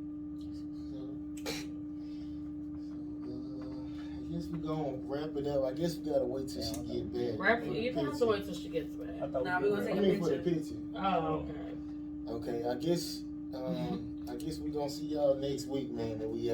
A: I guess we gonna wrap it up. I guess we gotta wait till she get back.
B: You don't have to wait till she gets back.
D: I thought
C: Nah,
D: we
C: we
D: were
C: gonna
A: I
C: take a
A: mean for the
C: picture.
A: picture.
B: Oh, okay.
A: Okay, I guess we gonna see y'all next week, man. And we